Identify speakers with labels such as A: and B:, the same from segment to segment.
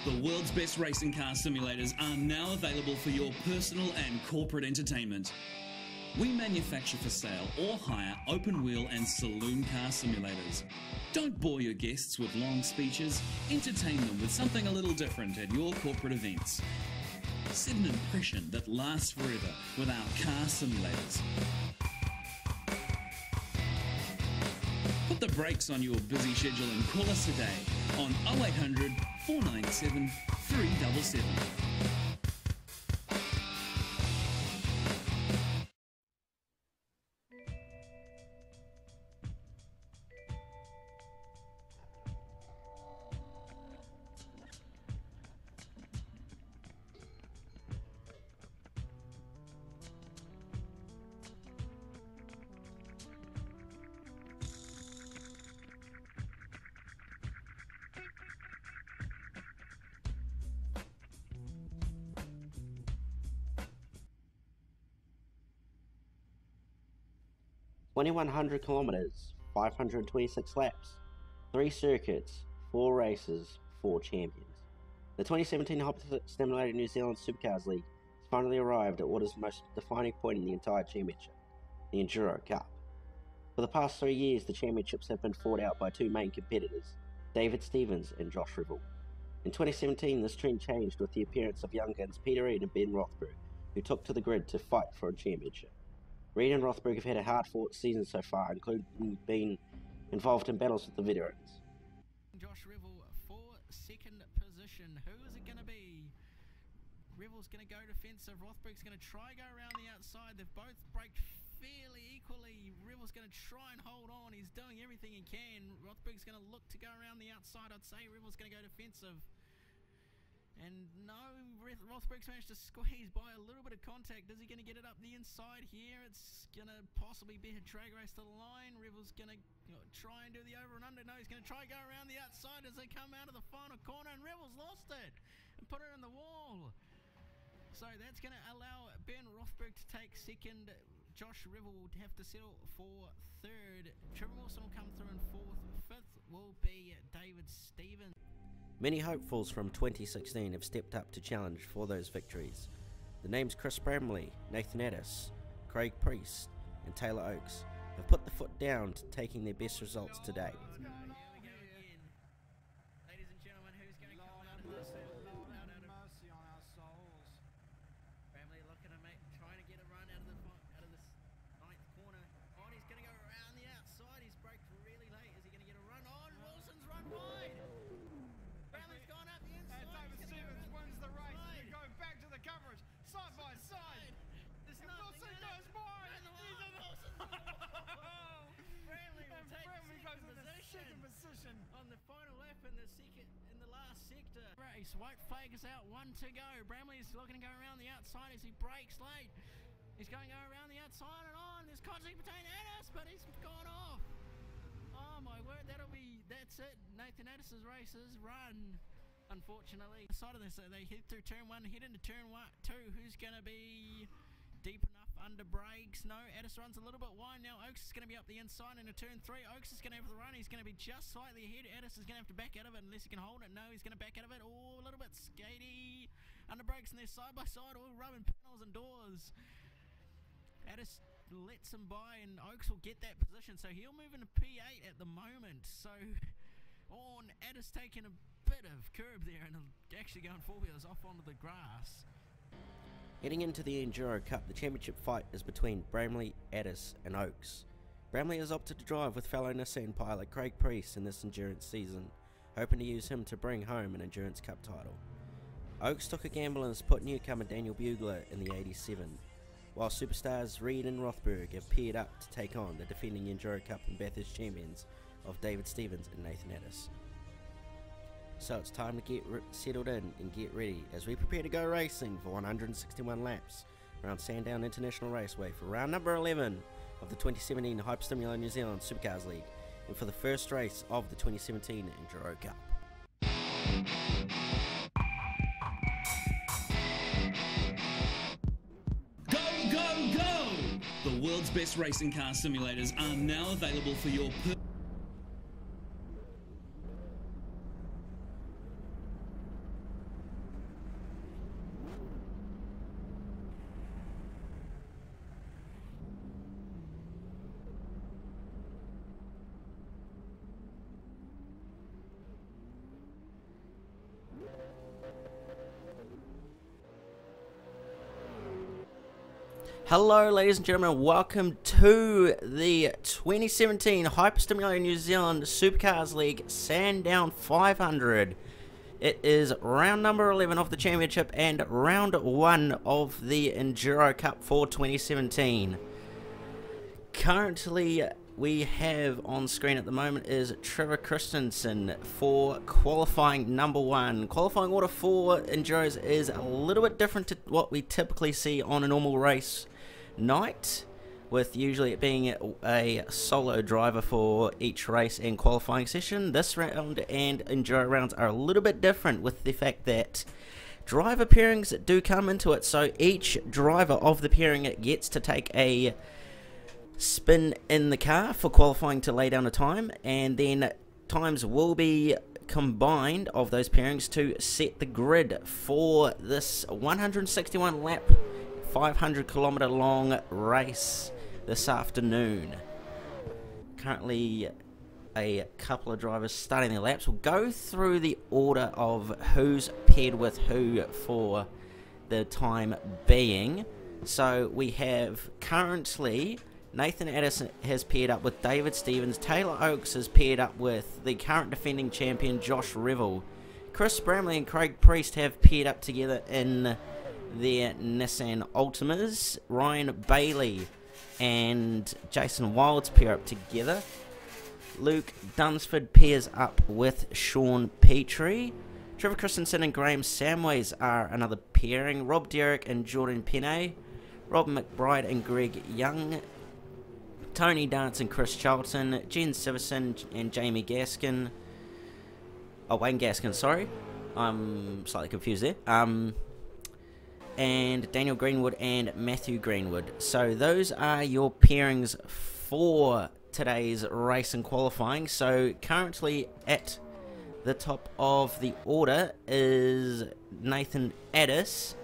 A: The world's best racing car simulators are now available for your personal and corporate entertainment. We manufacture for sale or hire open-wheel and saloon car simulators. Don't bore your guests with long speeches. Entertain them with something a little different at your corporate events. Set an impression that lasts forever with our car simulators. Put the brakes on your busy schedule and call us today on 0800 497 377.
B: $2,100 kilometers, 526 laps, 3 circuits, 4 races, 4 champions. The 2017 Stimulator New Zealand Supercars League has finally arrived at what is the most defining point in the entire championship, the Enduro Cup. For the past 3 years, the championships have been fought out by 2 main competitors, David Stevens and Josh Revell. In 2017, this trend changed with the appearance of young guns Peter Reid and Ben Rothberg, who took to the grid to fight for a championship. Reid and Rothberg have had a hard-fought season so far, including being involved in battles with the veterans.
C: Josh Revell for second position. Who is it going to be? Revell's going to go defensive. Rothberg's going to try go around the outside. They've both braked fairly equally. Revell's going to try and hold on. He's doing everything he can. Rothberg's going to look to go around the outside. I'd say Revell's going to go defensive. And no, Rothberg's managed to squeeze by a little bit of contact. Is he going to get it up the inside here? It's going to possibly be a drag race to the line. Revell's going to try and do the over and under. No, he's going to try and go around the outside as they come out of the final corner. And Revell's lost it and put it in the wall. So that's going to allow Ben Rothberg to take second. Josh Revell will have to settle for third. Trevor Wilson will come through in fourth. Fifth will be David Stevens.
B: Many hopefuls from 2016 have stepped up to challenge for those victories. The names Chris Bramley, Nathan Addis, Craig Priest and Taylor Oakes have put the foot down to taking their best results to date.
C: On the final lap in the last sector. Race, white flag is out, 1 to go. Bramley is looking to go around the outside as he brakes late. He's going to go around the outside and on. There's contact between Addis, but he's gone off. Oh my word, that's it. Nathan Addis's race is run, unfortunately. Side of this, they head through turn 1, head into turn 2. Who's going to be deep enough under brakes? No, Addis runs a little bit wide now. Oakes is going to be up the inside into turn 3. Oakes is going to have the run. He's going to be just slightly ahead. Addis is going to have to back out of it unless he can hold it. No, he's going to back out of it. Oh, a little bit skatey. Under brakes and they're side by side, all rubbing panels and doors. Addis lets him by and Oakes will get that position. So he'll move into P8 at the moment. So on Addis taking a bit of curb there and actually going 4 wheels off onto the grass.
B: Heading into the Enduro Cup, the championship fight is between Bramley, Addis and Oakes. Bramley has opted to drive with fellow Nissan pilot Craig Priest in this endurance season, hoping to use him to bring home an Endurance Cup title. Oakes took a gamble and has put newcomer Daniel Bugler in the 87, while superstars Reid and Rothberg have paired up to take on the defending Enduro Cup and Bathurst champions of David Stevens and Nathan Addis. So it's time to get settled in and get ready as we prepare to go racing for 161 laps around Sandown International Raceway for round number 11 of the 2017 Stimulator New Zealand Supercars League and for the first race of the 2017 Enduro Cup.
A: Go, go, go! The world's best racing car simulators are now available for your
B: Hello ladies and gentlemen, welcome to the 2017 Hyperstimulator New Zealand Supercars League Sandown 500. It is round number 11 of the championship and round 1 of the Enduro Cup for 2017. Currently we have on screen at the moment is Trevor Christensen for qualifying number 1. Qualifying order for Enduros is a little bit different to what we typically see on a normal race night, with usually it being a solo driver for each race and qualifying session. This round and Enduro rounds are a little bit different with the fact that driver pairings do come into it, so each driver of the pairing gets to take a spin in the car for qualifying to lay down a time, and then times will be combined of those pairings to set the grid for this 161 lap 500 kilometer long race this afternoon. Currently a couple of drivers starting their laps. We'll go through the order of who's paired with who for the time being. So we have currently Nathan Addison has paired up with David Stevens. Taylor Oakes has paired up with the current defending champion Josh Revel. Chris Bramley and Craig Priest have paired up together in their Nissan Altimas. Ryan Bailey and Jason Wilds pair up together. Luke Dunsford pairs up with Sean Petrie. Trevor Christensen and Graham Samways are another pairing. Rob Derrick and Jordan Penne. Rob McBride and Greg Young. Tony Dance and Chris Charlton. Jen Siverson and Jamie Gaskin. Oh, Wayne Gaskin, sorry. I'm slightly confused there. And Daniel Greenwood and Matthew Greenwood. So those are your pairings for today's race and qualifying. So currently at the top of the order is Nathan Addis,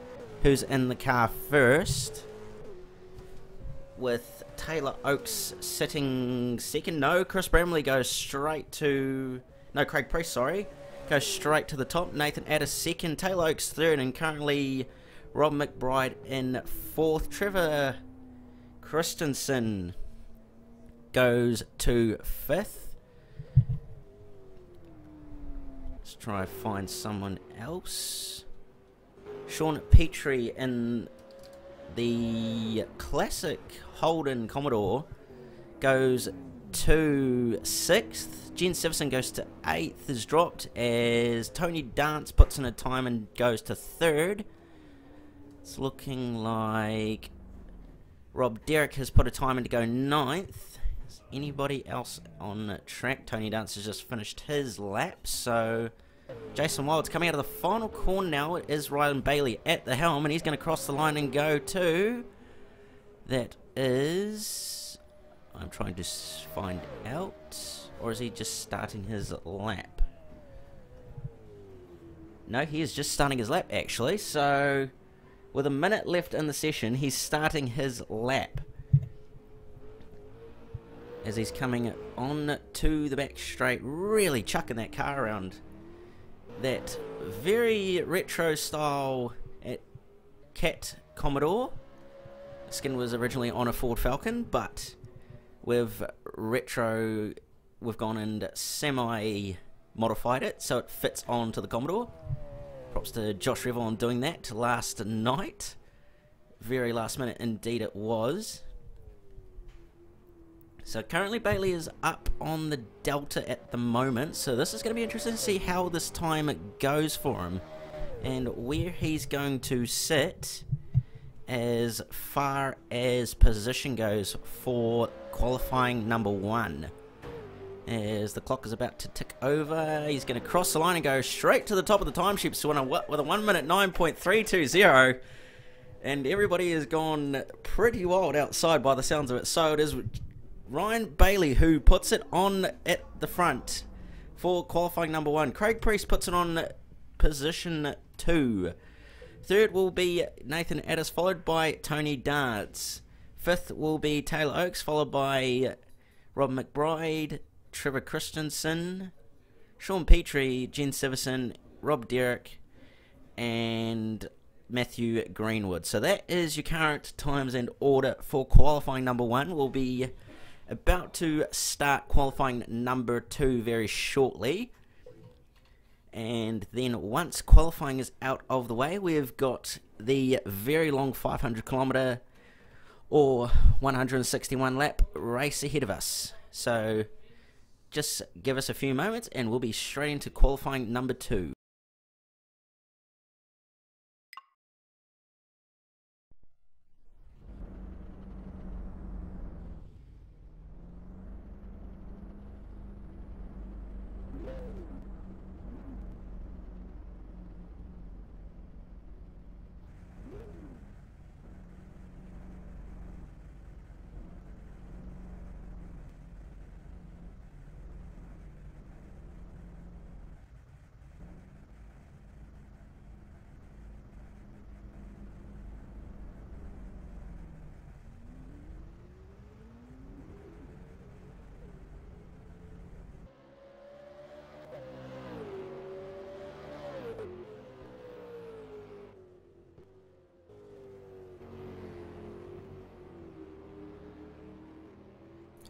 B: who's in the car first, with Taylor Oakes sitting second. No, Chris Bramley goes straight to... No, Craig Priest, sorry. Goes straight to the top. Nathan Addis second. Taylor Oakes third. And currently Rob McBride in fourth. Trevor Christensen goes to fifth. Let's try and find someone else. Sean Petrie in the classic Holden Commodore goes to 6th. Jen Siverson goes to 8th, is dropped as Tony Dance puts in a time and goes to 3rd. It's looking like Rob Derrick has put a time in to go 9th. Is anybody else on track? Tony Dance has just finished his lap, so Jason Wilds coming out of the final corner now. It is Ryan Bailey at the helm, and he's going to cross the line and go to... That is... I'm trying to find out. Or is he just starting his lap? No, he is just starting his lap, actually. So, with a minute left in the session, he's starting his lap. As he's coming on to the back straight, really chucking that car around. That very retro style at Cat Commodore. The skin was originally on a Ford Falcon, but we've gone and semi-modified it so it fits onto the Commodore. Props to Josh Revel on doing that last night. Very last minute indeed it was. So currently Bailey is up on the Delta at the moment, so this is going to be interesting to see how this time goes for him and where he's going to sit as far as position goes for qualifying number 1. As the clock is about to tick over, he's going to cross the line and go straight to the top of the timesheet with a 1 minute 9.320. And everybody has gone pretty wild outside by the sounds of it. So it is Ryan Bailey who puts it on at the front for qualifying number 1. Craig Priest puts it on position 2. Third will be Nathan Addis, followed by Tony Dance. Fifth will be Taylor Oakes, followed by Rob McBride, Trevor Christensen, Sean Petrie, Jen Siverson, Rob Derrick, and Matthew Greenwood. So that is your current times and order for qualifying number 1. We'll be about to start qualifying number 2 very shortly. And then once qualifying is out of the way, we've got the very long 500 kilometre or 161 lap race ahead of us. So just give us a few moments and we'll be straight into qualifying number 2.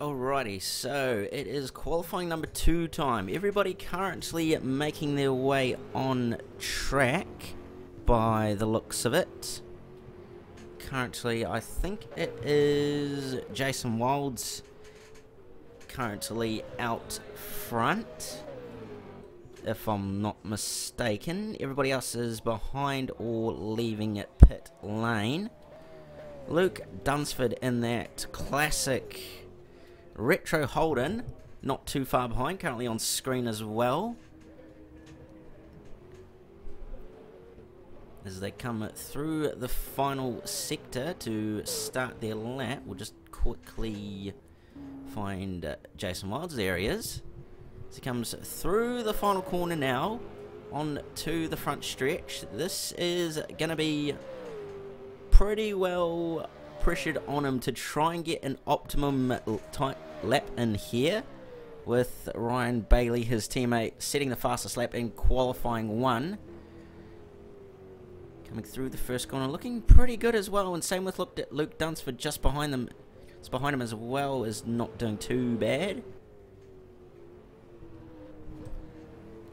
B: Alrighty, so it is qualifying number 2 time. Everybody currently making their way on track by the looks of it. Currently, I think it is Jason Wilds currently out front, if I'm not mistaken. Everybody else is behind or leaving pit lane. Luke Dunsford in that classic retro Holden, not too far behind, currently on screen as well. As they come through the final sector to start their lap, we'll just quickly find Jason Wilds. There he is. As he comes through the final corner now, on to the front stretch. This is going to be pretty well pressured on him to try and get an optimum type lap in here, with Ryan Bailey, his teammate, setting the fastest lap in qualifying 1. Coming through the first corner, looking pretty good as well, and same with Luke Dunsford just behind them. It's behind him as well, is not doing too bad.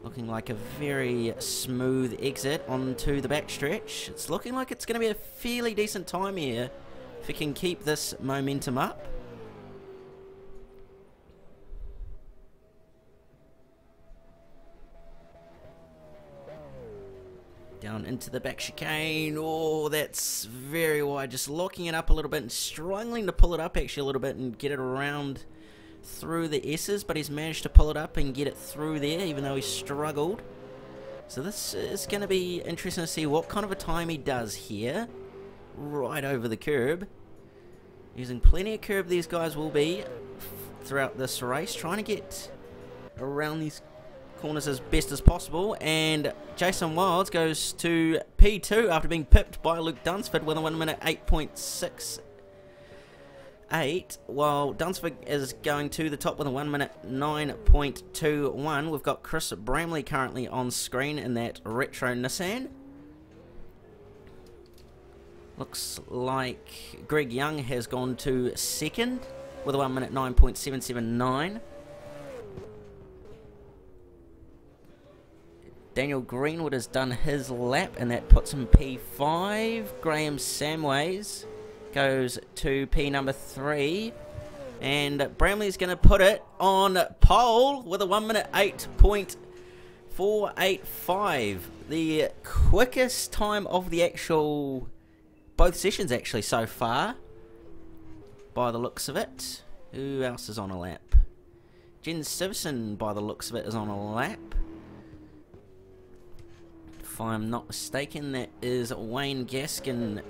B: Looking like a very smooth exit onto the backstretch. It's looking like it's going to be a fairly decent time here if we can keep this momentum up. Down into the back chicane. Oh, that's very wide. Just locking it up a little bit and struggling to pull it up actually a little bit and get it around through the S's, but he's managed to pull it up and get it through there, even though he struggled. So this is going to be interesting to see what kind of a time he does here, right over the curb. Using plenty of curb, these guys will be throughout this race, trying to get around these corners as best as possible. And Jason Wilds goes to P2 after being pipped by Luke Dunsford with a 1 minute 8.68, while Dunsford is going to the top with a 1 minute 9.21. We've got Chris Bramley currently on screen in that retro Nissan. Looks like Greg Young has gone to second with a 1 minute 9.779. Daniel Greenwood has done his lap, and that puts him P5. Graham Samways goes to P number 3. And Bramley's going to put it on pole with a 1 minute 8.485. The quickest time of the actual, both sessions actually so far, by the looks of it. Who else is on a lap? Jen Simpson, by the looks of it, is on a lap. If I'm not mistaken, that is Wayne Gaskin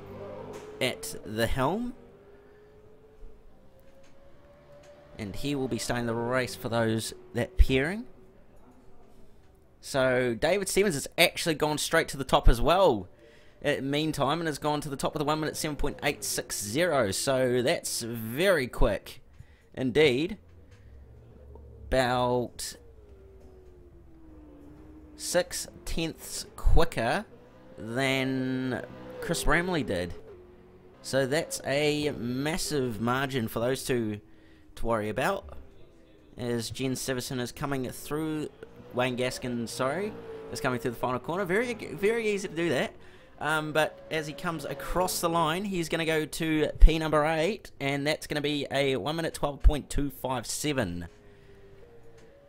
B: at the helm. And he will be starting the race for those that pairing. So David Stevens has actually gone straight to the top as well at meantime, and has gone to the top with a 1 minute 7.860. So that's very quick indeed. About 6/10ths quicker than Chris Bramley did. So that's a massive margin for those two to worry about. As Jen Siverson is coming through, Wayne Gaskin, is coming through the final corner. Very, very easy to do that. But as he comes across the line, he's going to go to P number 8, and that's going to be a 1 minute 12.257.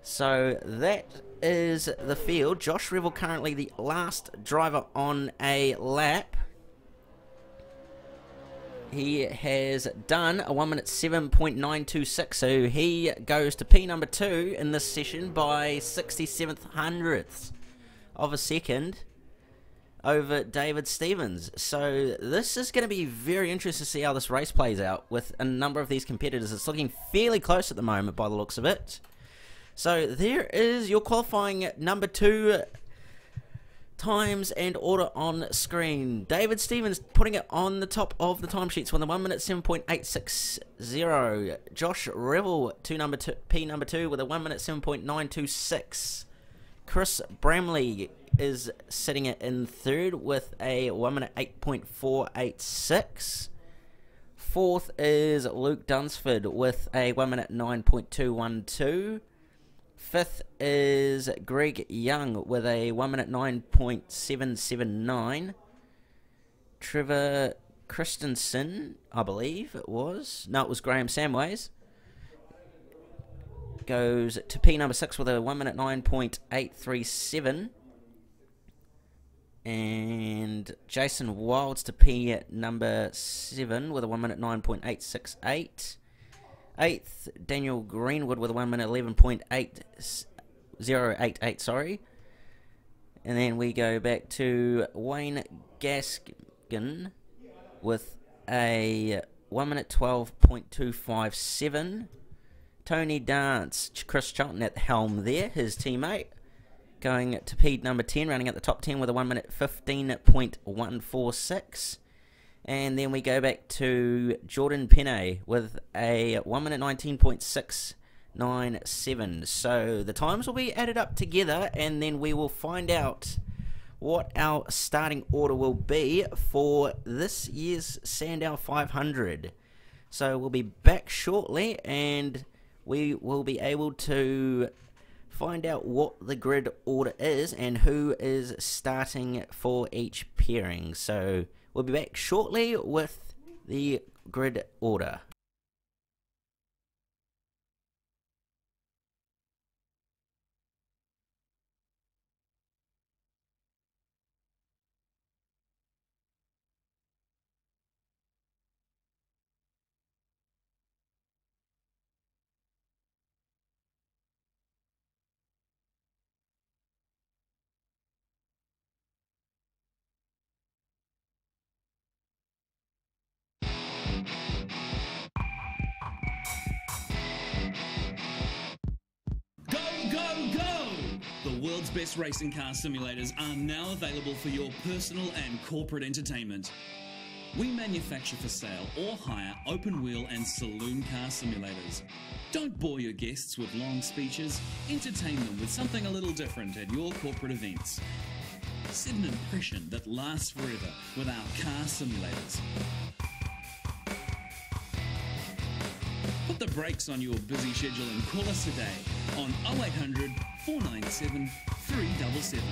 B: So that is the field. Josh Revel currently the last driver on a lap. He has done a 1 minute 7.926, so he goes to P number 2 in this session by 67th hundredths of a second over David Stevens. So this is going to be very interesting to see how this race plays out with a number of these competitors. It's looking fairly close at the moment by the looks of it. So there is your qualifying number 2 times and order on screen. David Stevens putting it on the top of the timesheets with a 1 minute 7.860. Josh Revel P number 2 with a 1 minute 7.926. Chris Bramley is sitting it in third with a 1 minute 8.486. Fourth is Luke Dunsford with a 1 minute 9.212. Fifth is Greg Young with a 1 minute 9.779. Trevor Christensen, I believe it was. No, it was Graham Samways. Goes to P number 6 with a 1 minute 9.837. And Jason Wilds to P number 7 with a 1 minute 9.868. 8th, Daniel Greenwood with a 1 minute 11.8088, sorry. And then we go back to Wayne Gaskin with a 1 minute 12.257. Tony Dance, Chris Charlton at the helm there, his teammate. Going to P number 10, running at the top 10 with a 1 minute 15.146. And then we go back to Jordan Penne with a 1 minute 19.697. So the times will be added up together, and then we will find out what our starting order will be for this year's Sandown 500. So we'll be back shortly, and we will be able to find out what the grid order is and who is starting for each pairing. So we'll be back shortly with the grid order.
A: The world's best racing car simulators are now available for your personal and corporate entertainment. We manufacture for sale or hire open wheel and saloon car simulators. Don't bore your guests with long speeches. Entertain them with something a little different at your corporate events. Set an impression that lasts forever with our car simulators. Put the brakes on your busy schedule and call us today on 0800 497 377.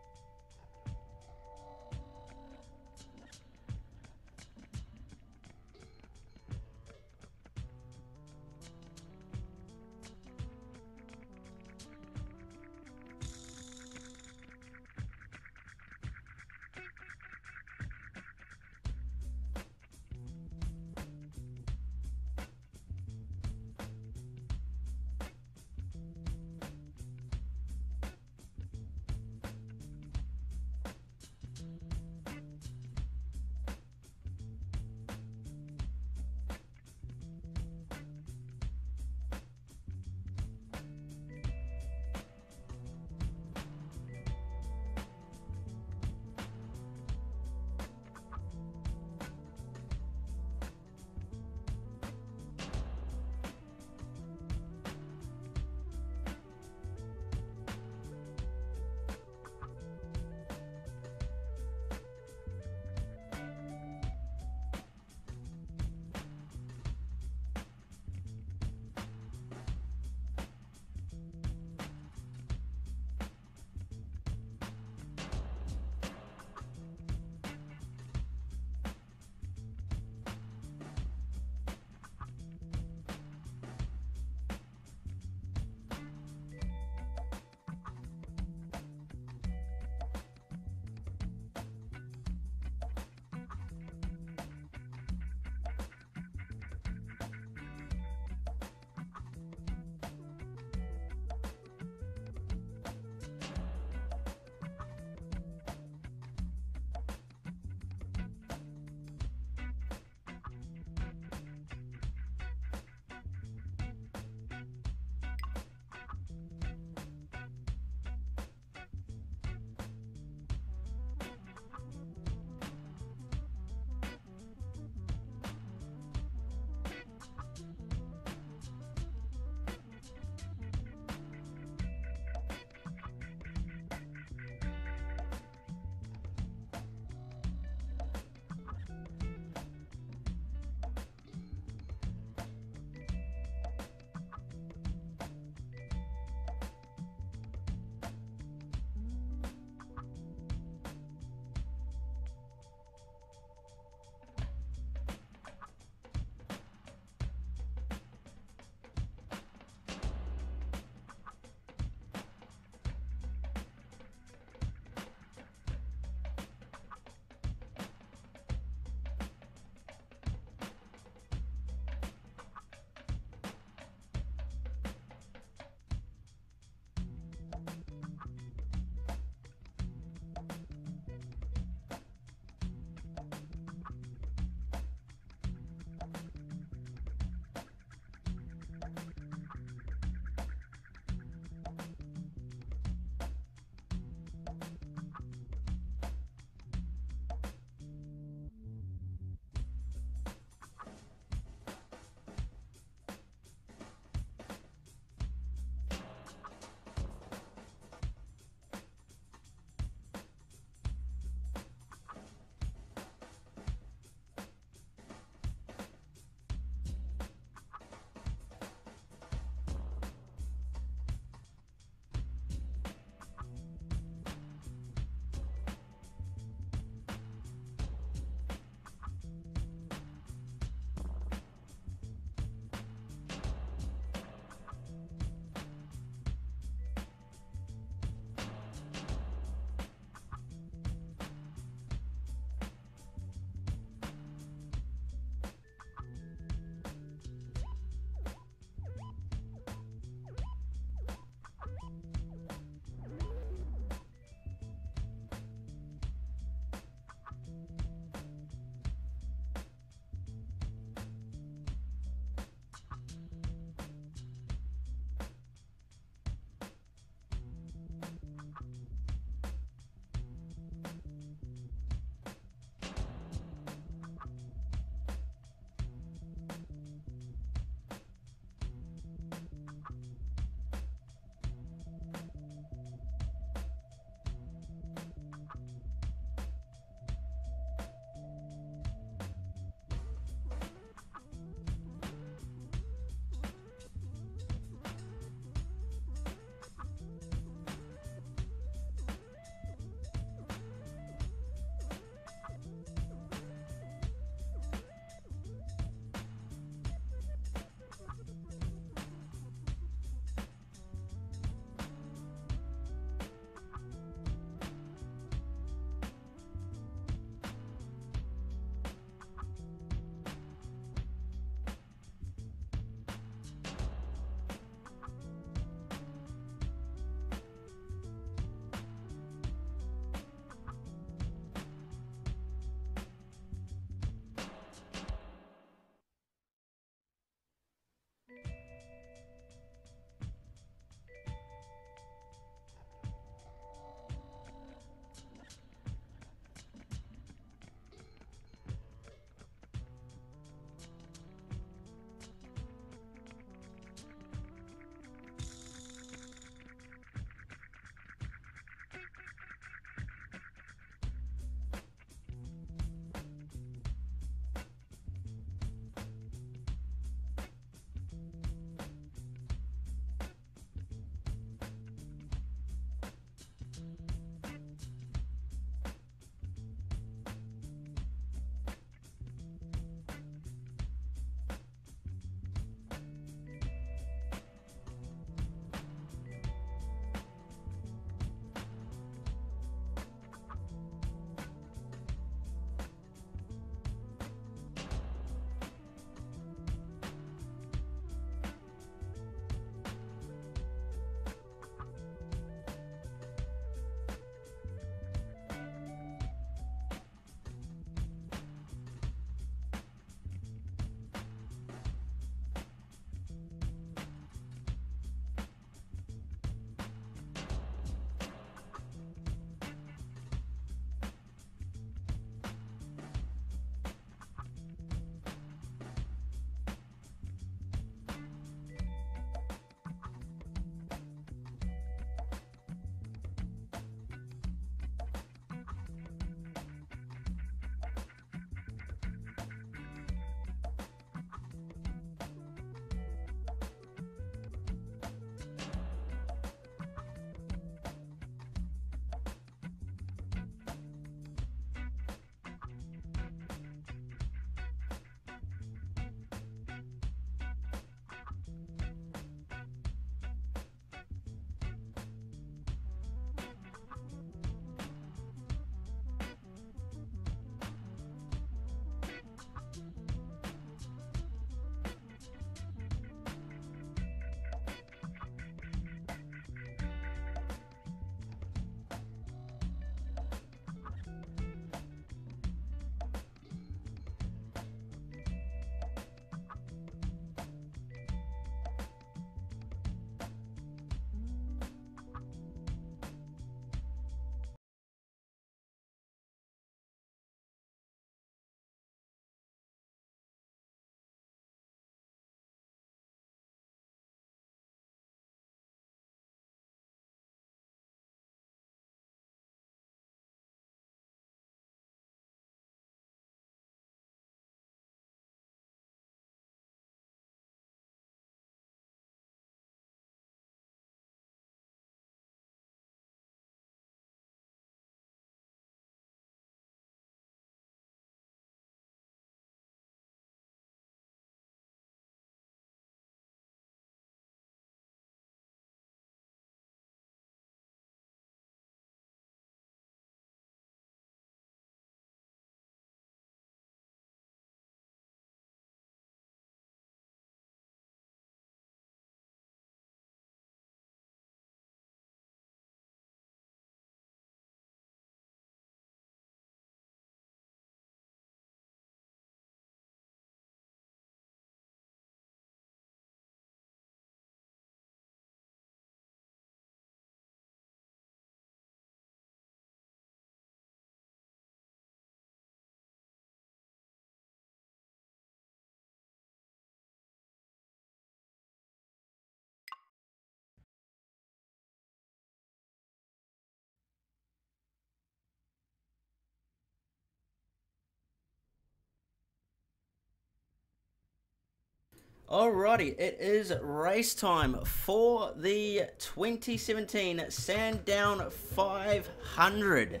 B: Alrighty, it is race time for the 2017 Sandown 500.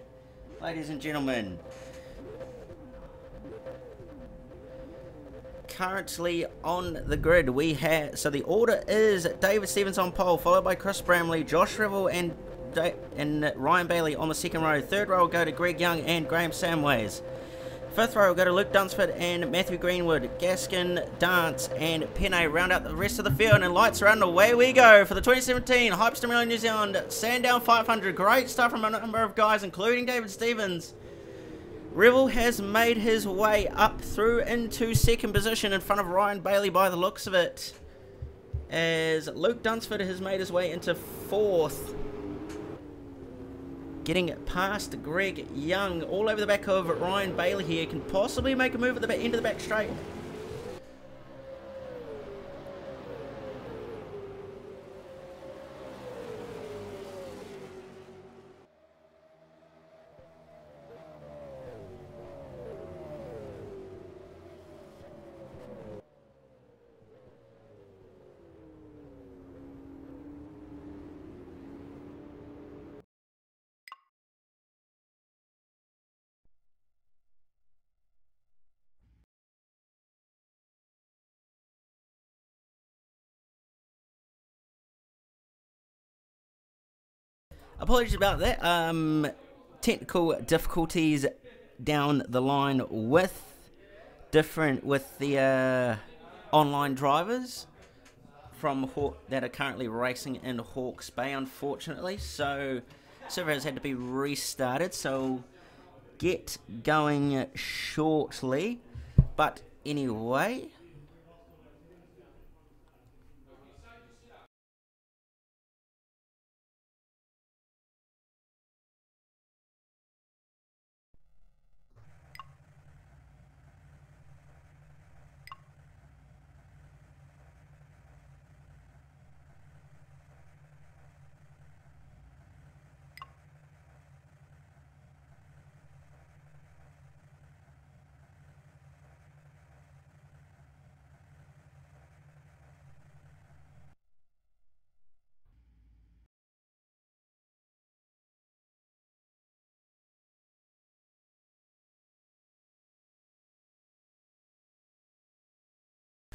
B: Ladies and gentlemen, currently on the grid we have, so the order is David Stevens on pole, followed by Chris Bramley, Josh Revel and Ryan Bailey on the second row. Third row will go to Greg Young and Graham Samways. Fifth row will go to Luke Dunsford and Matthew Greenwood. Gaskin, Dance and Penne round out the rest of the field, and lights are on. Away we go for the 2017 Hype Stimulator New Zealand Sandown 500. Great stuff from a number of guys, including David Stevens. Revel has made his way up through into second position in front of Ryan Bailey by the looks of it, as Luke Dunsford has made his way into fourth, getting past Greg Young. All over the back of Ryan Bailey here, can possibly make a move at the end of the back straight. Apologies about that. Technical difficulties down the line with the online drivers from that are currently racing in Hawke's Bay, unfortunately. So server has had to be restarted. So get going shortly. But anyway.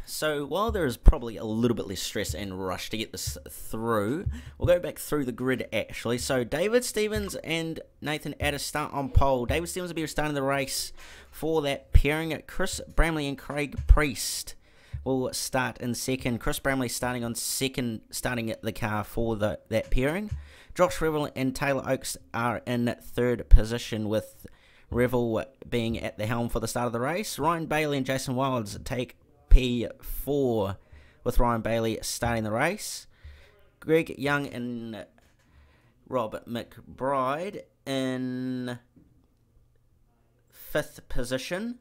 B: So while there is probably a little bit less stress and rush to get this through, we'll go back through the grid actually. So David Stevens and Nathan Addis start on pole. David Stevens will be starting the race for that pairing. Chris Bramley and Craig Priest will start in second. Chris Bramley starting on second, starting at the car for that pairing. Josh Revel and Taylor Oakes are in third position, with Revel being at the helm for the start of the race. Ryan Bailey and Jason Wilds take P4, with Ryan Bailey starting the race. Greg Young and Rob McBride in fifth position.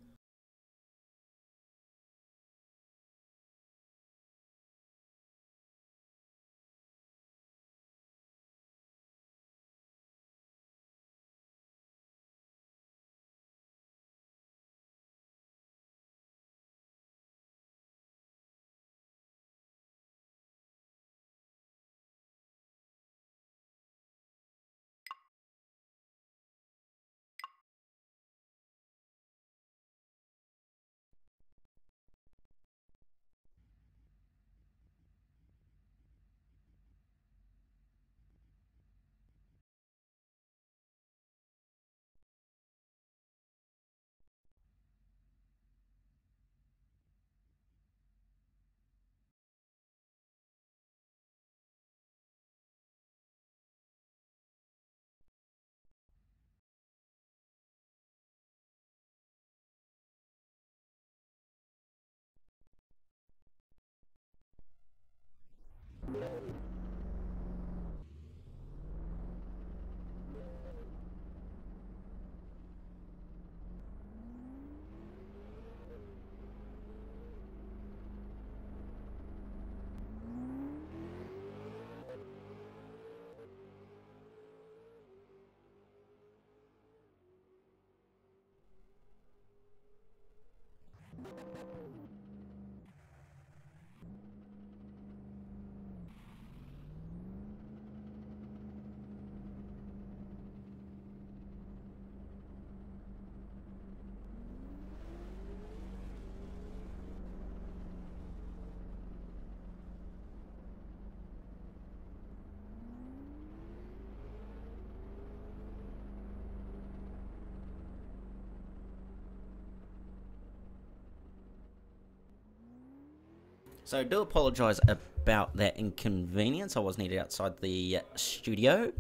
B: So I do apologise about that inconvenience. I was needed outside the studio.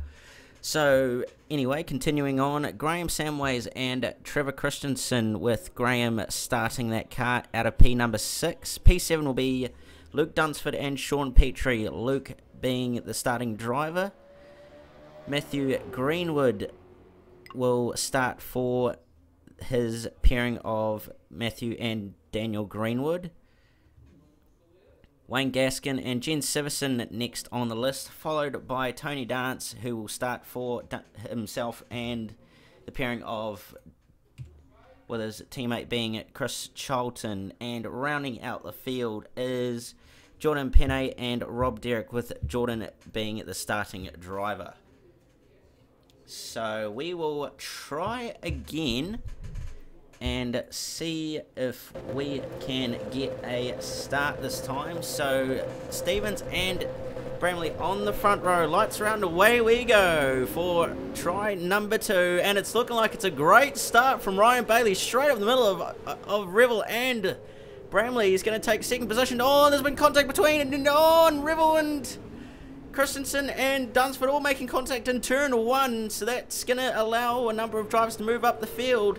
B: So anyway, continuing on, Graham Samways and Trevor Christensen, with Graham starting that car out of P number 6. P7 will be Luke Dunsford and Sean Petrie, Luke being the starting driver. Matthew Greenwood will start for his pairing of Matthew and Daniel Greenwood. Wayne Gaskin and Jen Siverson next on the list, followed by Tony Dance, who will start for himself and the pairing of, with his teammate being Chris Charlton. And rounding out the field is Jordan Penne and Rob Derrick, with Jordan being the starting driver. So we will try again and see if we can get a start this time. So Stevens and Bramley on the front row, lights around, away we go for try number 2, and it's looking like it's a great start from Ryan Bailey, straight up the middle of Revel and Bramley. He's going to take second position. Oh, there's been contact between and Revel and Christensen and Dunsford all making contact in turn 1, so that's going to allow a number of drivers to move up the field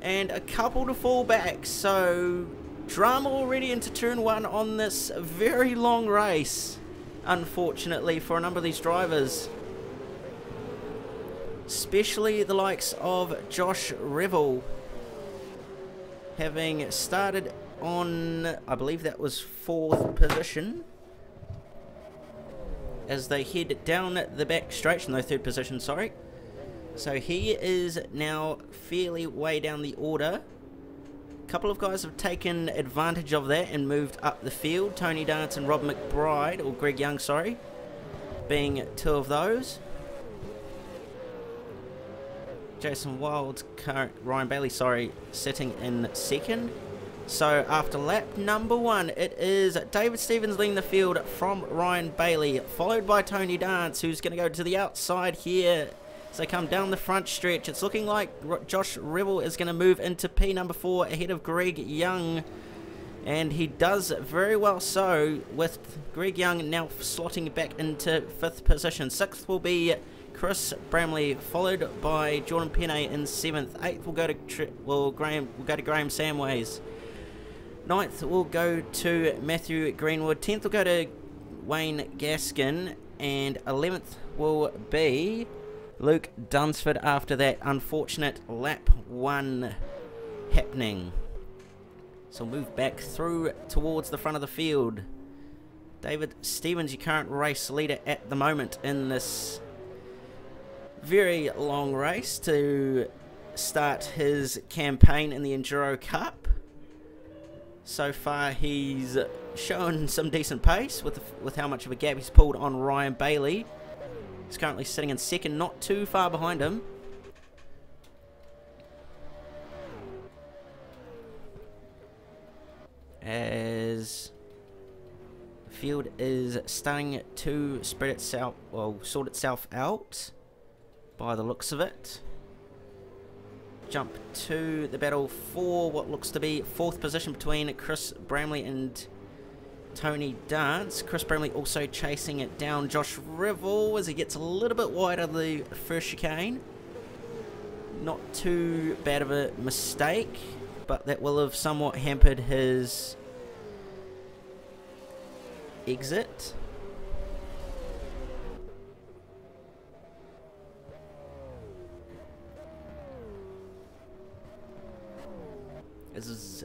B: and a couple to fall back. So drama already into turn 1 on this very long race, unfortunately, for a number of these drivers, especially the likes of Josh Revel, having started on, I believe that was 4th position, as they head down the back straight. No, 3rd position, sorry. So he is now fairly way down the order. A couple of guys have taken advantage of that and moved up the field. Tony Dance and Rob McBride, or Greg Young, sorry, being 2 of those. Jason Wild's current, Ryan Bailey, sorry, sitting in 2nd. So after lap number 1, it is David Stevens leading the field from Ryan Bailey, followed by Tony Dance, who's going to go to the outside here as they come down the front stretch. It's looking like Josh Revel is going to move into P number 4 ahead of Greg Young, and he does very well so, with Greg Young now slotting back into 5th position. 6th will be Chris Bramley, followed by Jordan Penne in 7th. 8th will go to Graham Samways. 9th will go to Matthew Greenwood. 10th will go to Wayne Gaskin, and 11th will be Luke Dunsford after that unfortunate lap 1 happening. So we'll move back through towards the front of the field. David Stevens, your current race leader at the moment in this very long race to start his campaign in the Enduro Cup. So far he's shown some decent pace with how much of a gap he's pulled on Ryan Bailey. He's currently sitting in 2nd, not too far behind him. As the field is starting to spread itself, well, sort itself out by the looks of it. Jump to the battle for what looks to be 4th position between Chris Bramley and Tony Dance. Chris Bramley also chasing it down Josh Revel as he gets a little bit wide of the first chicane. Not too bad of a mistake, but that will have somewhat hampered his exit. This is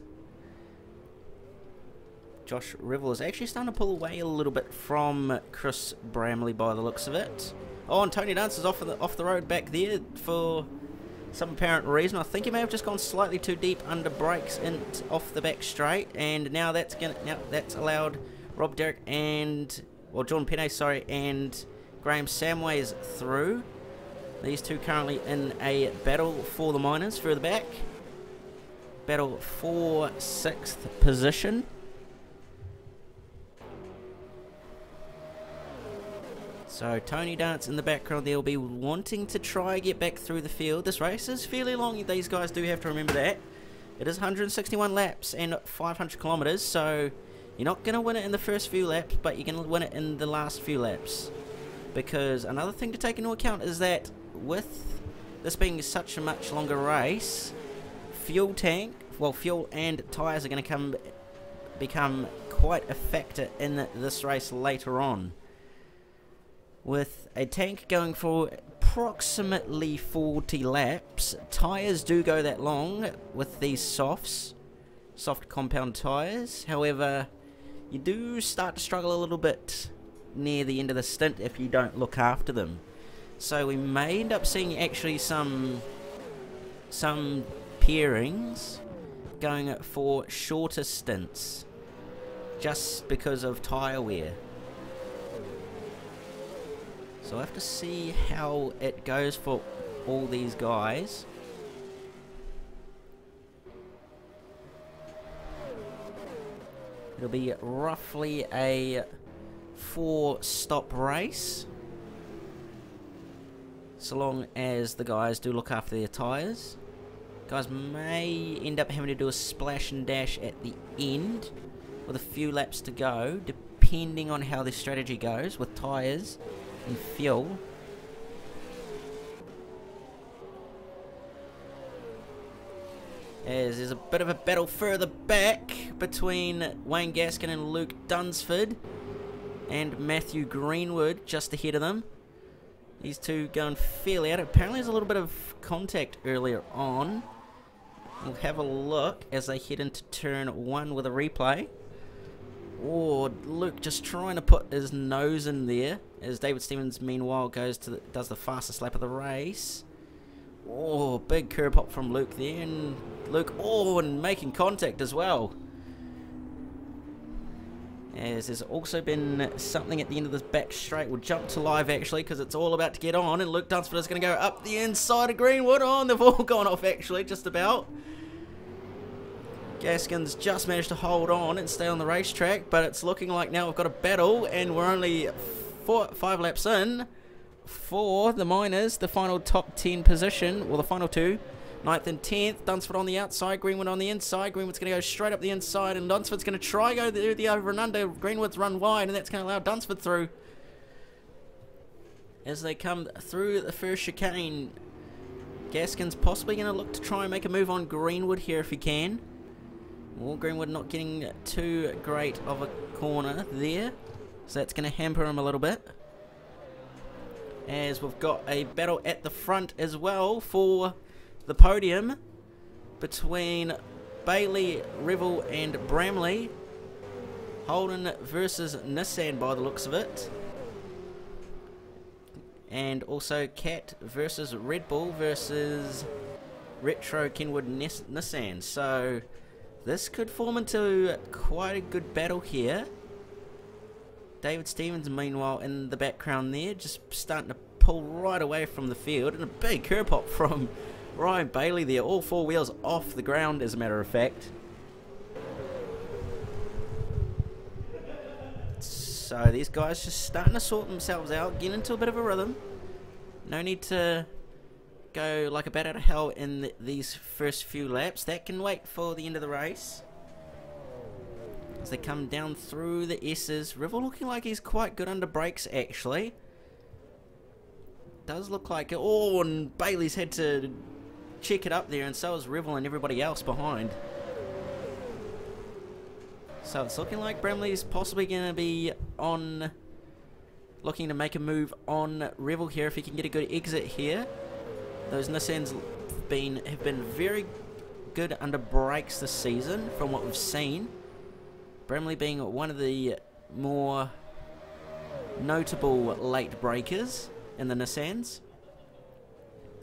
B: Josh Revel is actually starting to pull away a little bit from Chris Bramley by the looks of it. Oh, and Tony Dance is off the road back there for some apparent reason. I think he may have just gone slightly too deep under brakes and off the back straight, and now that's allowed Rob Derrick and, well, John Penne, sorry, and Graham Samways through. These two currently in a battle for the minors further back. Battle for 6th position. So Tony Dance in the background there will be wanting to try get back through the field. This race is fairly long, these guys do have to remember that. It is 161 laps and 500 kilometres, so You're not going to win it in the first few laps, but you're going to win it in the last few laps. Because another thing to take into account is that with this being such a much longer race, fuel and tyres are going to become quite a factor in this race later on. With a tank going for approximately 40 laps, tyres do go that long with these soft compound tyres. However, you do start to struggle a little bit near the end of the stint if you don't look after them. So we may end up seeing actually some pairings going for shorter stints just because of tyre wear. So we'll have to see how it goes for all these guys. It'll be roughly a 4-stop race, so long as the guys do look after their tyres. Guys may end up having to do a splash and dash at the end with a few laps to go, depending on how their strategy goes with tyres and fuel. As there's a bit of a battle further back between Wayne Gaskin and Luke Dunsford, and Matthew Greenwood just ahead of them. These two going fairly out. Apparently there's a little bit of contact earlier on. We'll have a look as they head into turn 1 with a replay. Oh, Luke just trying to put his nose in there, as David Stevens meanwhile does the fastest lap of the race. Oh, big curb hop from Luke there, and Luke, and making contact as well. As there's also been something at the end of this back straight. We'll jump to live actually, because it's all about to get on, and Luke Dunsford is going to go up the inside of Greenwood. Oh, and they've all gone off actually, just about. Gaskin's just managed to hold on and stay on the racetrack, but it's looking like now we've got a battle, and we're only 5 laps in for the minors. The final top 10 position, well, the final 2, 9th and 10th. Dunsford on the outside, Greenwood on the inside. Greenwood's going to go straight up the inside, and Dunsford's going to try go the over and under. Greenwood's run wide, and that's going to allow Dunsford through. As they come through the first chicane, Gaskin's possibly going to look to try and make a move on Greenwood here if he can. Well, Greenwood not getting too great of a corner there, so that's going to hamper him a little bit. As we've got a battle at the front as well for the podium between Bailey, Revel and Bramley. Holden versus Nissan by the looks of it. And also Cat versus Red Bull versus Retro Kenwood Nissan. So this could form into quite a good battle here. David Stevens, meanwhile, in the background there, just starting to pull right away from the field. And a big curb hop from Ryan Bailey there. All 4 wheels off the ground, as a matter of fact. So these guys just starting to sort themselves out, getting into a bit of a rhythm. No need to go like a bat out of hell in these first few laps. That can wait for the end of the race. As they come down through the S's. Revel looking like he's quite good under brakes actually. Does look like it. Oh, and Bailey's had to check it up there, and so is Revel and everybody else behind. So it's looking like Bramley's possibly going to be on, looking to make a move on Revel here if he can get a good exit here. Those Nissans have been very good under brakes this season from what we've seen. Bramley being one of the more notable late breakers in the Nissans.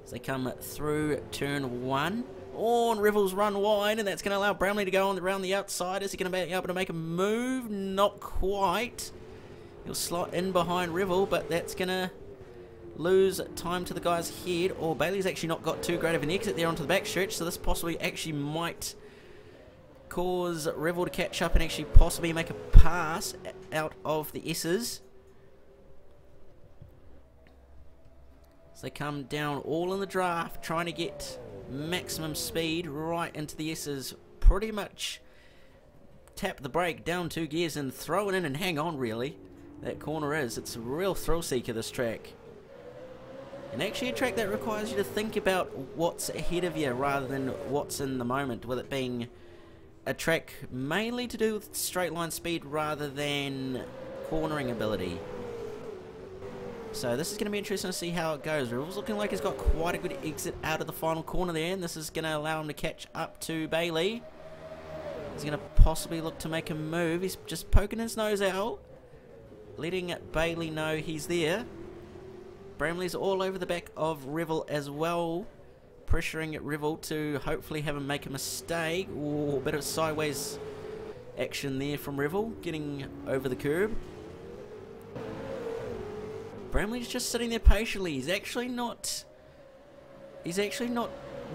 B: As they come through turn 1. Oh, and Revel's run wide, and that's going to allow Bramley to go on around the outside. Is he going to be able to make a move? Not quite. He'll slot in behind Revel, but that's going to lose time to the guy's head. Oh, Bailey's actually not got too great of an exit there onto the back stretch, so this possibly actually might cause Revel to catch up and actually possibly make a pass out of the S's. So they come down all in the draft, trying to get maximum speed right into the S's. Pretty much tap the brake down 2 gears and throw it in and hang on, really. That corner is. It's a real thrill seeker, this track. And actually a track that requires you to think about what's ahead of you rather than what's in the moment, with it being a track mainly to do with straight line speed rather than cornering ability. So this is going to be interesting to see how it goes. Rivel's looking like he's got quite a good exit out of the final corner there, and this is going to allow him to catch up to Bailey. He's going to possibly look to make a move. He's just poking his nose out, letting Bailey know he's there. Bramley's all over the back of Revel as well, pressuring at Revel to hopefully have him make a mistake. Ooh, a bit of sideways action there from Revel, getting over the curb. Bramley's just sitting there patiently. He's actually not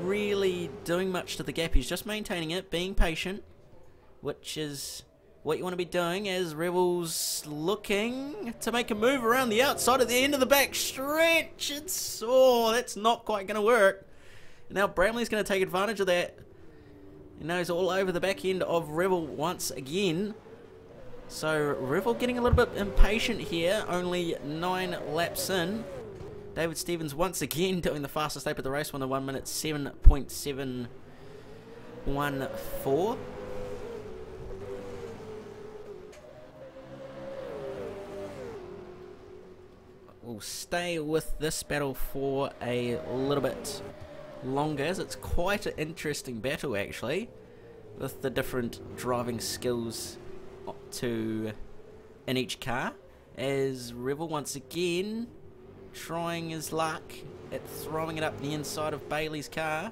B: really doing much to the gap. He's just maintaining it, being patient, which is what you want to be doing, as Revel's looking to make a move around the outside at the end of the back stretch. That's not quite going to work. Now Bramley's going to take advantage of that. He knows all over the back end of Revel once again. So Revel getting a little bit impatient here, only 9 laps in. David Stevens once again doing the fastest lap of the race, on the 1 minute 7.714. We'll stay with this battle for a little bit longer, as it's quite an interesting battle actually, with the different driving skills in each car, as Revel once again trying his luck at throwing it up the inside of Bailey's car.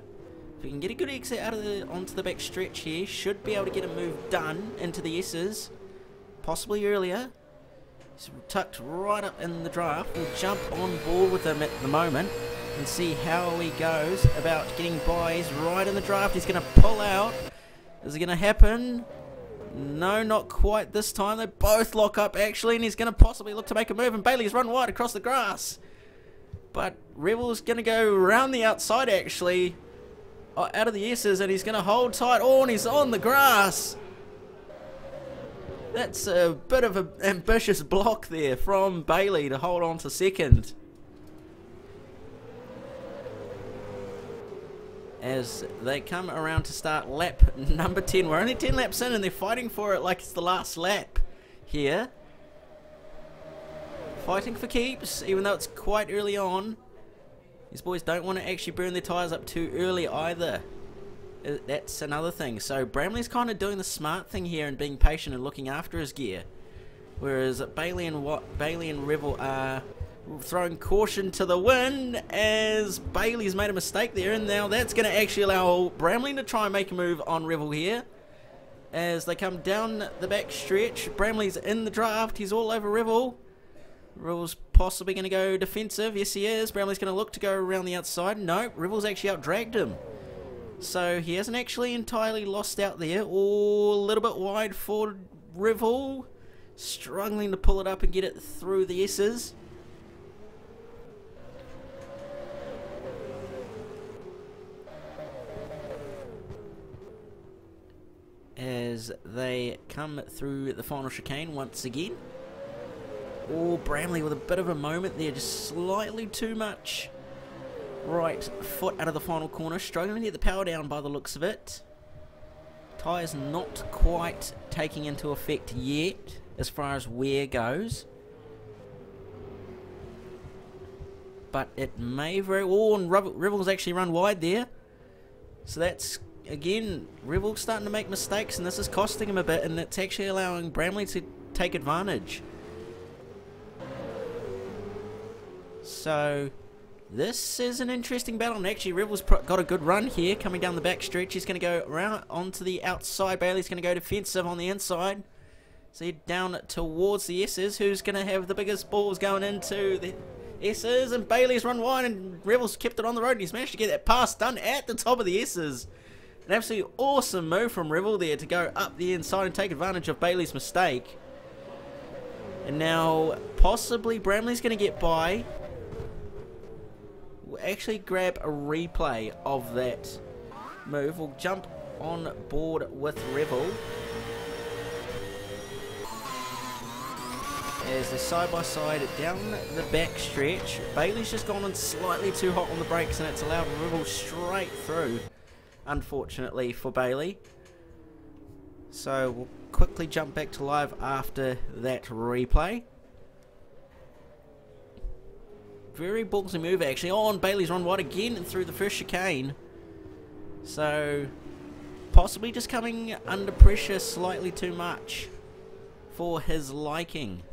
B: If we can get a good exit out of onto the back stretch here, should be able to get a move done into the S's, possibly earlier. He's tucked right up in the draft. We'll jump on board with him at the moment and see how he goes about getting by. He's right in the draft. He's going to pull out. Is it going to happen? No, not quite this time. They both lock up actually, and he's going to possibly look to make a move, and Bailey's run wide across the grass. But Revel's going to go around the outside actually, out of the S's, and he's going to hold tight. Oh, and he's on the grass. That's a bit of an ambitious block there from Bailey to hold on to second. As they come around to start lap number 10. We're only 10 laps in and they're fighting for it like it's the last lap here. Fighting for keeps, even though it's quite early on. These boys don't want to actually burn their tyres up too early either. That's another thing. So Bramley's kind of doing the smart thing here and being patient and looking after his gear. Whereas Bailey and Revel are throwing caution to the wind, as Bailey's made a mistake there, and now that's going to actually allow Bramley to try and make a move on Revel here. As they come down the back stretch, Bramley's in the draft, he's all over Revel. Revel's possibly going to go defensive, yes he is. Bramley's going to look to go around the outside. No, Revel's actually out-dragged him. So he hasn't actually entirely lost out there. Oh, a little bit wide for Revel. Struggling to pull it up and get it through the S's. As they come through the final chicane once again. Oh, Bramley with a bit of a moment there, just slightly too much right foot out of the final corner, struggling to get the power down by the looks of it. Tyres not quite taking into effect yet as far as wear goes, but it may very well. And Revel's actually run wide there, so that's again Revel's starting to make mistakes, and this is costing him a bit, and it's actually allowing Bramley to take advantage. So this is an interesting battle, and actually Revel's got a good run here coming down the back stretch. He's going to go around onto the outside. Bailey's going to go defensive on the inside. So down towards the S's. Who's going to have the biggest balls going into the S's? And Bailey's run wide, and Revel's kept it on the road, and he's managed to get that pass done at the top of the S's. An absolutely awesome move from Revel there to go up the inside and take advantage of Bailey's mistake. And now possibly Bramley's going to get by. We'll actually grab a replay of that move. We'll jump on board with Revel as they're side by side down the back stretch. Bailey's just gone in slightly too hot on the brakes and it's allowed Ribble straight through, unfortunately for Bailey. So we'll quickly jump back to live after that replay. Very ballsy move actually. Oh, and Bailey's run wide again through the first chicane. So possibly just coming under pressure slightly too much for his liking.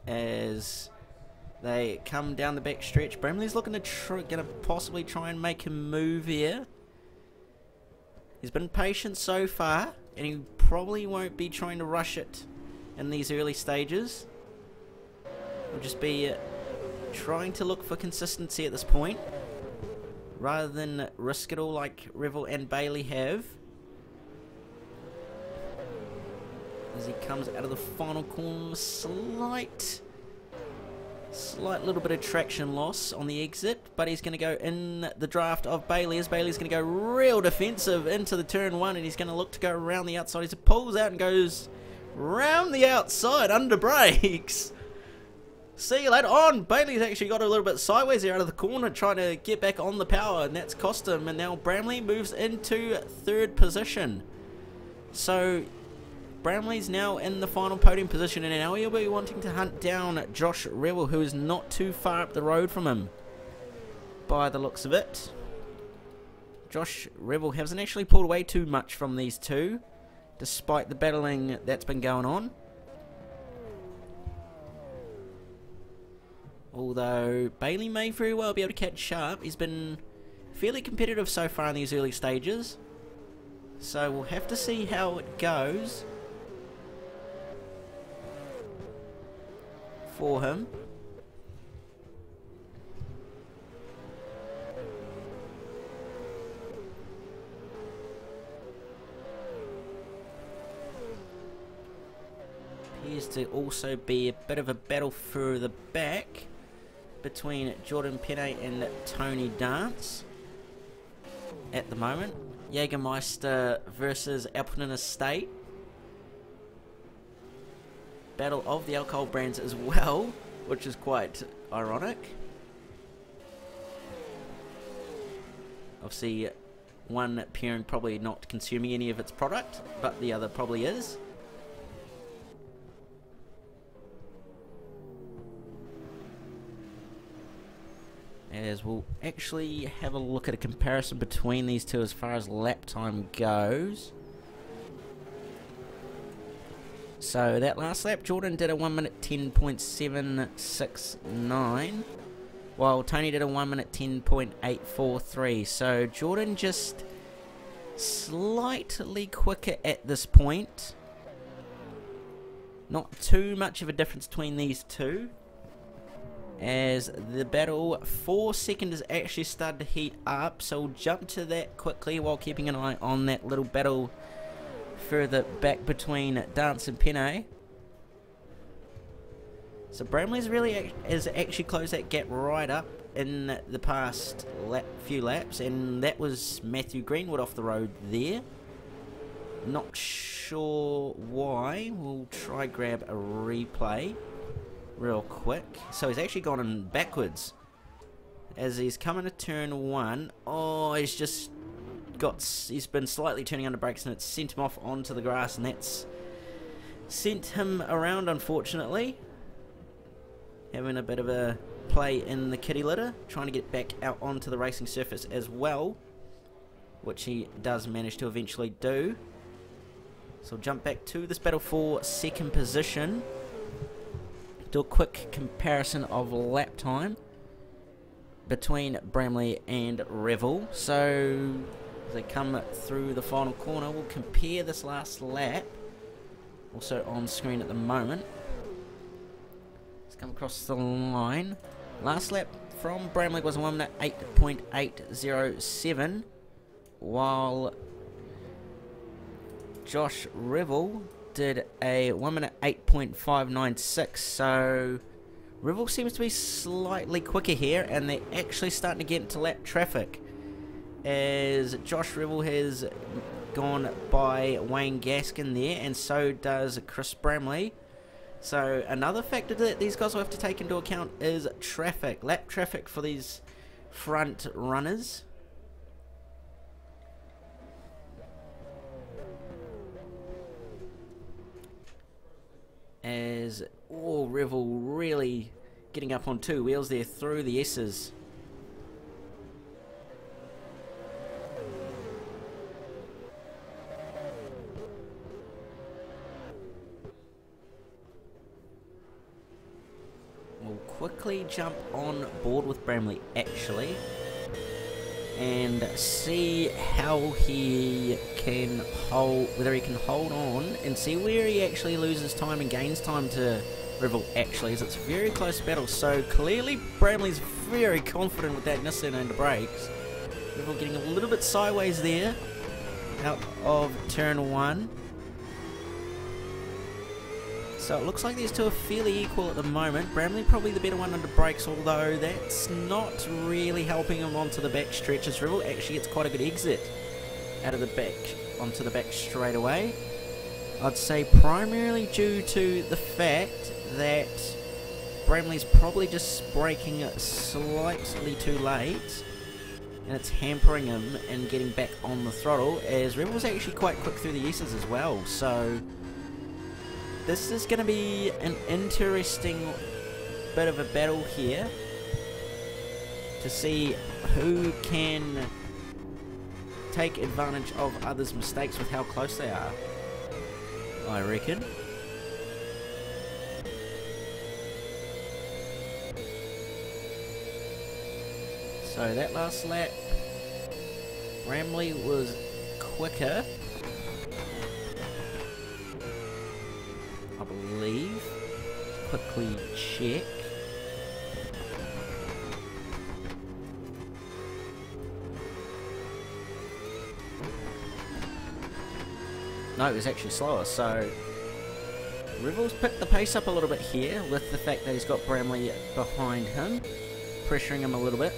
B: As they come down the back stretch, Bramley's looking to gonna possibly try and make him move here. He's been patient so far, and he probably won't be trying to rush it in these early stages. He'll just be trying to look for consistency at this point, rather than risk it all like Revel and Bailey have. As he comes out of the final corner, slight little bit of traction loss on the exit, but he's going to go in the draft of Bailey, as Bailey's going to go real defensive into the turn one, and he's going to look to go around the outside. He pulls out and goes round the outside under brakes. See you later on. Bailey's actually got a little bit sideways there out of the corner, trying to get back on the power, and that's cost him. And now Bramley moves into third position. So Bramley's now in the final podium position, and now he'll be wanting to hunt down Josh Revel, who is not too far up the road from him, by the looks of it. Josh Revel hasn't actually pulled away too much from these two, despite the battling that's been going on. Although Bailey may very well be able to catch sharp. He's been fairly competitive so far in these early stages, so we'll have to see how it goes for him. Appears to also be a bit of a battle further back between Jordan Penne and Tony Dance at the moment. Jägermeister versus Alpinen Estate. Battle of the alcohol brands as well, which is quite ironic. Obviously, one parent probably not consuming any of its product, but the other probably is. As we'll actually have a look at a comparison between these two as far as lap time goes. So that last lap, Jordan did a 1 minute 10.769, while Tony did a 1 minute 10.843. So Jordan just slightly quicker at this point. Not too much of a difference between these two, as the battle for second has actually started to heat up. So we'll jump to that quickly while keeping an eye on that little battle further back between Dance and Penne. So Bramley's has actually closed that gap right up in the past few laps, and that was Matthew Greenwood off the road there. Not sure why. We'll try grab a replay real quick. So he's actually gone in backwards as he's coming to turn one. Oh, he's been slightly turning under brakes, and it's sent him off onto the grass, and that's sent him around, unfortunately. Having a bit of a play in the kitty litter, trying to get back out onto the racing surface as well, which he does manage to eventually do. So we'll jump back to this battle for second position. Do a quick comparison of lap time between Bramley and Revel. So as they come through the final corner, we'll compare this last lap, also on screen at the moment. Let's come across the line. Last lap from Bramley was a 1 minute 8.807, while Josh Revel did a 1 minute 8.596. So Revel seems to be slightly quicker here, and they're actually starting to get into lap traffic, as Josh Revel has gone by Wayne Gaskin there, and so does Chris Bramley. So another factor that these guys will have to take into account is traffic, lap traffic for these front runners. As, oh, Revel really getting up on two wheels there through the S's. We'll quickly jump on board with Bramley actually and see how he can hold, whether he can hold on and see where he actually loses time and gains time to Revel actually, as it's a very close battle. So clearly Bramley's very confident with that Nissan and the brakes. Revel getting a little bit sideways there out of turn 1. So it looks like these two are fairly equal at the moment. Bramley probably the better one under brakes, although that's not really helping him onto the back stretch, as Revel actually gets quite a good exit out of the back onto the back straight away. I'd say primarily due to the fact that Bramley's probably just braking slightly too late, and it's hampering him and getting back on the throttle, as Revel's actually quite quick through the S's as well. So this is going to be an interesting bit of a battle here to see who can take advantage of others' mistakes with how close they are, I reckon. So that last lap, Bramley was quicker, I believe. Quickly check. No, it was actually slower, so Revel's picked the pace up a little bit here with the fact that he's got Bramley behind him, pressuring him a little bit.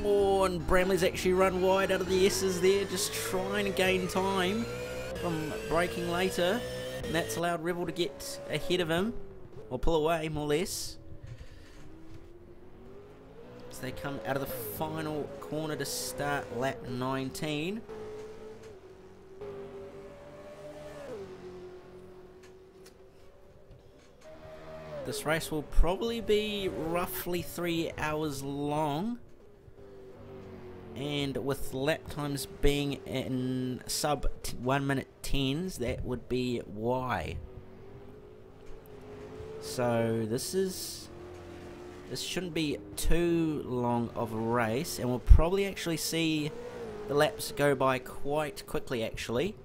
B: Oh, and Bramley's actually run wide out of the S's there, just trying to gain time from braking later, and that's allowed Revel to get ahead of him, or pull away more or less, as they come out of the final corner to start lap 19. This race will probably be roughly 3 hours long, and with lap times being in sub 1 minute 10s, that would be why. So this shouldn't be too long of a race, and we'll probably actually see the laps go by quite quickly actually.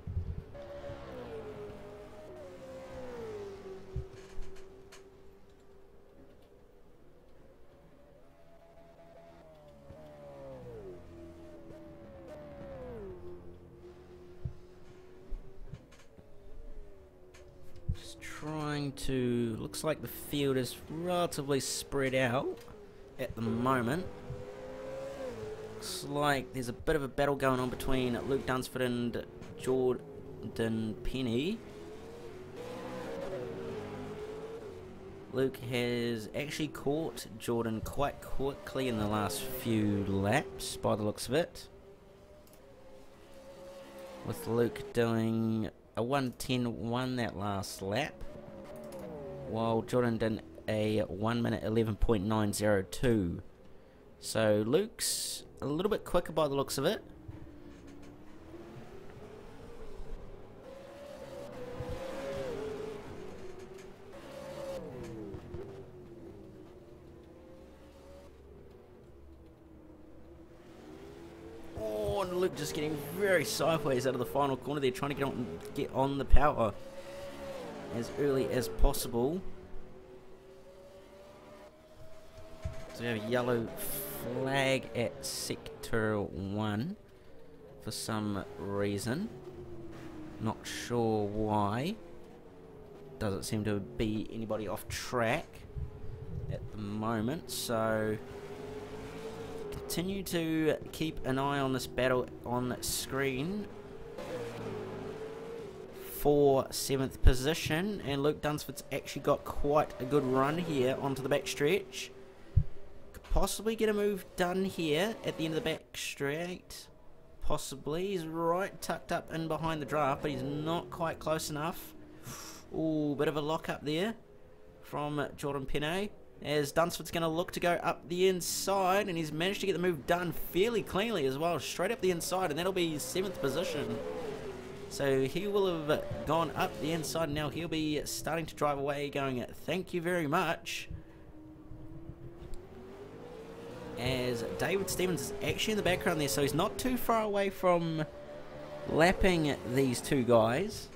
B: Trying to, looks like the field is relatively spread out at the moment. Looks like there's a bit of a battle going on between Luke Dunsford and Jordan Penny. Luke has actually caught Jordan quite quickly in the last few laps by the looks of it, with Luke doing a 1:10.1 that last lap, while Jordan did a 1 minute 11.902. So Luke's a little bit quicker by the looks of it. Oh, and Luke just getting very sideways out of the final corner there, trying to get on the power as early as possible. So we have a yellow flag at Sector 1 for some reason. Not sure why. Doesn't seem to be anybody off track at the moment, so continue to keep an eye on this battle on screen for 7th position, and Luke Dunsford's actually got quite a good run here onto the back stretch. Could possibly get a move done here at the end of the back straight. Possibly. He's right tucked up in behind the draft, but he's not quite close enough. Ooh, bit of a lock up there from Jordan Penne, as Dunsford's going to look to go up the inside, and he's managed to get the move done fairly cleanly as well, straight up the inside, and that'll be his 7th position. So he will have gone up the inside, and now he'll be starting to drive away going, thank you very much. As David Stevens is actually in the background there, so he's not too far away from lapping these two guys.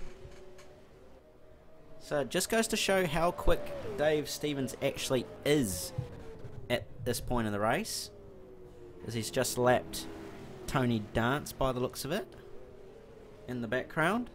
B: So it just goes to show how quick Dave Stevens actually is at this point in the race, as he's just lapped Tony Dance by the looks of it in the background.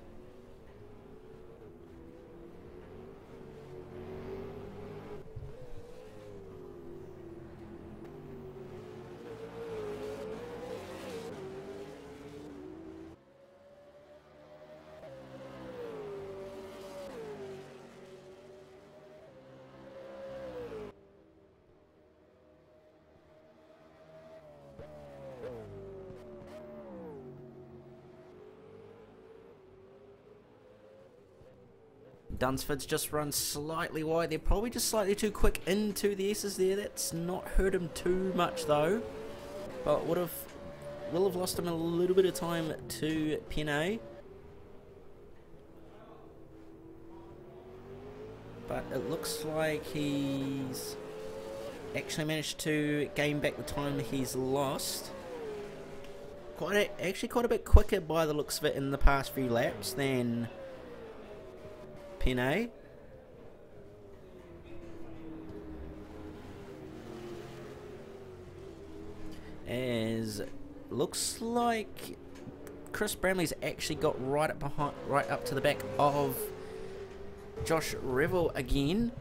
B: Dunsford's just run slightly wide. They're probably just slightly too quick into the S's there. That's not hurt him too much though, but will have lost him a little bit of time to Penne. But it looks like he's actually managed to gain back the time he's lost. Actually quite a bit quicker by the looks of it in the past few laps than Penne. As looks like Chris Bramley's actually got right up to the back of Josh Revel again.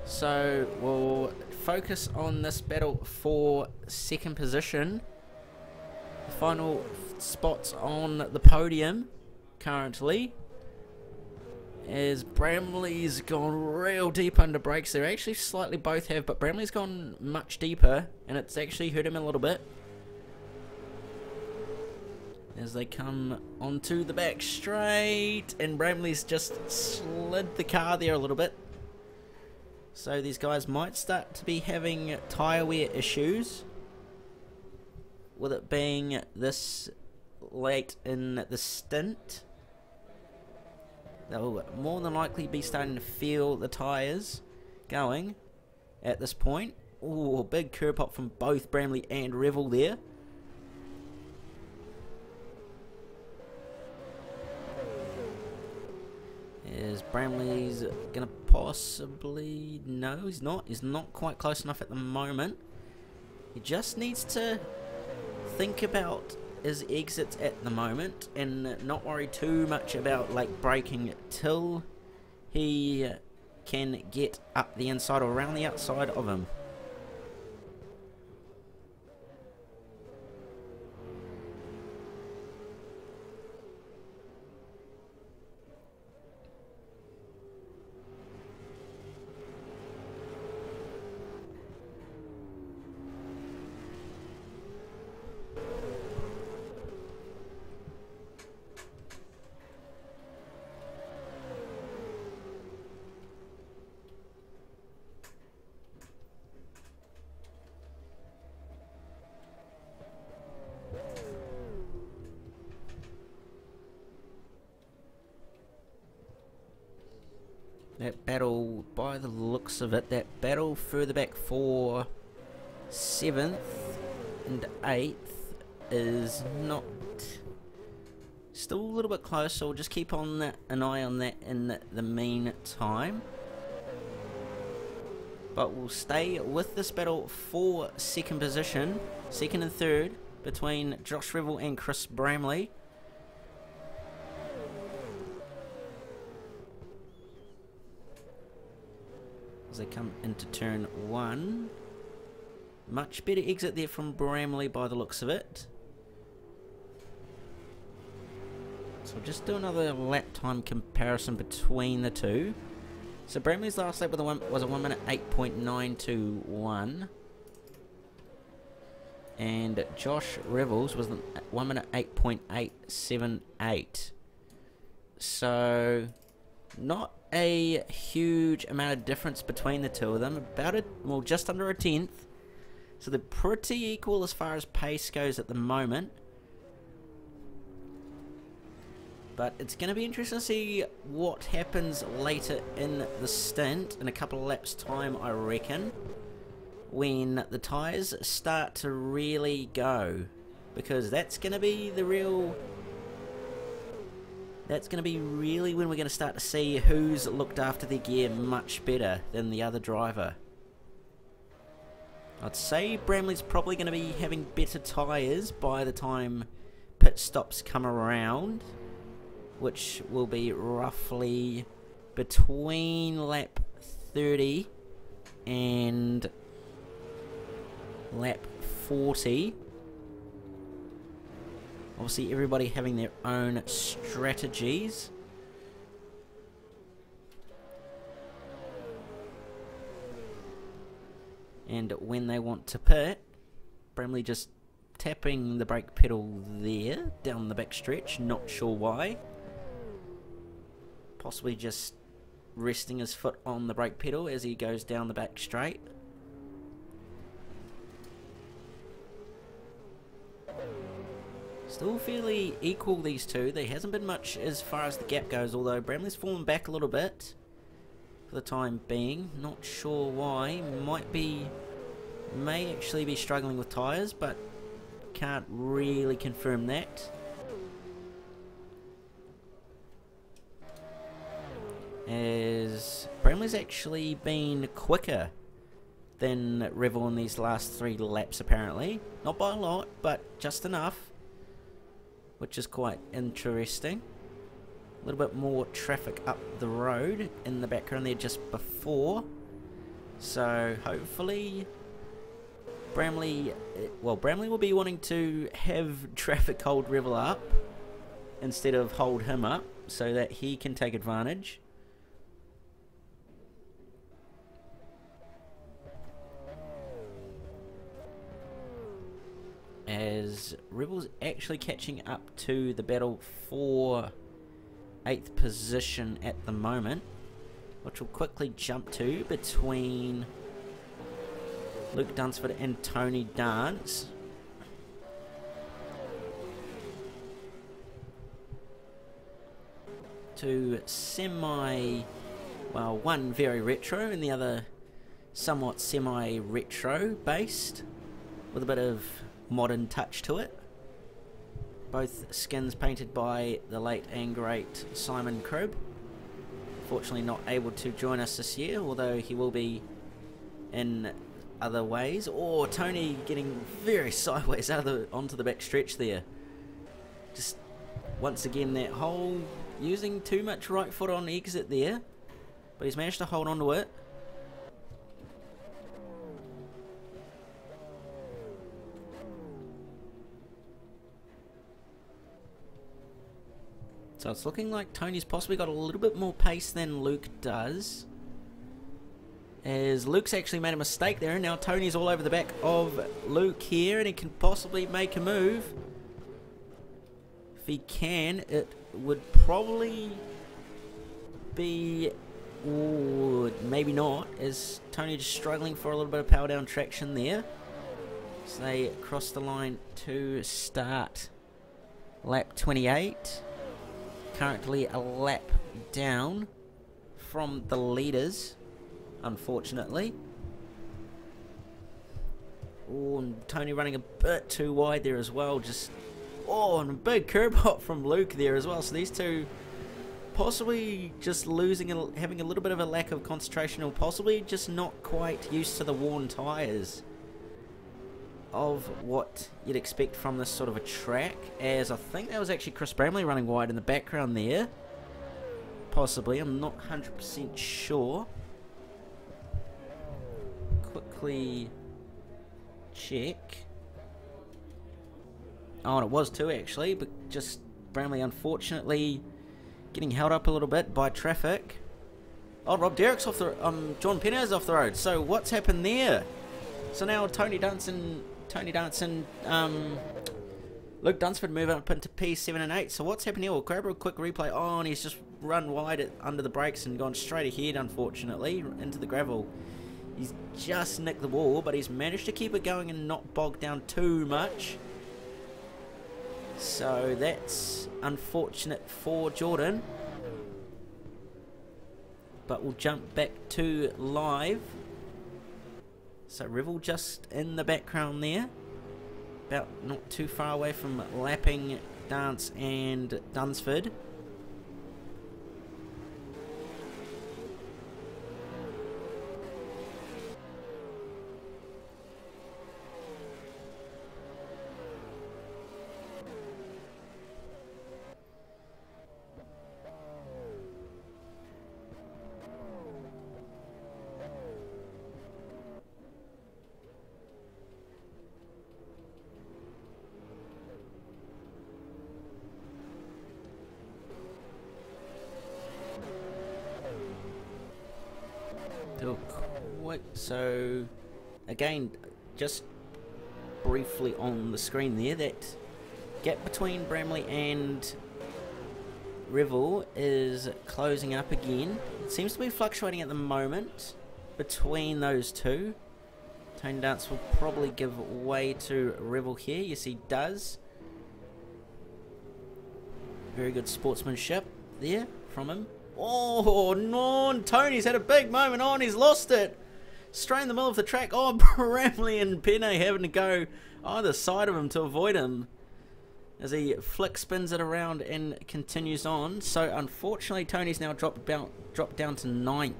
B: So we'll focus on this battle for 2nd position. The final spots on the podium currently, as Bramley's gone real deep under brakes. They're actually slightly both have, but Bramley's gone much deeper, and it's actually hurt him a little bit as they come onto the back straight, and Bramley's just slid the car there a little bit. So these guys might start to be having tyre wear issues, with it being this late in the stint. They'll more than likely be starting to feel the tyres going at this point. Ooh, big curb hop from both Bramley and Revel there. Is Bramley's going to possibly... No, he's not. He's not quite close enough at the moment. He just needs to think about his exits at the moment and not worry too much about like braking till he can get up the inside or around the outside of him. That battle, by the looks of it, that battle further back for 7th and 8th is not... Still a little bit close, so we'll just keep on an eye on that in the meantime. But we'll stay with this battle for second position, second and third, between Josh Revel and Chris Bramley. As they come into turn one. Much better exit there from Bramley by the looks of it. So we'll just do another lap time comparison between the two. So Bramley's last lap was a 1 minute 8.921. And Josh Revel's was 1 minute 8.878. So not a huge amount of difference between the two of them. About well, just under a tenth. So they're pretty equal as far as pace goes at the moment. But it's going to be interesting to see what happens later in the stint, in a couple of laps' time, I reckon, when the tyres start to really go. Because that's going to be the real... That's going to be really when we're going to start to see who's looked after their gear much better than the other driver. I'd say Bramley's probably going to be having better tyres by the time pit stops come around, which will be roughly between lap 30 and lap 40. Obviously everybody having their own strategies. And when they want to pit, Bramley just tapping the brake pedal there down the back stretch, not sure why. Possibly just resting his foot on the brake pedal as he goes down the back straight. Still fairly equal, these two. There hasn't been much as far as the gap goes, although Bramley's fallen back a little bit for the time being. Not sure why. May actually be struggling with tyres, but can't really confirm that. As Bramley's actually been quicker than Revel in these last 3 laps apparently. Not by a lot, but just enough, which is quite interesting. A little bit more traffic up the road in the background there just before. So hopefully Bramley will be wanting to have traffic hold Revel up instead of hold him up so that he can take advantage. As Revel's actually catching up to the battle for 8th position at the moment, which will quickly jump to between Luke Dunsford and Tony Dance. To one very retro and the other somewhat semi-retro based with a bit of modern touch to it. Both skins painted by the late and great Simon Cribb. Fortunately not able to join us this year, although he will be in other ways. Or Tony getting very sideways onto the back stretch there. Just once again that whole using too much right foot on exit there, but he's managed to hold on to it. So it's looking like Tony's possibly got a little bit more pace than Luke does. As Luke's actually made a mistake there, and now Tony's all over the back of Luke here, and he can possibly make a move. If he can, it would probably be... Ooh, maybe not, as Tony just struggling for a little bit of power down traction there. So they cross the line to start lap 28. Currently a lap down from the leaders, unfortunately. Oh, and Tony running a bit too wide there as well. And a big curb hop from Luke there as well. So these two possibly just having a little bit of a lack of concentration, or possibly just not quite used to the worn tyres of what you'd expect from this sort of a track, as I think that was actually Chris Bramley running wide in the background there. Possibly, I'm not 100% sure. Quickly check. Oh, and it was too actually, but just Bramley unfortunately getting held up a little bit by traffic. Oh, Rob Derrick's off the John Penner's off the road. So what's happened there? So now Tony Dunson, Luke Dunsford move up into P7 and 8. So what's happened here? We'll grab a quick replay. Oh, and he's just run wide under the brakes and gone straight ahead, unfortunately, into the gravel. He's just nicked the wall, but he's managed to keep it going and not bog down too much. So that's unfortunate for Jordan. But we'll jump back to live. So Revel just in the background there. About not too far away from lapping Dance and Dunsford. So again, just briefly on the screen there, that gap between Bramley and Revel is closing up again. It seems to be fluctuating at the moment between those two. Tony Dance will probably give way to Revel here. Yes, he does. Very good sportsmanship there from him. Oh, no, Tony's had a big moment on. He's lost it. Straight in the middle of the track. Oh, Bramley and Penne having to go either side of him to avoid him as he flick spins it around and continues on. So unfortunately, Tony's now dropped down to 9th.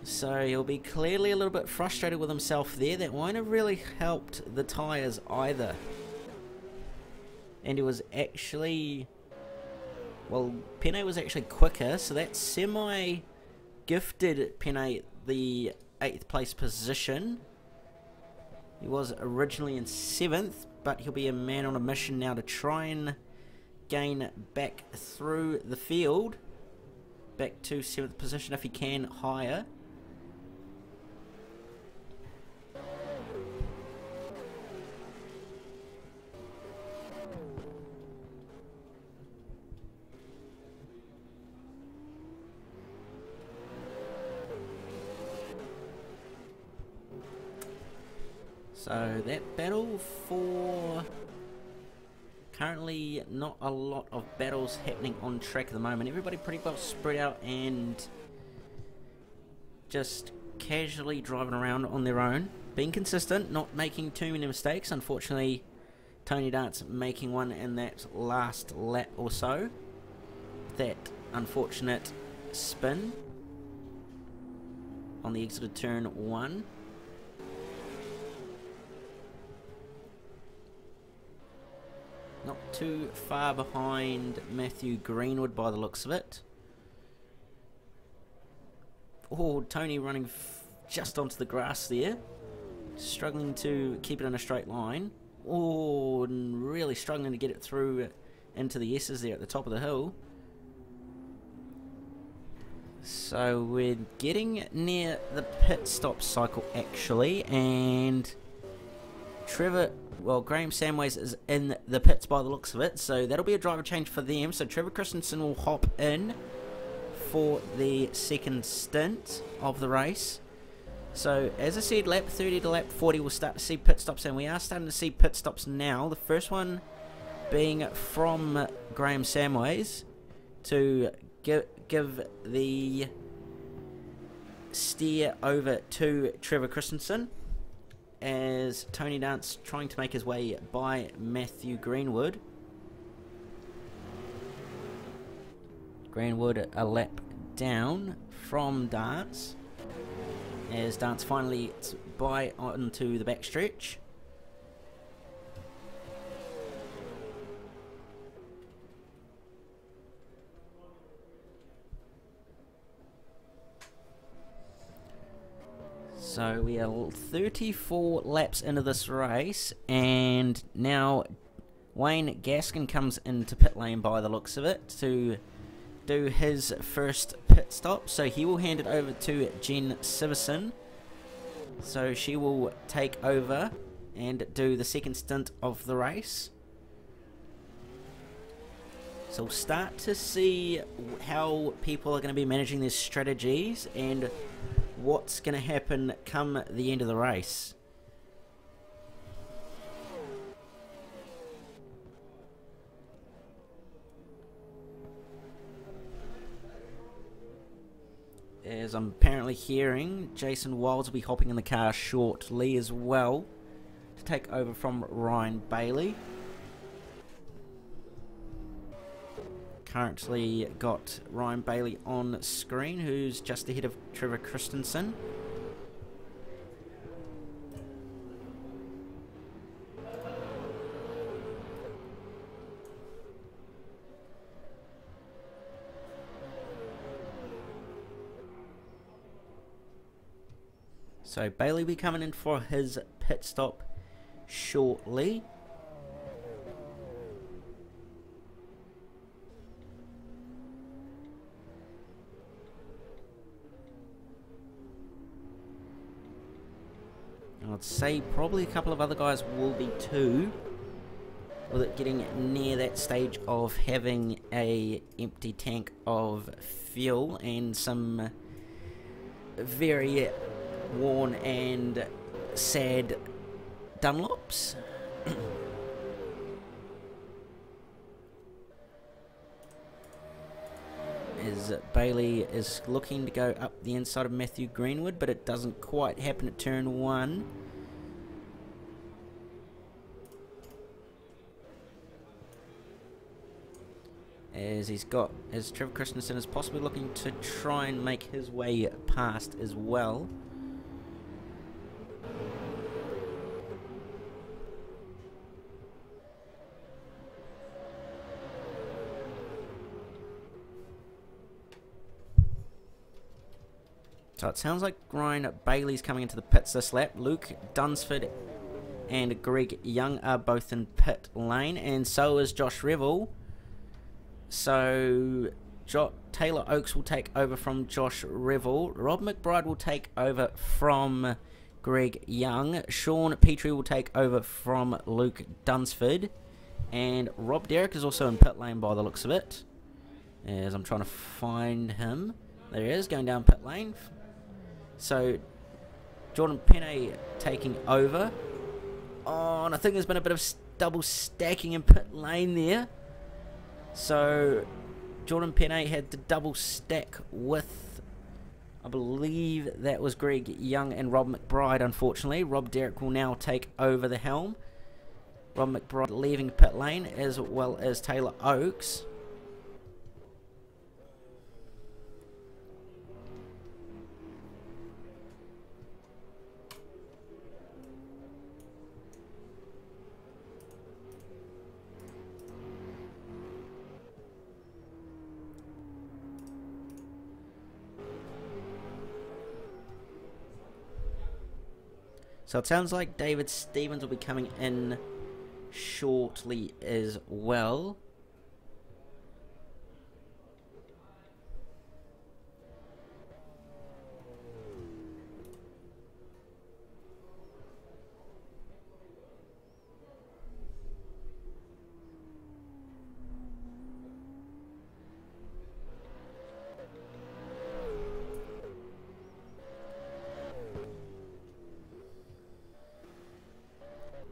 B: So he'll be clearly a little bit frustrated with himself there. That won't have really helped the tyres either. And he was actually... Well, Penne was actually quicker, so that semi-gifted Penne the 8th place position. He was originally in 7th, but he'll be a man on a mission now to try and gain back through the field. Back to 7th position if he can higher. So that battle for... Currently not a lot of battles happening on track at the moment. Everybody pretty well spread out and just casually driving around on their own. Being consistent, not making too many mistakes. Unfortunately, Tony Dance making one in that last lap or so. That unfortunate spin on the exit of turn 1. Not too far behind Matthew Greenwood by the looks of it. Oh, Tony running just onto the grass there. Struggling to keep it in a straight line. Oh, and really struggling to get it through into the S's there at the top of the hill. So we're getting near the pit stop cycle actually, and Graham Samways is in the pits by the looks of it, so that'll be a driver change for them. So Trevor Christensen will hop in for the second stint of the race. So as I said, lap 30 to lap 40 we'll start to see pit stops, and we are starting to see pit stops now. The first one being from Graham Samways to give the steer over to Trevor Christensen, as Tony Dance trying to make his way by Matthew Greenwood. Greenwood a lap down from Dance, as Dance finally by onto the backstretch. So we are 34 laps into this race, and now Wayne Gaskin comes into pit lane by the looks of it to do his first pit stop. So he will hand it over to Jen Siverson. So she will take over and do the second stint of the race. So we'll start to see how people are going to be managing their strategies and what's going to happen come the end of the race. As I'm apparently hearing, Jason Wilds will be hopping in the car shortly as well to take over from Ryan Bailey. Currently got Ryan Bailey on screen, who's just ahead of Trevor Christensen. So Bailey will be coming in for his pit stop shortly. I'd say probably a couple of other guys will be too, with it getting near that stage of having a empty tank of fuel and some very worn and sad Dunlops. As Bailey is looking to go up the inside of Matthew Greenwood, but it doesn't quite happen at turn 1. As Trevor Christensen is possibly looking to try and make his way past as well. So it sounds like Ryan Bailey's coming into the pits this lap. Luke Dunsford and Greg Young are both in pit lane, and so is Josh Revel. So Taylor Oakes will take over from Josh Revel. Rob McBride will take over from Greg Young. Sean Petrie will take over from Luke Dunsford. And Rob Derrick is also in pit lane by the looks of it, as I'm trying to find him. There he is, going down pit lane. So Jordan Penne taking over. Oh, and I think there's been a bit of double stacking in pit lane there. So Jordan Penne had to double stack with, I believe that was Greg Young and Rob McBride, unfortunately. Rob Derrick will now take over the helm. Rob McBride leaving pit lane, as well as Taylor Oakes. So it sounds like David Stevens will be coming in shortly as well.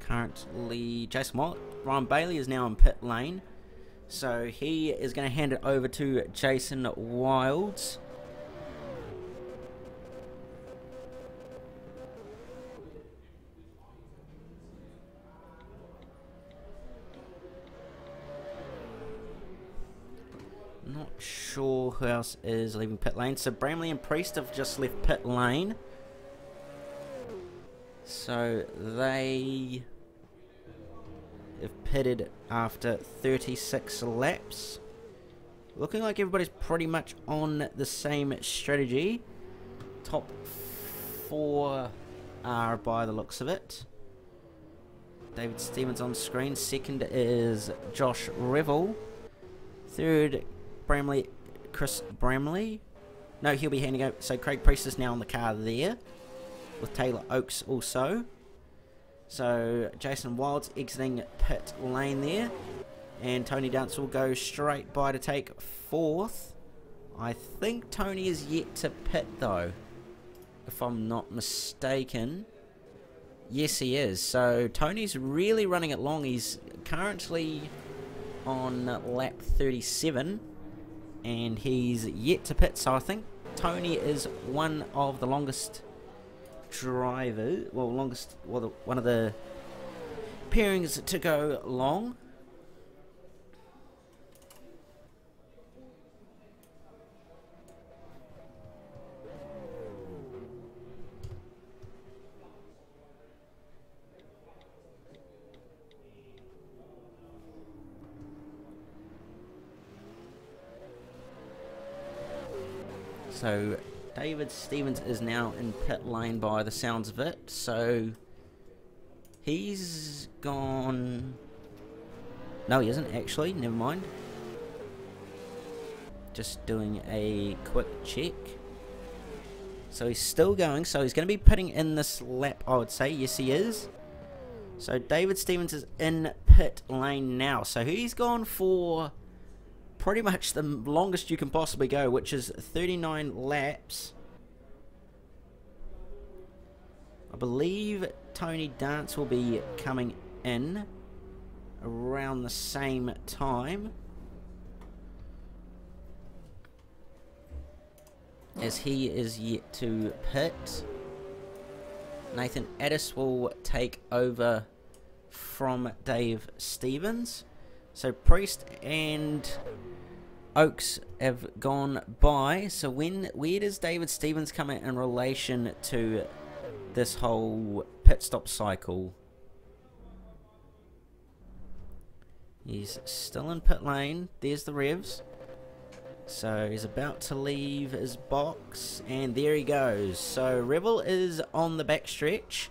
B: Currently, Ryan Bailey is now in pit lane, so he is going to hand it over to Jason Wilds. Not sure who else is leaving pit lane. So Bramley and Priest have just left pit lane. So they have pitted after 36 laps. Looking like everybody's pretty much on the same strategy. Top 4 are by the looks of it. David Stevens on screen. Second is Josh Revel. Third, Chris Bramley. No, he'll be handing over. So Craig Priest is now on the car there, with Taylor Oakes also. So Jason Wild's exiting pit lane there. And Tony Dance will go straight by to take 4th. I think Tony is yet to pit though, if I'm not mistaken. Yes, he is. So Tony's really running it long. He's currently on lap 37 and he's yet to pit. So I think Tony is one of the longest drivers, one of the pairings to go long. So David Stevens is now in pit lane by the sounds of it. So he's gone. No, he isn't actually. Never mind. Just doing a quick check. So he's still going. So he's going to be pitting in this lap, I would say. Yes, he is. So David Stevens is in pit lane now. So he's gone for pretty much the longest you can possibly go, which is 39 laps. I believe Tony Dance will be coming in around the same time, as he is yet to pit. Nathan Addis will take over from Dave Stevens. So Priest and Oakes have gone by. So where does David Stevens come in relation to this whole pit stop cycle? He's still in pit lane. There's the revs. So he's about to leave his box, and there he goes. So Revel is on the backstretch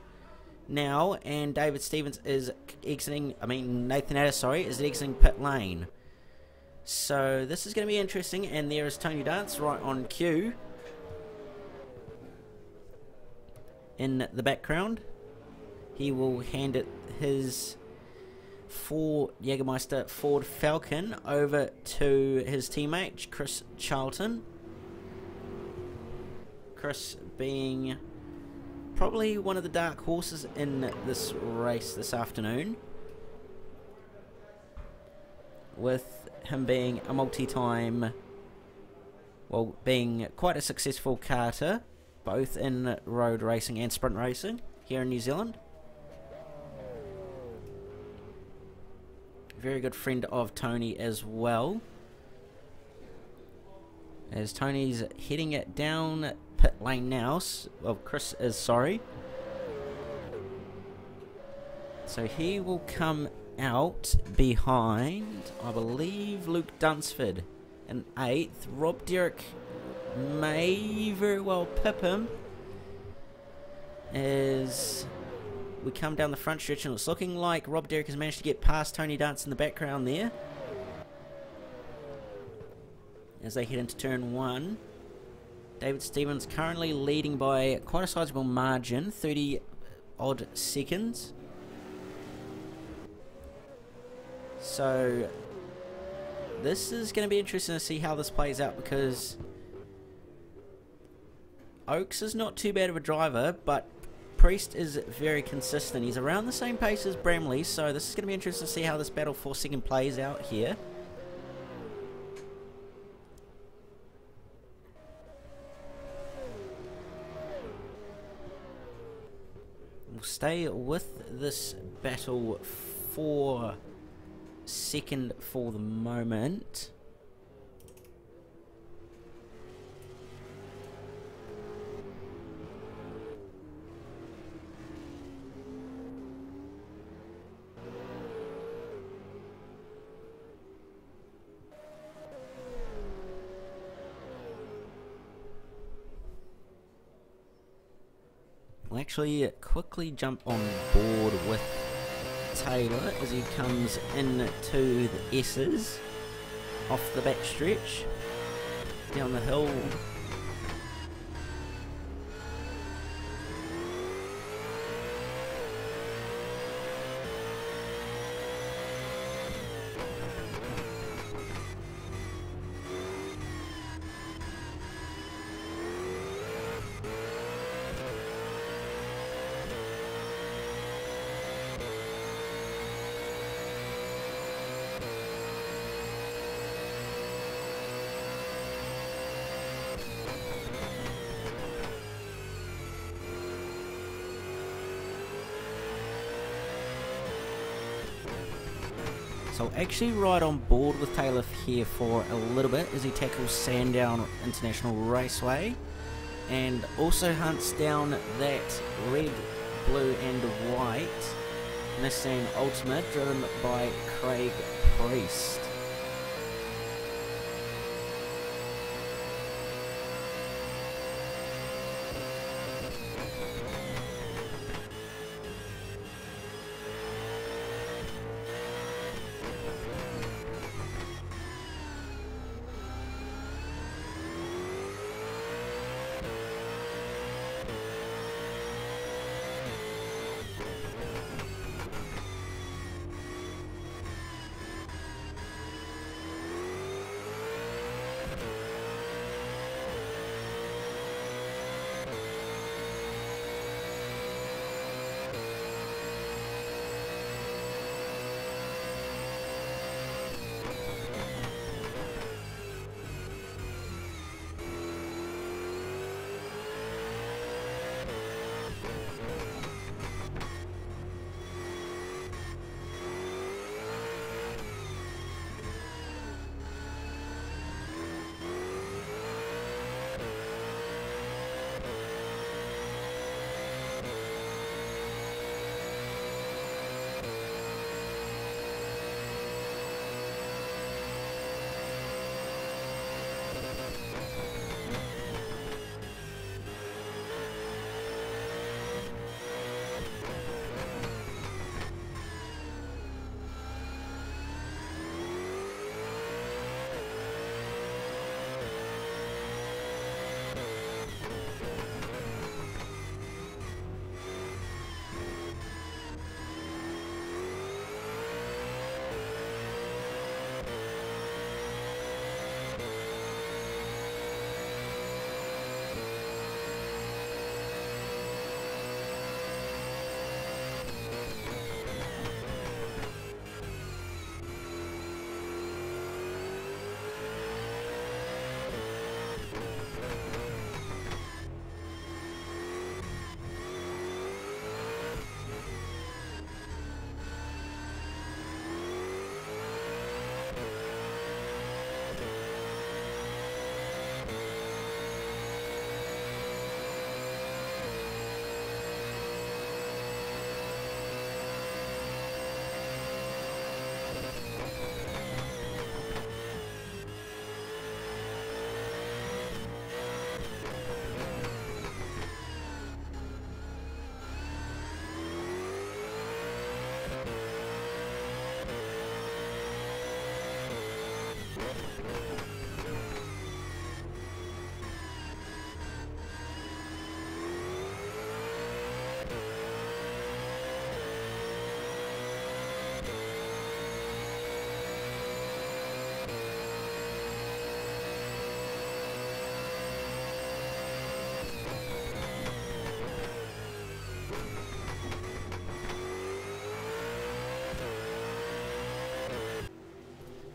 B: now, and David Stevens is exiting, Nathan Addis, sorry, is exiting pit lane. So this is going to be interesting, and there is Tony Dance right on cue in the background. He will hand it his Jägermeister Ford Falcon over to his teammate Chris Charlton. Chris being probably one of the dark horses in this race this afternoon, with him being a multi-time, well, being quite a successful karter, both in road racing and sprint racing here in New Zealand. Very good friend of Tony as well, as Tony's heading it down pit lane now. Well, Chris is, sorry. So he will come out behind, I believe, Luke Dunsford in 8th. Rob Derrick may very well pip him as we come down the front stretch, and it's looking like Rob Derrick has managed to get past Tony Dance in the background there as they head into turn 1. David Stevens currently leading by quite a sizable margin, 30 odd seconds. So this is going to be interesting to see how this plays out, because Oakes is not too bad of a driver, but Priest is very consistent. He's around the same pace as Bramley, so this is going to be interesting to see how this battle for second plays out here. We'll stay with this battle for second for the moment. We'll actually quickly jump on board with Taylor as he comes into the S's off the back stretch, down the hill. So I'll actually ride on board with Taylor here for a little bit as he tackles Sandown International Raceway and also hunts down that red, blue and white Nissan Ultimate driven by Craig Priest.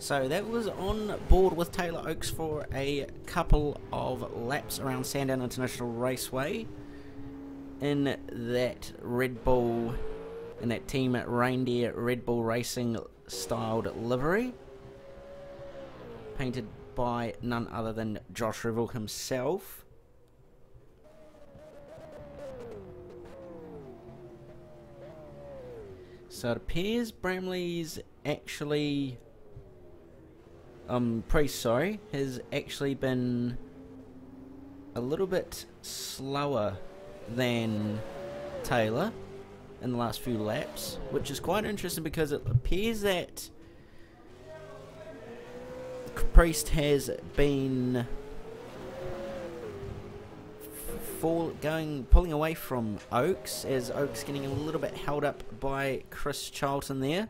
B: So that was on board with Taylor Oakes for a couple of laps around Sandown International Raceway in that Red Bull, in that Team Reindeer Red Bull Racing styled livery, painted by none other than Josh Revell himself. So it appears Bramley's actually Priest, sorry, has actually been a little bit slower than Taylor in the last few laps, which is quite interesting because it appears that Priest has been pulling away from Oaks, as Oaks getting a little bit held up by Chris Charlton there.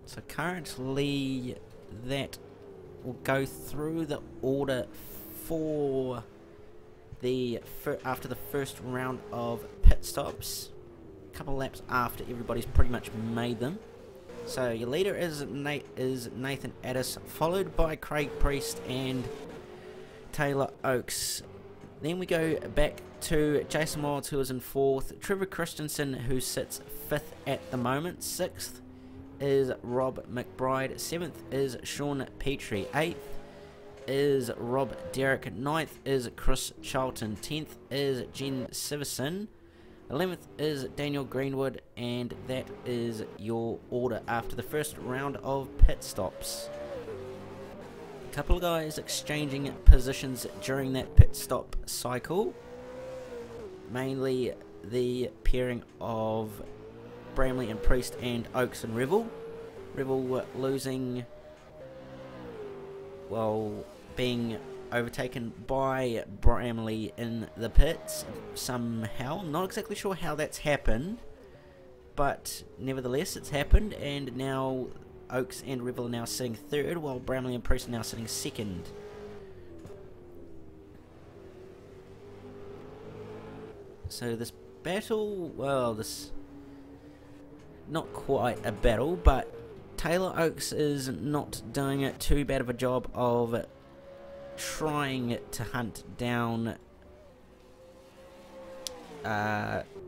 B: So currently that will go through the order for after the first round of pit stops, a couple of laps after everybody's pretty much made them. So your leader is Nathan Addis, followed by Craig Priest and Taylor Oaks. Then we go back to Jason Wilds, who is in 4th, Trevor Christensen, who sits 5th at the moment, 6th is Rob McBride, 7th is Sean Petrie, 8th is Rob Derrick, 9th is Chris Charlton, 10th is Jen Siverson, 11th is Daniel Greenwood, and that is your order after the first round of pit stops. A couple of guys exchanging positions during that pit stop cycle, mainly the pairing of Bramley and Priest and Oaks and Revel. Revel losing, well, being overtaken by Bramley in the pits somehow. Not exactly sure how that's happened, but nevertheless it's happened, and now Oaks and Revel are now sitting 3rd, while Bramley and Priest are now sitting 2nd. So this battle, well, this not quite a battle, but Taylor Oaks is not doing too bad of a job of trying to hunt down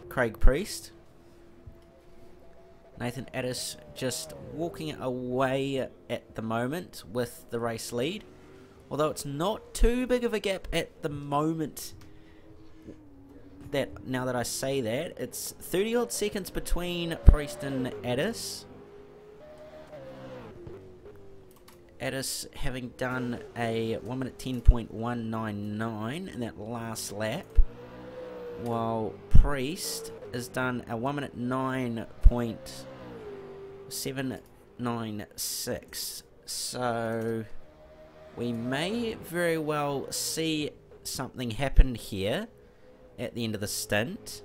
B: Craig Priest. Nathan Addis just walking away at the moment with the race lead, although it's not too big of a gap at the moment. That now that I say that, it's 30 odd seconds between Priest and Addis. Addis having done a 1 minute 10.199 in that last lap, while Priest has done a 1 minute 9.796. So we may very well see something happen here at the end of the stint,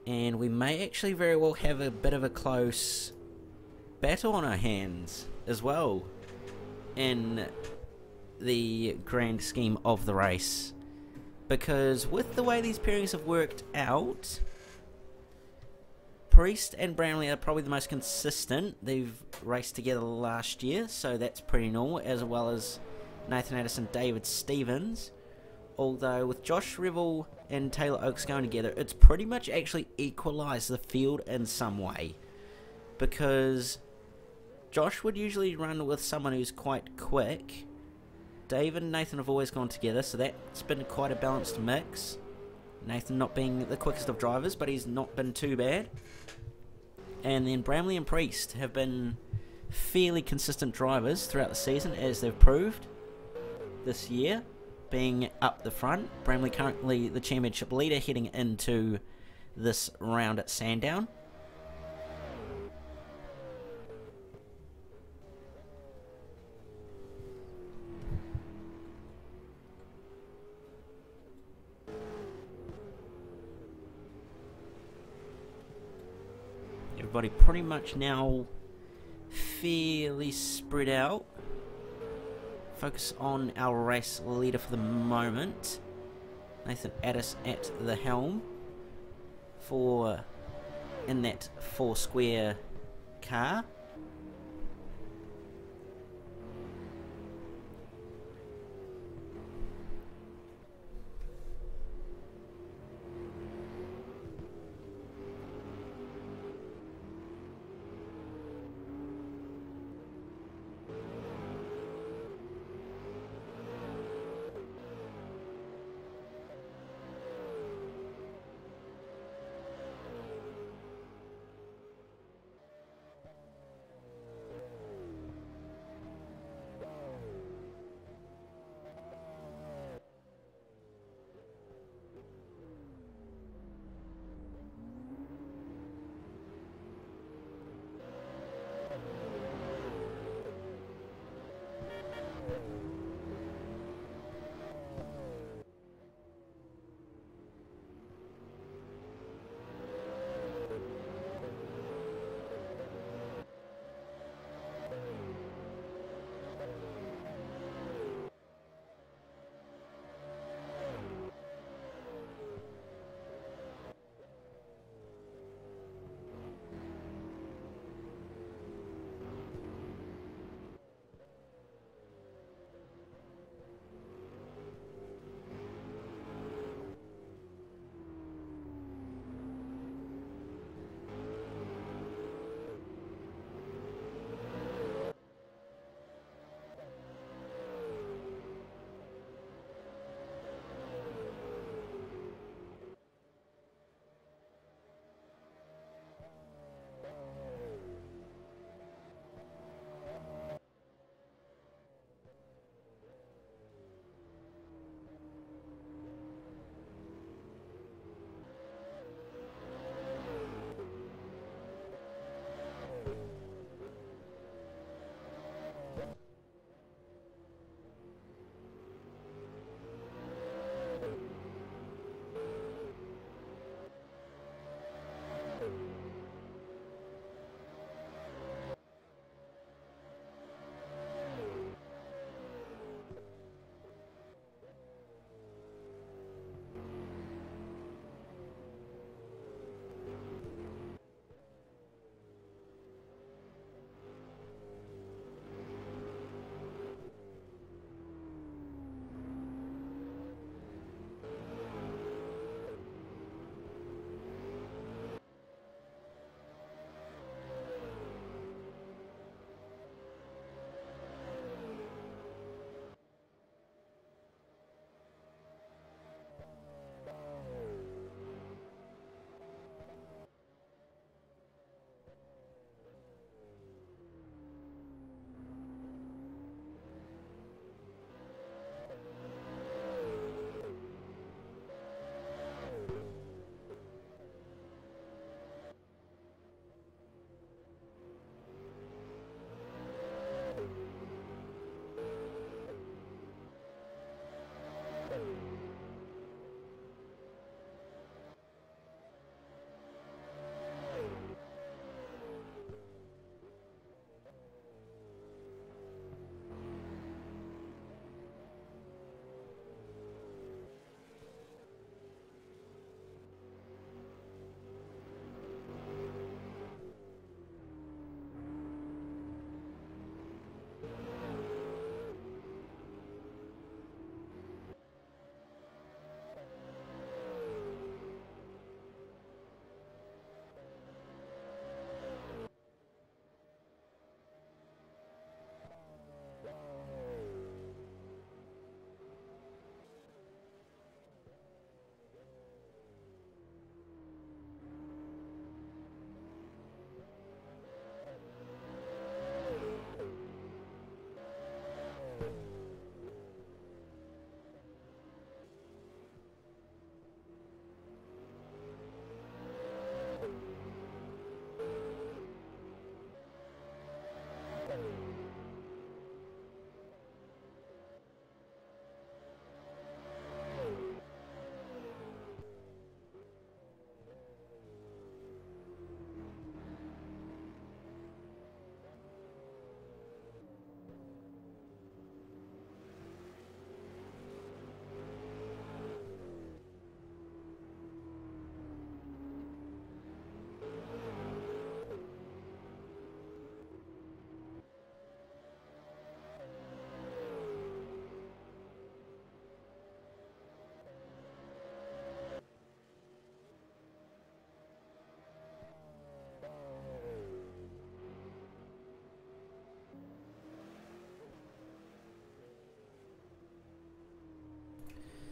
B: and we may actually very well have a bit of a close battle on our hands as well in the grand scheme of the race, because with the way these pairings have worked out, Priest and Bramley are probably the most consistent. They've raced together last year, so that's pretty normal, as well as Nathan Addis and David Stevens. Although with Josh Revel and Taylor Oaks going together, it's pretty much actually equalised the field in some way, because Josh would usually run with someone who's quite quick. David and Nathan have always gone together, so that's been quite a balanced mix. Nathan not being the quickest of drivers, but he's not been too bad. And then Bramley and Priest have been fairly consistent drivers throughout the season, as they've proved this year, being up the front. Bramley currently the championship leader heading into this round at Sandown. Everybody pretty much now fairly spread out. Focus on our race leader for the moment, Nathan Addis at the helm in that 4 square car.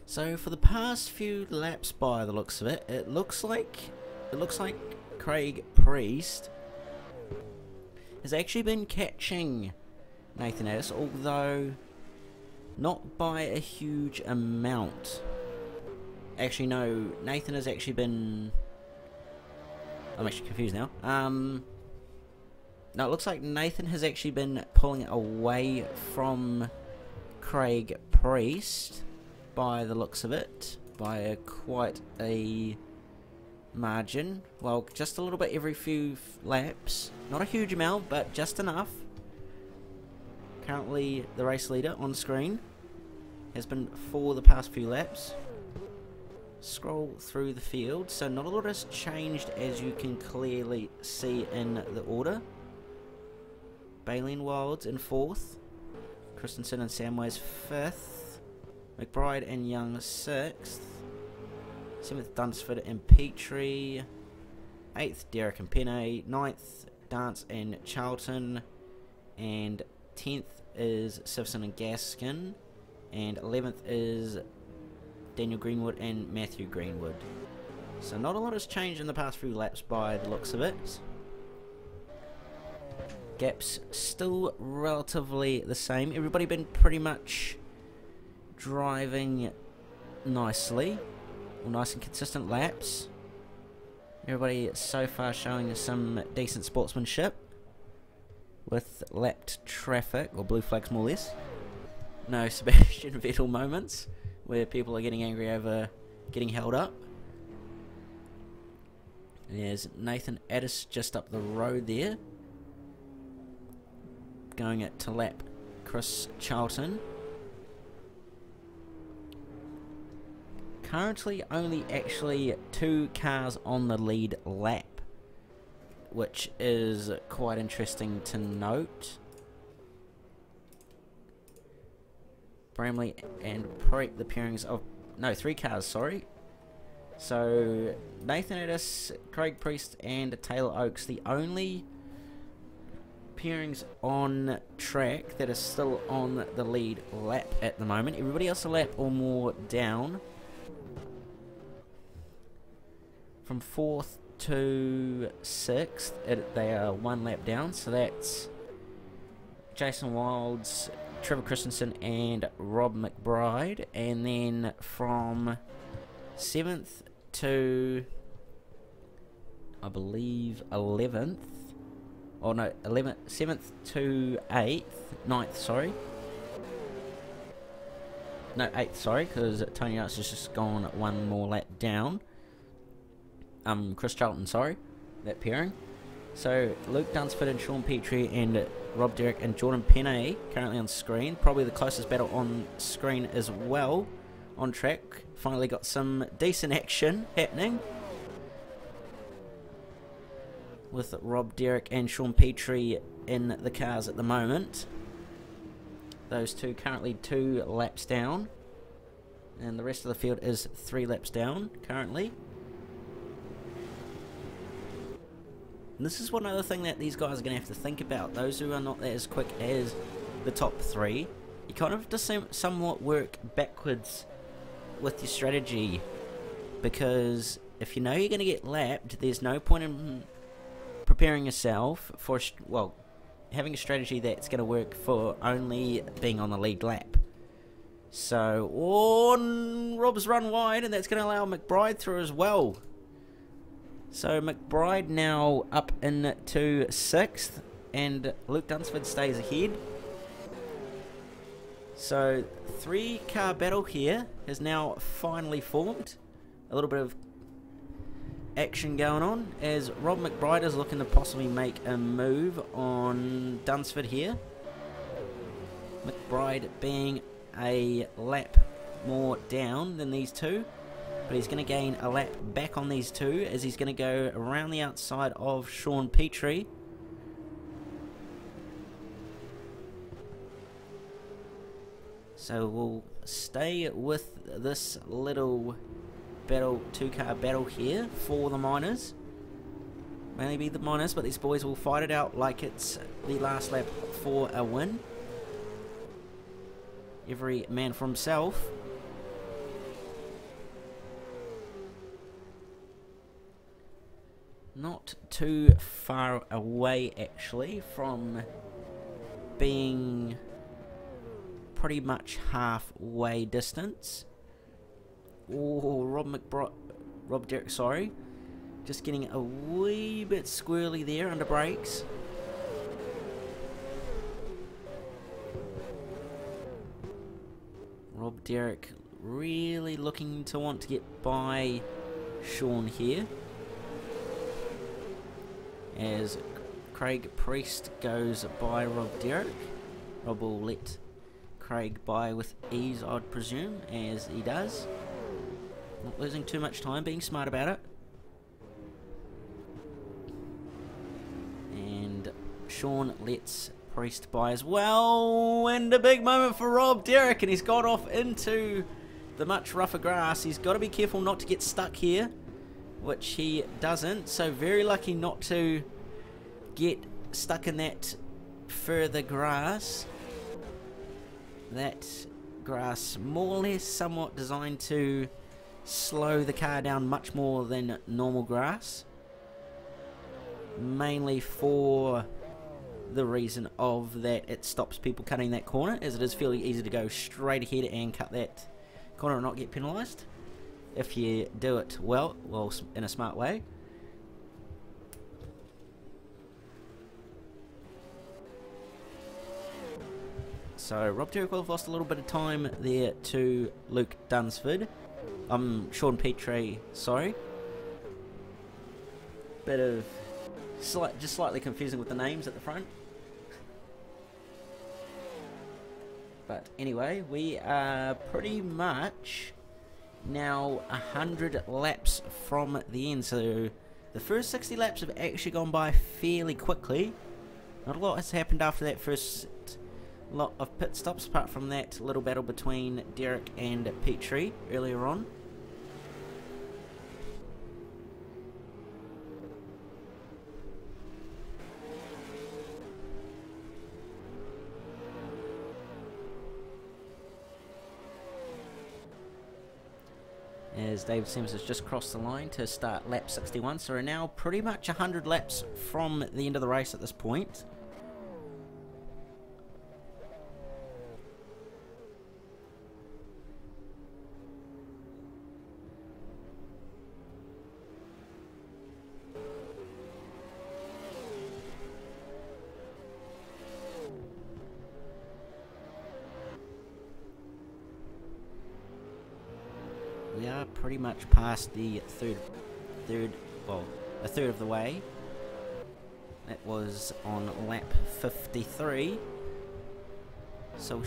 B: So for the past few laps, by the looks of it, it looks like Craig Priest has actually been catching Nathan Addis, although not by a huge amount. Actually, no, Nathan has actually been... I'm actually confused now. No, it looks like Nathan has actually been pulling away from Craig Priest, by the looks of it, by quite a margin. Well, just a little bit every few laps. Not a huge amount, but just enough. Currently, the race leader on screen has been for the past few laps. Scroll through the field, so not a lot has changed, as you can clearly see in the order. Bailey and Wilds in 4th, Christensen and Samways 5th, McBride and Young 6th, 7th Dunsford and Petrie, 8th Derek and Penne, 9th Dance and Charlton, and 10th is Sivson and Gaskin, and 11th is Daniel Greenwood and Matthew Greenwood. So not a lot has changed in the past few laps by the looks of it. Gaps still relatively the same. Everybody been pretty much driving nicely, or nice and consistent laps. Everybody so far showing some decent sportsmanship with lapped traffic, or blue flags more or less. No Sebastian Vettel moments where people are getting angry over getting held up. There's Nathan Addis just up the road there, going to lap Chris Charlton. Currently only actually 2 cars on the lead lap, which is quite interesting to note. Bramley and Preet, the pairings of... No, 3 cars, sorry. So, Nathan Addis, Craig Priest and Taylor Oakes, the only pairings on track that are still on the lead lap at the moment. Everybody else a lap or more down. From 4th to 6th, they are 1 lap down, so that's Jason Wilds, Trevor Christensen and Rob McBride. And then from 7th to, I believe, 11th, or no, 7th to 8th, 9th, sorry. No, 8th, sorry, because Tony Arts has just gone 1 more lap down. Chris Charlton, sorry, that pairing. So, Luke Dunsford and Sean Petrie and Rob Derrick and Jordan Penne currently on screen. Probably the closest battle on screen as well. On track. Finally got some decent action happening with Rob Derrick and Sean Petrie in the cars at the moment. Those two currently 2 laps down. And the rest of the field is 3 laps down currently. And this is one other thing that these guys are going to have to think about. Those who are not as quick as the top 3, you kind of have to somewhat work backwards with your strategy. Because if you know you're going to get lapped, there's no point in preparing yourself for, well, having a strategy that's going to work for only being on the lead lap. So, Rob's run wide, and that's going to allow McBride through as well. So McBride now up into 6th, and Luke Dunsford stays ahead. So 3-car battle here has now finally formed. A little bit of action going on as Rob McBride is looking to possibly make a move on Dunsford here. McBride being a lap more down than these two. But he's going to gain a lap back on these two as he's going to go around the outside of Sean Petrie. So we'll stay with this little battle, 2-car battle here for the minors. Mainly be the minors, but these boys will fight it out like it's the last lap for a win. Every man for himself. Not too far away actually from being pretty much halfway distance. Oh, Rob Derrick, sorry. Just getting a wee bit squirrely there under brakes. Rob Derrick really looking to want to get by Sean here, as Craig Priest goes by Rob Derrick. Rob will let Craig by with ease, I'd presume, as he does. Not losing too much time, being smart about it. And Sean lets Priest by as well, and a big moment for Rob Derrick, and he's got off into the much rougher grass. He's got to be careful not to get stuck here, which he doesn't, so very lucky not to get stuck in that further grass. That grass more or less somewhat designed to slow the car down much more than normal grass, mainly for the reason of that it stops people cutting that corner, as it is fairly easy to go straight ahead and cut that corner and not get penalised if you do it well in a smart way. So Rob Derrick will have lost a little bit of time there to Luke Dunsford. Sean Petrie, sorry. Bit of just slightly confusing with the names at the front. But anyway, we are pretty much now 100 laps from the end. So the first 60 laps have actually gone by fairly quickly. Not a lot has happened after that first lot of pit stops, apart from that little battle between Derrick and Petrie earlier on. As David Sims has just crossed the line to start lap 61, so we're now pretty much 100 laps from the end of the race at this point. We are pretty much past the a third of the way. That was on lap 53. So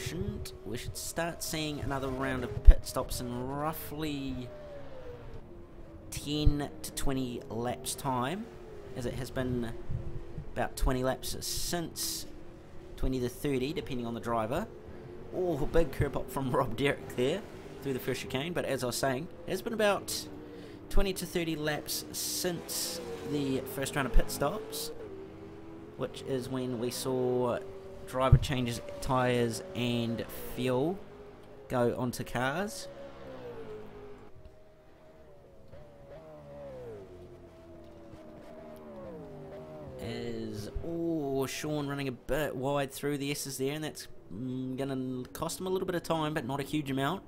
B: we should start seeing another round of pit stops in roughly 10 to 20 laps time, as it has been about 20 laps since 20 to 30 depending on the driver. Oh, a big curb up from Rob Derrick there through the first chicane, but as I was saying, it's been about 20 to 30 laps since the first round of pit stops, which is when we saw driver changes tyres and fuel go onto cars. As, oh, Sean running a bit wide through the S's there, and that's going to cost him a little bit of time, but not a huge amount.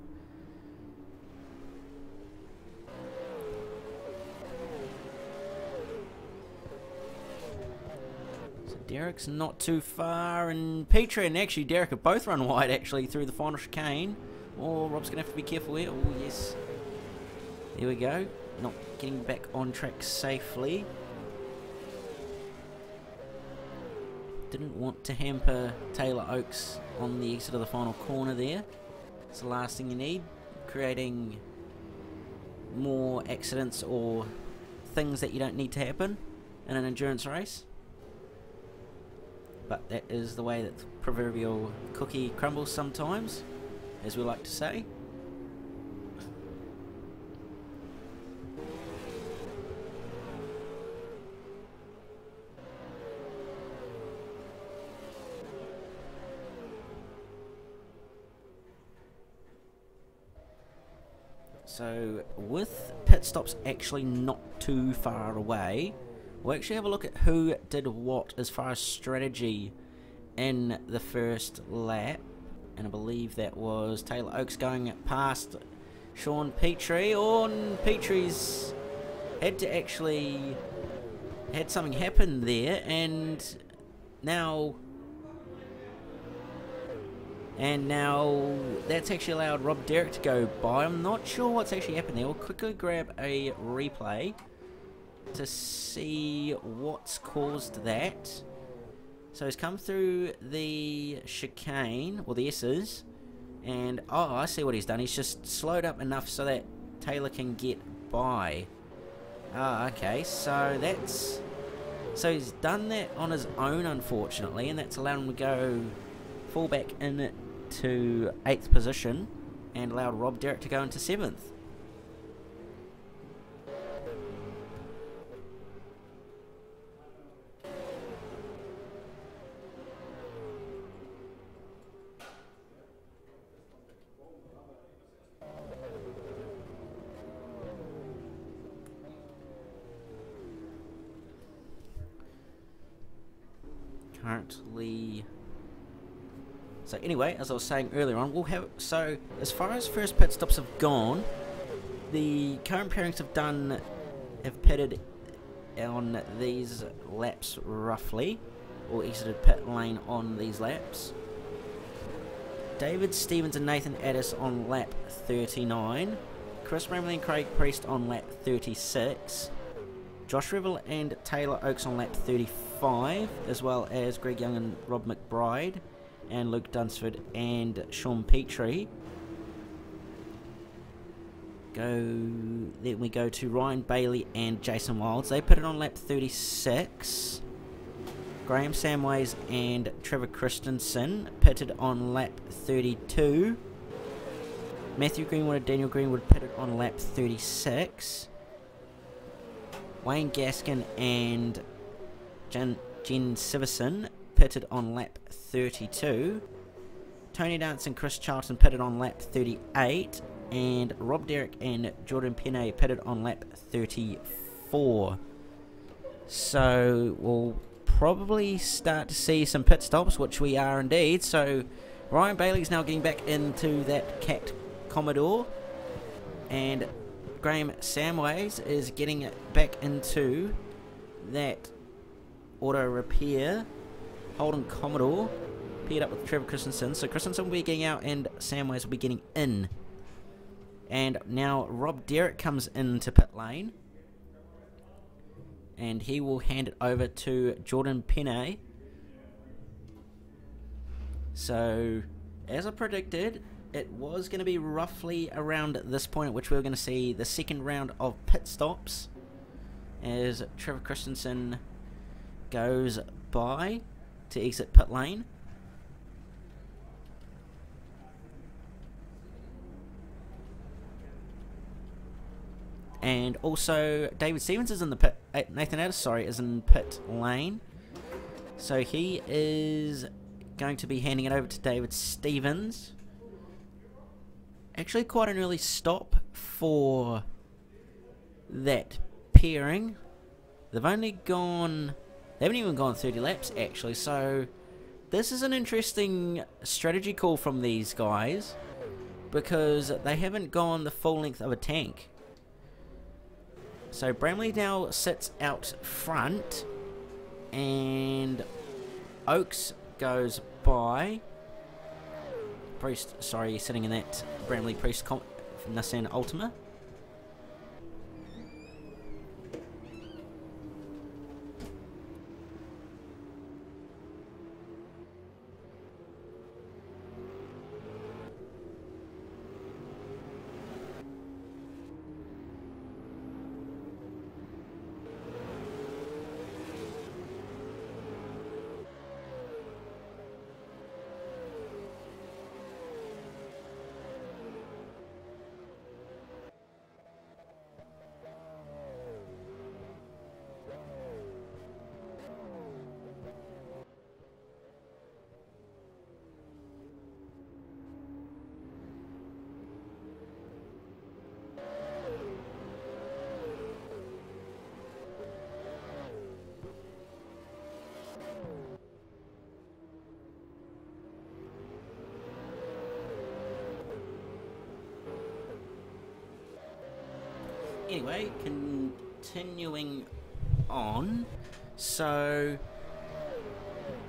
B: Derrick's not too far, and Petrie and actually Derrick have both run wide actually through the final chicane. Oh, Rob's going to have to be careful here. Oh, yes. There we go. Not getting back on track safely. Didn't want to hamper Taylor Oakes on the exit of the final corner there. It's the last thing you need. Creating more accidents or things that you don't need to happen in an endurance race. But that is the way that the proverbial cookie crumbles sometimes, as we like to say. So, with pit stops actually not too far away, We'll actually have a look at who did what as far as strategy in the first lap. And I believe that was Taylor Oakes going past Sean Petrie. And Petrie's had to actually had something happen there, and now that's actually allowed Rob Derrick to go by. I'm not sure what's actually happened there. We'll quickly grab a replay to see what's caused that. So he's come through the chicane, or the S's, and oh, I see what he's done. He's just slowed up enough so that Taylor can get by. Ah, okay, so he's done that on his own, unfortunately, and that's allowed him to go fall back into 8th position and allowed Rob Derrick to go into 7th. Currently, so anyway, as I was saying earlier on, we'll have, so as far as first pit stops have gone, the current pairings have pitted on these laps roughly, or exited pit lane on these laps. David Stevens and Nathan Addis on lap 39, Chris Bramley and Craig Priest on lap 36, Josh Revel and Taylor Oakes on lap 35, as well as Greg Young and Rob McBride, and Luke Dunsford and Sean Petrie. Then we go to Ryan Bailey and Jason Wilds. They put it on lap 36. Graham Samways and Trevor Christensen pitted on lap 32. Matthew Greenwood and Daniel Greenwood pitted on lap 36. Wayne Gaskin and Jen Siverson pitted on lap 32. Tony Dance and Chris Charlton pitted on lap 38. And Rob Derrick and Jordan Penne pitted on lap 34. So we'll probably start to see some pit stops, which we are indeed. So Ryan Bailey's now getting back into that Cat Commodore, and Graham Samways is getting back into that auto repair Holden Commodore, paired up with Trevor Christensen. So Christensen will be getting out and Samways will be getting in. And now Rob Derrick comes into pit lane, and he will hand it over to Jordan Penne. So, as I predicted, it was going to be roughly around this point at which we were going to see the second round of pit stops, as Trevor Christensen goes by to exit pit lane. And also, David Stevens is in the pit. Nathan Addis, is in pit lane. So he is going to be handing it over to David Stevens. Actually, quite an early stop for that pairing. They haven't even gone 30 laps actually. So this is an interesting strategy call from these guys, because they haven't gone the full length of a tank. So Bramley now sits out front, and Oakes goes by. Priest, sitting in that Bramley Priest Nissan Altima. Anyway, continuing on. So,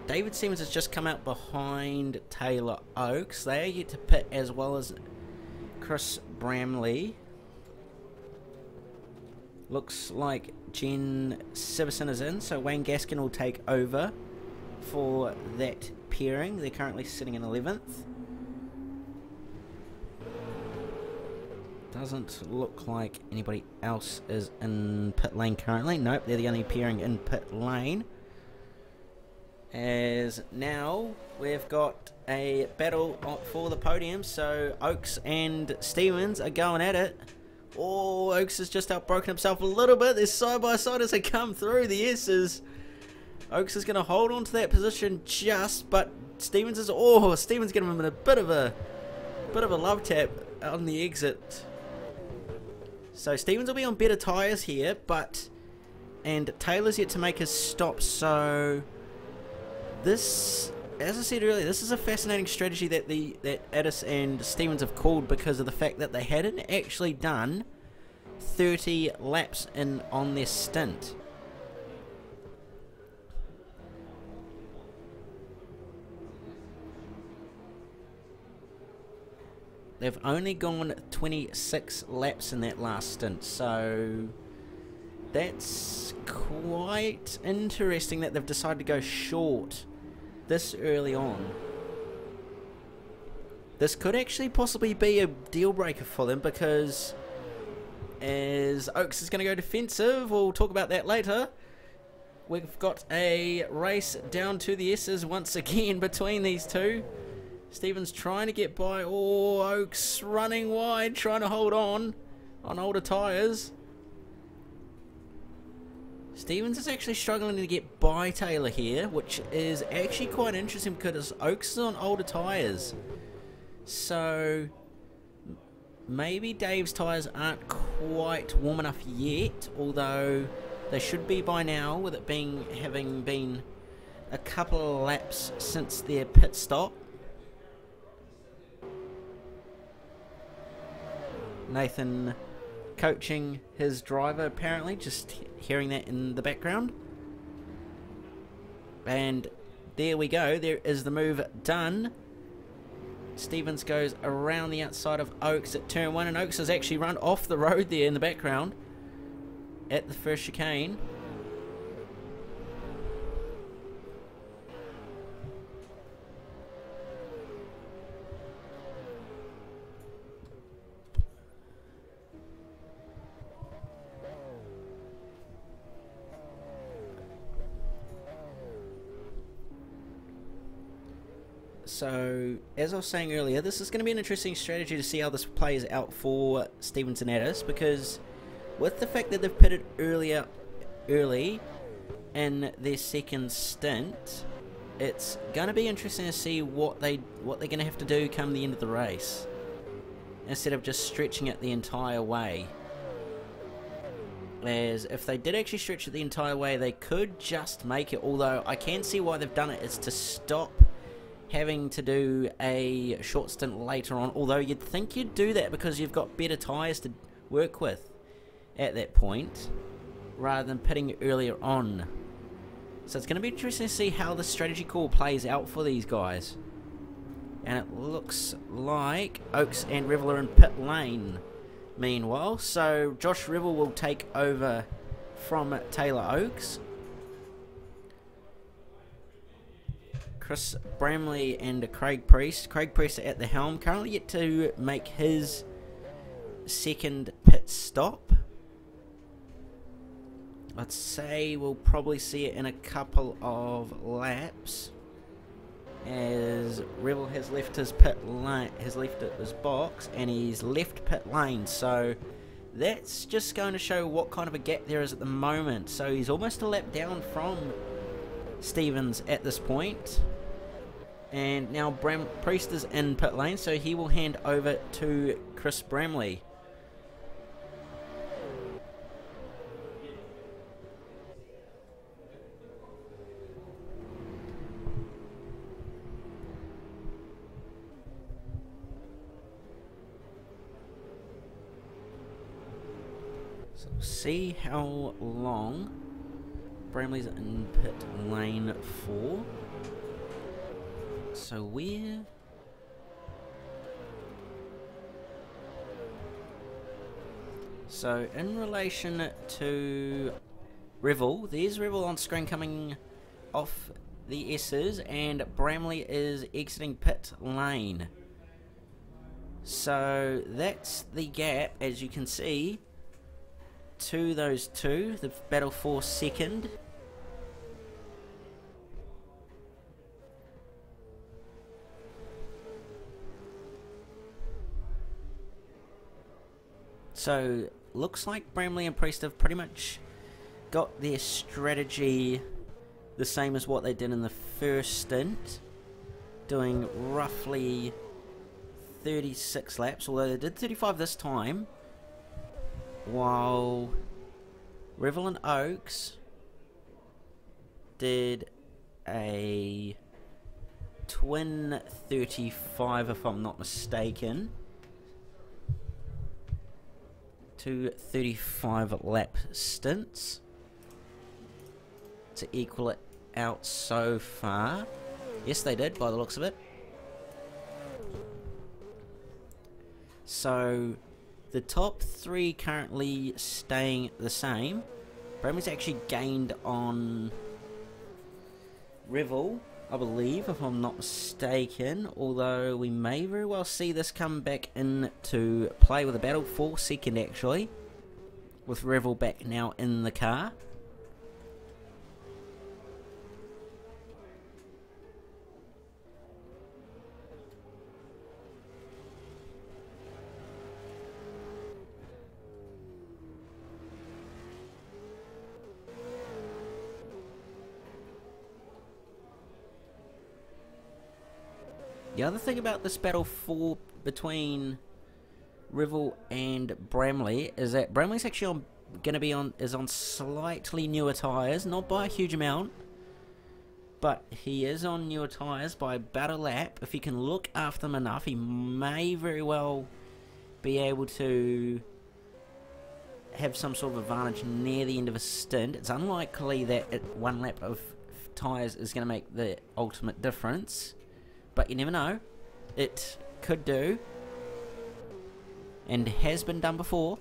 B: David Stevens has just come out behind Taylor Oakes. They are yet to pit, as well as Chris Bramley. Looks like Jen Siverson is in, so Wayne Gaskin will take over for that pairing. They're currently sitting in 11th. Doesn't look like anybody else is in pit lane currently. Nope, they're the only pairing in pit lane. As now we've got a battle for the podium, so Oakes and Stevens are going at it. Oh, Oakes has just outbroken himself a little bit. They're side by side as they come through the S's. Oakes is going to hold on to that position just, but Stevens is, Stevens getting him in a bit of a love tap on the exit. So Stevens will be on better tyres here, and Taylor's yet to make his stop, so this, as I said earlier, this is a fascinating strategy that that Addis and Stevens have called, because of the fact that they hadn't actually done 30 laps on their stint. They've only gone 26 laps in that last stint, so that's quite interesting that they've decided to go short this early on. This could actually possibly be a deal breaker for them, because as Oakes is going to go defensive, we'll talk about that later. We've got a race down to the S's once again between these two. Stevens trying to get by. Oh, Oakes running wide, trying to hold on older tyres. Stevens is actually struggling to get by Taylor here, which is actually quite interesting because Oakes is on older tyres. So maybe Dave's tyres aren't quite warm enough yet, although they should be by now, with it having been a couple of laps since their pit stop. Nathan coaching his driver, apparently, just hearing that in the background. And there we go, there is the move done. Stevens goes around the outside of Oakes at turn 1, and Oakes has actually run off the road there in the background at the first chicane. So, as I was saying earlier, this is going to be an interesting strategy to see how this plays out for Stevens and Addis, because with the fact that they've pitted early in their second stint, it's going to be interesting to see what they're going to have to do come the end of the race, instead of just stretching it the entire way. As if they did actually stretch it the entire way, they could just make it, although I can see why they've done it. It's to stop having to do a short stint later on, although you'd think you'd do that because you've got better tyres to work with at that point, rather than pitting earlier on. So it's going to be interesting to see how the strategy call plays out for these guys. And it looks like Oakes and Revel are in pit lane meanwhile, so Josh Revel will take over from Taylor Oakes. Chris Bramley and Craig Priest. Craig Priest at the helm, currently yet to make his second pit stop. I'd say we'll probably see it in a couple of laps, as Revel has left his pit lane, has left his box, and he's left pit lane. So that's just going to show what kind of a gap there is at the moment. So he's almost a lap down from Stevens at this point. And now Priest is in pit lane, so he will hand over to Chris Bramley. So we'll see how long Bramley's in pit lane 4. So we're... So in relation to Revel, there's Revel on screen coming off the S's, and Bramley is exiting pit lane. So that's the gap, as you can see, to those two, the battle for second. So looks like Bramley and Priest have pretty much got their strategy the same as what they did in the first stint, doing roughly 36 laps, although they did 35 this time, while Revel and Oaks did a twin 35 if I'm not mistaken. 2 35 lap stints to equal it out so far. Yes, they did, by the looks of it. So the top 3 currently staying the same. Bramley's actually gained on Revel, I believe, if I'm not mistaken, although we may very well see this come back into play with a battle for second, actually, with Revel back now in the car. The other thing about this battle between Revel and Bramley is that Bramley's actually going to be on slightly newer tyres, not by a huge amount, but he is on newer tyres by about a lap. If he can look after them enough, he may very well be able to have some sort of advantage near the end of a stint. It's unlikely that 1 lap of tyres is going to make the ultimate difference, but you never know. It could do, and has been done before.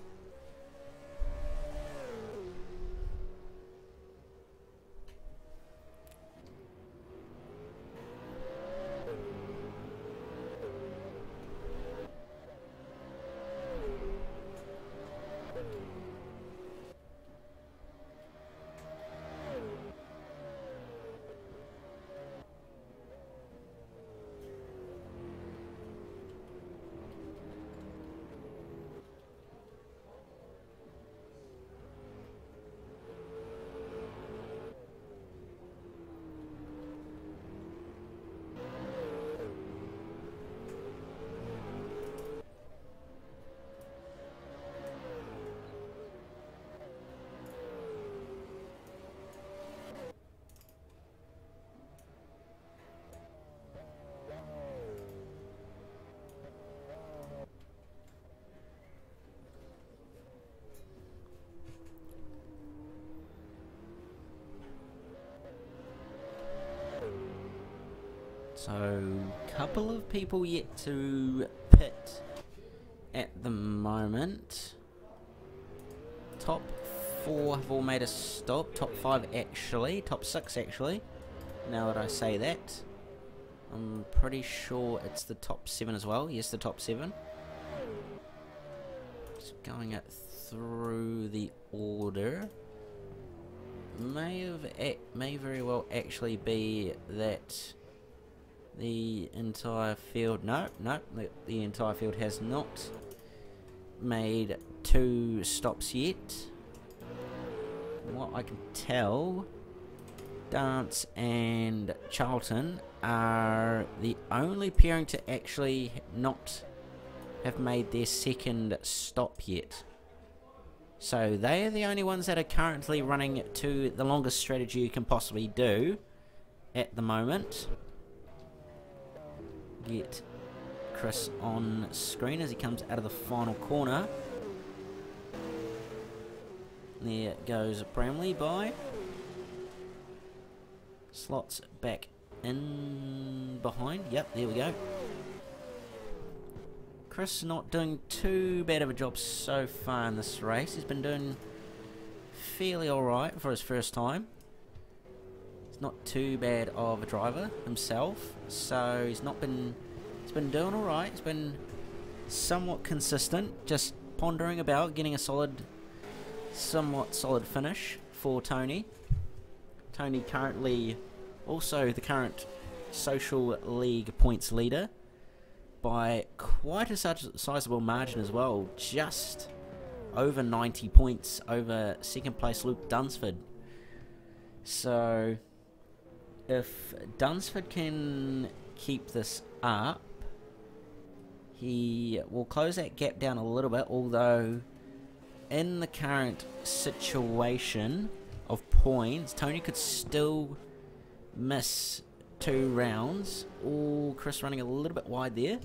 B: So, couple of people yet to pit at the moment. Top 4 have all made a stop. Top 5 actually. Top 6 actually. Now that I say that. I'm pretty sure it's the top 7 as well. Yes, the top 7. Just going it through the order. May very well actually be that the entire field, no, the entire field has not made 2 stops yet. From what I can tell, Dance and Charlton are the only pairing to actually not have made their second stop yet. So they are the only ones that are currently running to the longest strategy you can possibly do at the moment. Get Chris on screen as he comes out of the final corner. There goes Bramley by. Slots back in behind. Yep, there we go. Chris not doing too bad of a job so far in this race. He's been doing fairly alright for his first time. He's not too bad of a driver himself, so he's been doing alright. He's been somewhat consistent, just pondering about getting a somewhat solid finish for Tony. Tony currently also the current social league points leader by quite a sizable margin as well, just over 90 points over second place Luke Dunsford. So if Dunsford can keep this up, he will close that gap down a little bit, although in the current situation of points, Tony could still miss 2 rounds. Oh, Chris running a little bit wide there.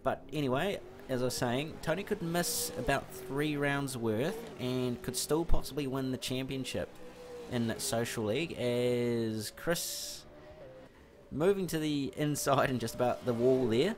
B: But anyway, as I was saying, Tony could miss about 3 rounds worth and could still possibly win the championship in that social league, as Chris moving to the inside and just about the wall there.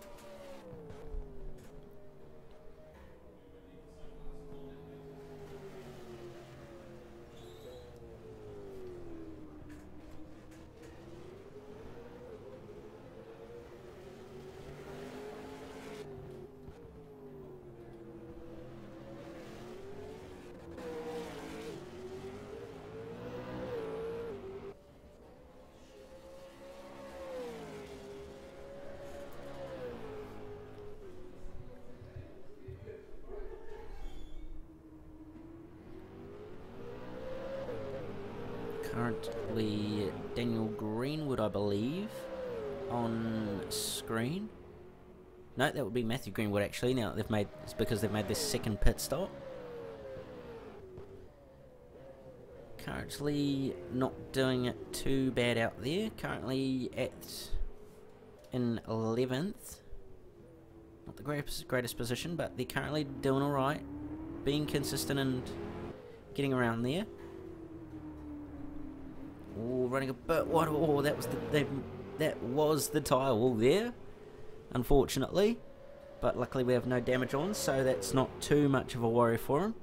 B: Currently Daniel Greenwood, I believe, on screen. No, that would be Matthew Greenwood actually. Now it's because they've made this second pit stop. Currently not doing it too bad out there. Currently in 11th. Not the greatest position, but they're currently doing alright, being consistent and getting around there. Oh, running a bit wide. Oh, that was the tyre wall there, unfortunately. But luckily we have no damage on, so that's not too much of a worry for him.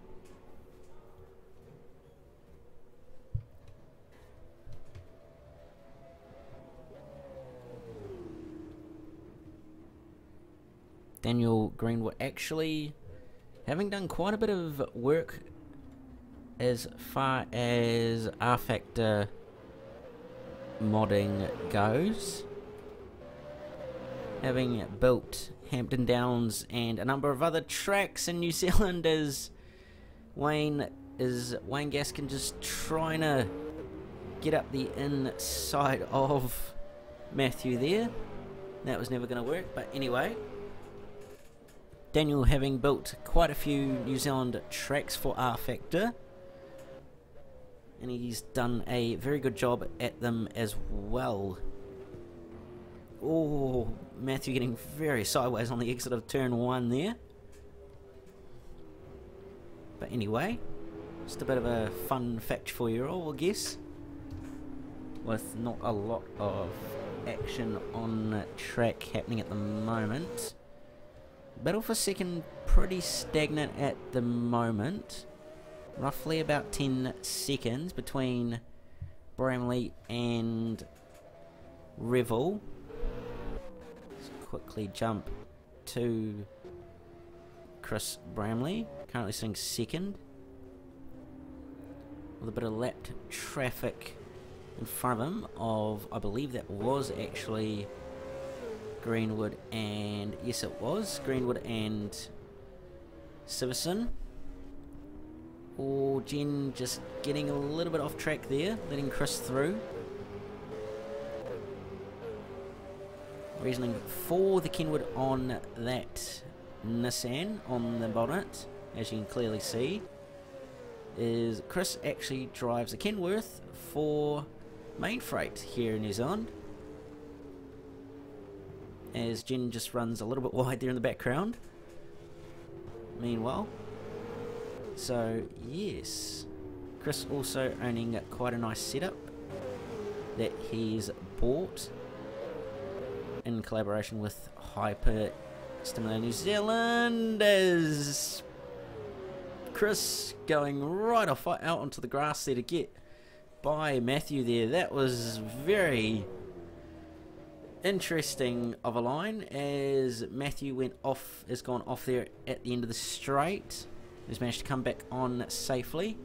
B: Daniel Greenwood actually having done quite a bit of work as far as R-Factor modding goes, having built Hampton Downs and a number of other tracks in New Zealand, as Wayne Gaskin just trying to get up the inside of Matthew there. That was never going to work, but anyway, Daniel having built quite a few New Zealand tracks for R-Factor, and he's done a very good job at them as well. Oh, Matthew getting very sideways on the exit of turn 1 there. But anyway, just a bit of a fun fact for you all, I guess. With not a lot of action on track happening at the moment. Battle for second pretty stagnant at the moment. Roughly about 10 seconds between Bramley and Revel. Let's quickly jump to Chris Bramley, currently sitting second, with a bit of lapped traffic in front of him of, I believe that was actually Greenwood and, yes it was, Greenwood and Siverson. Or Jen just getting a little bit off track there, letting Chris through. Reasoning for the Kenwood on that Nissan on the bonnet, as you can clearly see, is Chris actually drives a Kenworth for main freight here in New Zealand, as Jen just runs a little bit wide there in the background. Meanwhile, so yes, Chris also owning quite a nice setup that he's bought in collaboration with Hyper Stimulator New Zealand, as Chris going right off out onto the grass there to get by Matthew there. That was very interesting of a line, as Matthew has gone off there at the end of the straight. He's managed to come back on safely.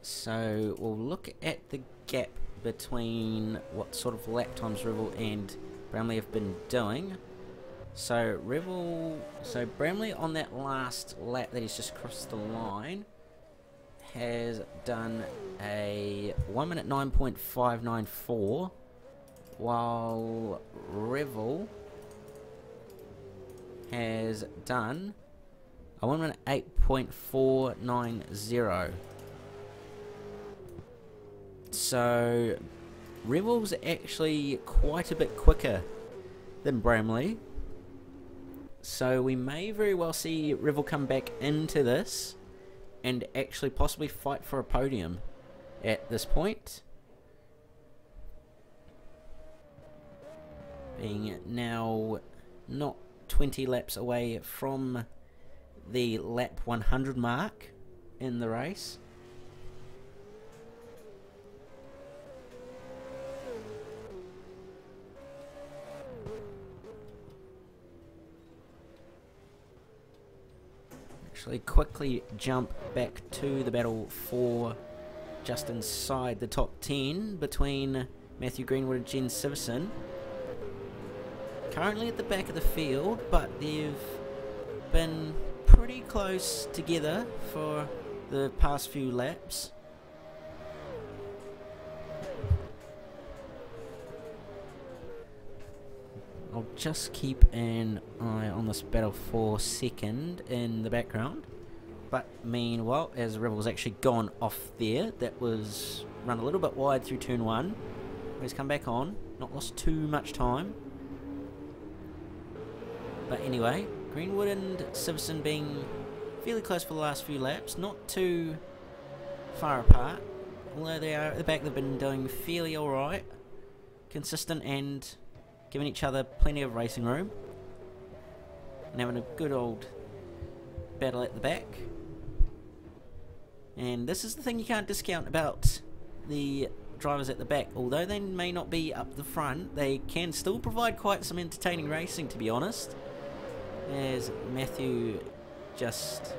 B: So we'll look at the gap between what sort of lap times Revel and Bramley have been doing. So Bramley on that last lap that he's just crossed the line has done a 1 minute 9.594, while Revel has done a 1 minute 8.490. So Revel's actually quite a bit quicker than Bramley. So we may very well see Revel come back into this and actually possibly fight for a podium at this point. Being now not 20 laps away from the lap 100 mark in the race. Actually quickly jump back to the battle for just inside the top 10 between Matthew Greenwood and Jen Siverson. Currently at the back of the field, but they've been pretty close together for the past few laps. I'll just keep an eye on this battle for second in the background. But meanwhile, as Revel's actually gone off there, that was run a little bit wide through turn 1. He's come back on, not lost too much time. But anyway, Greenwood and Siverson being fairly close for the last few laps, not too far apart. Although they are at the back, they've been doing fairly alright, consistent and giving each other plenty of racing room, and having a good old battle at the back. And this is the thing you can't discount about the drivers at the back. Although they may not be up the front, they can still provide quite some entertaining racing, to be honest. As Matthew just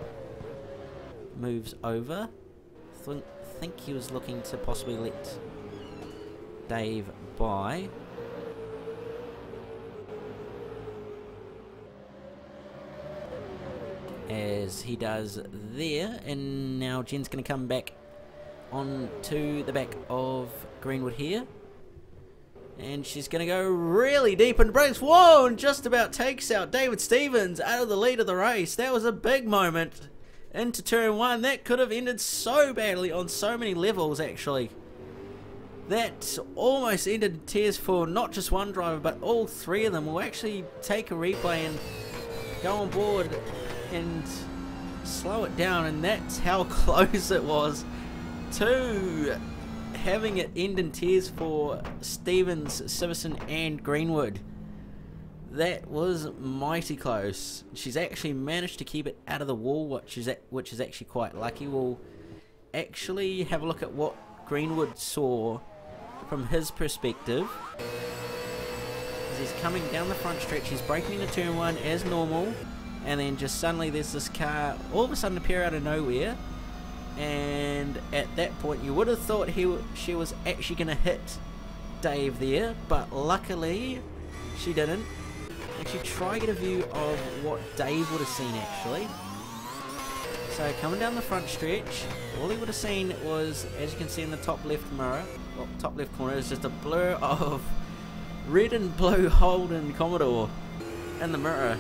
B: moves over. I think he was looking to possibly let Dave by. As he does there, and now Jen's going to come back on to the back of Greenwood here, and she's going to go really deep into brakes. Whoa, and just about takes out David Stevens out of the lead of the race. That was a big moment into turn 1. That could have ended so badly on so many levels, actually. That almost ended in tears for not just one driver, but all three of them. Will actually take a replay and go on board and slow it down, and that's how close it was to having it end in tears for Stevens, Siverson and Greenwood. That was mighty close. She's actually managed to keep it out of the wall, which is actually quite lucky. We'll actually have a look at what Greenwood saw from his perspective. As he's coming down the front stretch, he's braking into turn 1 as normal, and then just suddenly there's this car all of a sudden appear out of nowhere, and at that point you would have thought she was actually going to hit Dave there, but luckily she didn't. Actually try to get a view of what Dave would have seen actually. So coming down the front stretch, all he would have seen was, as you can see in the top left mirror, well, top left corner, is just a blur of red and blue Holden Commodore in the mirror.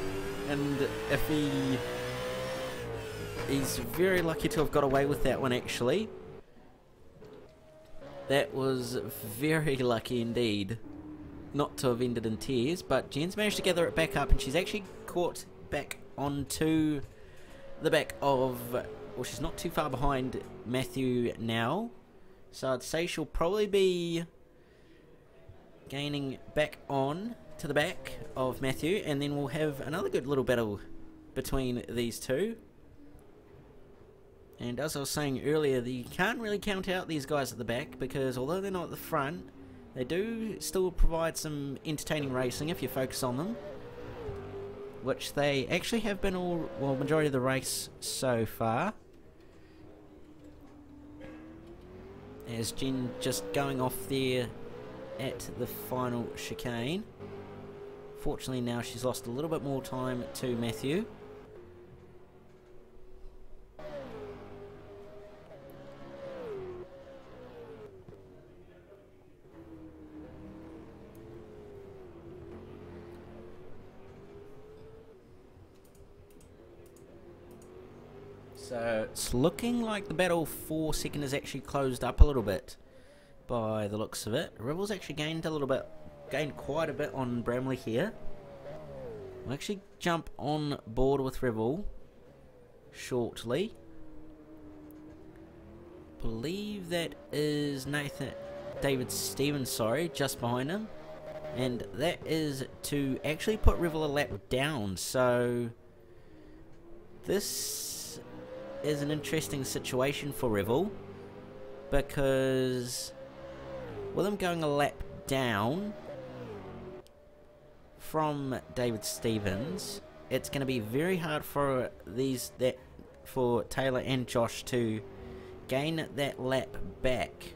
B: And if he's very lucky to have got away with that one actually. That was very lucky indeed. not to have ended in tears, but Jen's managed to gather it back up, and she's actually caught back onto the back of, well, she's not too far behind Matthew now, so I'd say she'll probably be gaining back on to the back of Matthew, and then we'll have another good little battle between these two. And as I was saying earlier, you can't really count out these guys at the back, because although they're not at the front, they do still provide some entertaining racing if you focus on them, which they actually have been majority of the race so far. As Jen just going off there at the final chicane. Fortunately now she's lost a little bit more time to Matthew. So it's looking like the battle for second has actually closed up a little bit by the looks of it. Rebel's actually gained quite a bit on Bramley here. We'll actually jump on board with Rebel shortly. Believe that is David Stevens, sorry, just behind him. And that is to actually put Rebel a lap down. So this is an interesting situation for Revel, because with him going a lap down from David Stevens, it's going to be very hard for for Taylor and Josh to gain that lap back.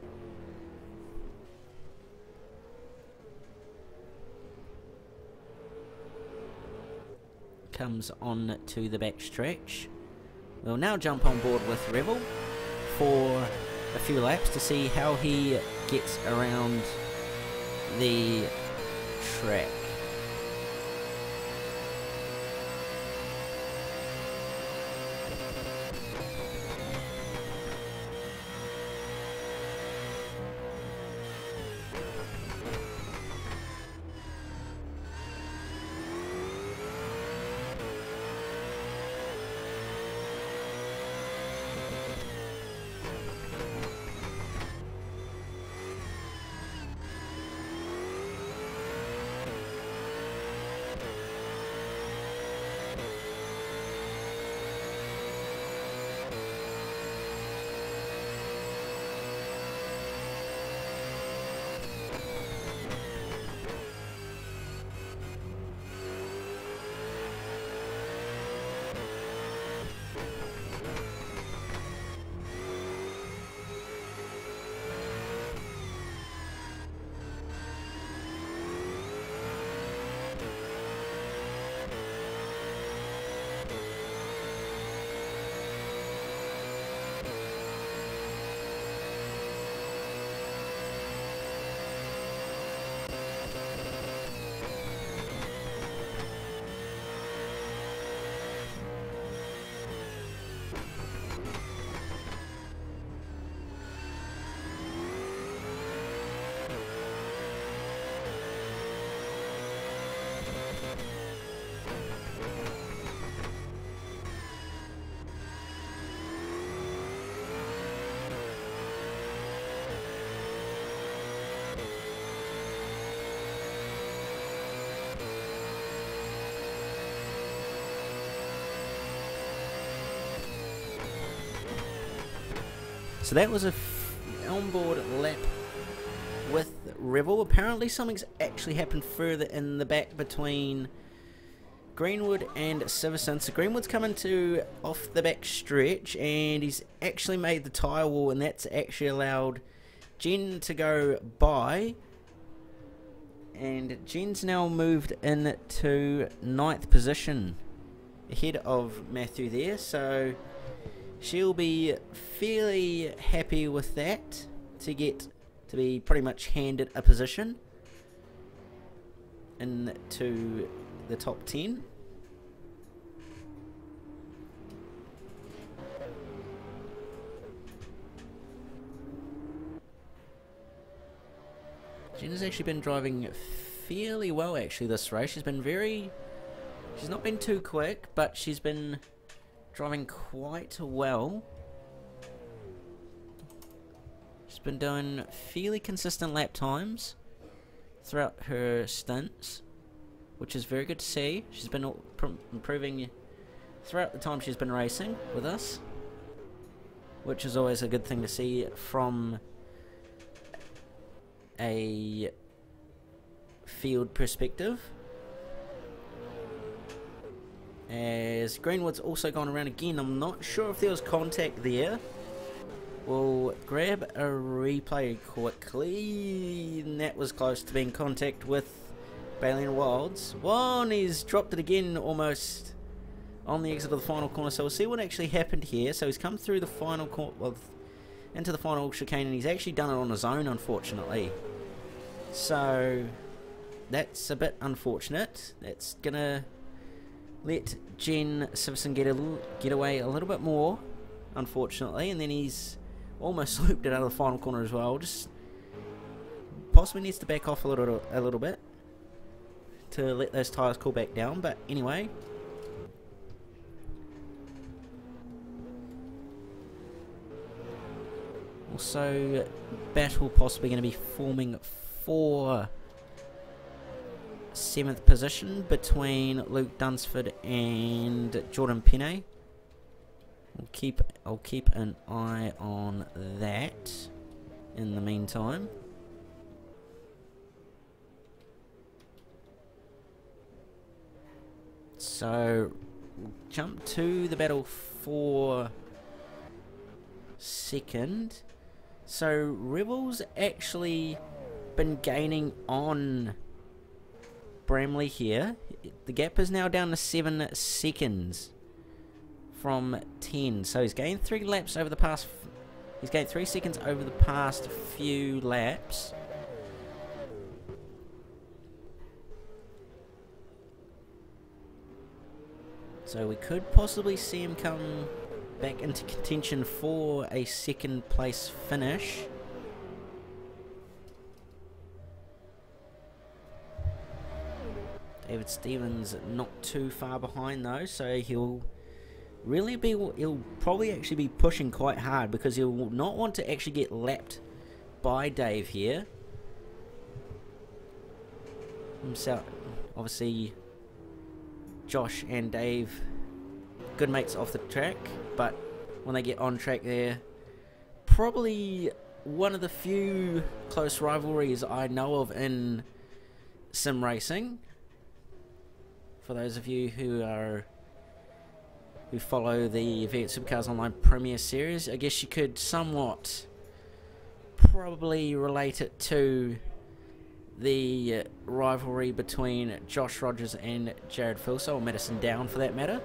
B: Comes on to the back stretch. We'll now jump on board with Rebel for a few laps to see how he gets around the track. So that was a onboard lap with Revel. Apparently something's actually happened further in the back between Greenwood and Siverson. So Greenwood's coming to off the back stretch, and he's actually made the tyre wall, and that's actually allowed Jen to go by. And Jen's now moved into 9th position ahead of Matthew there, so she'll be fairly happy with that to be pretty much handed a position into the top 10. Jen has actually been driving fairly well actually this race. She's not been too quick, but she's been driving quite well. She's been doing fairly consistent lap times throughout her stints, which is very good to see. She's been improving throughout the time she's been racing with us, which is always a good thing to see from a field perspective. As Greenwood's also gone around again, I'm not sure if there was contact there. We'll grab a replay quickly, and that was close to being contact with Bailey and Wilds. Whoa, and he's dropped it again almost on the exit of the final corner, so we'll see what actually happened here. So he's come through the final corner, well, into the final chicane, and he's actually done it on his own, unfortunately. So that's a bit unfortunate. That's gonna let Jen Simpson get away a little bit more, unfortunately, and then he's almost looped it out of the final corner as well. Just possibly needs to back off a little bit to let those tyres cool back down. But anyway, also battle possibly going to be forming for 7th position between Luke Dunsford and Jordan Penne. I'll keep an eye on that in the meantime. So we'll jump to the battle for 2nd. So Rebel's actually been gaining on Bramley here. The gap is now down to 7 seconds from 10. So he's gained 3 laps over the past. He's gained 3 seconds over the past few laps. So we could possibly see him come back into contention for a 2nd place finish. David Stevens not too far behind though, so he'll probably actually be pushing quite hard, because he'll not want to actually get lapped by Dave here. Himself, obviously, Josh and Dave, good mates off the track, but when they get on track, they're probably one of the few close rivalries I know of in sim racing. For those of you who follow the V8 Supercars Online Premier Series, I guess you could somewhat probably relate it to the rivalry between Josh Rogers and Jared Filso, or Madison Down for that matter.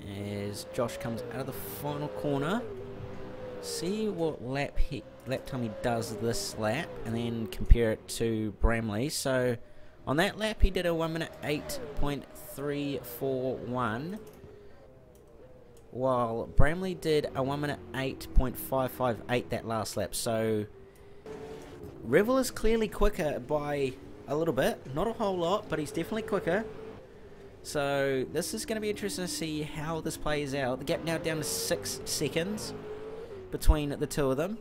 B: As Josh comes out of the final corner, see what lap time he does this lap, and then compare it to Bramley. So on that lap he did a 1 minute 8.341, while Bramley did a 1 minute 8.558 that last lap. So Revel is clearly quicker by a little bit, not a whole lot, but he's definitely quicker. So this is going to be interesting to see how this plays out. The gap now down to 6 seconds between the two of them.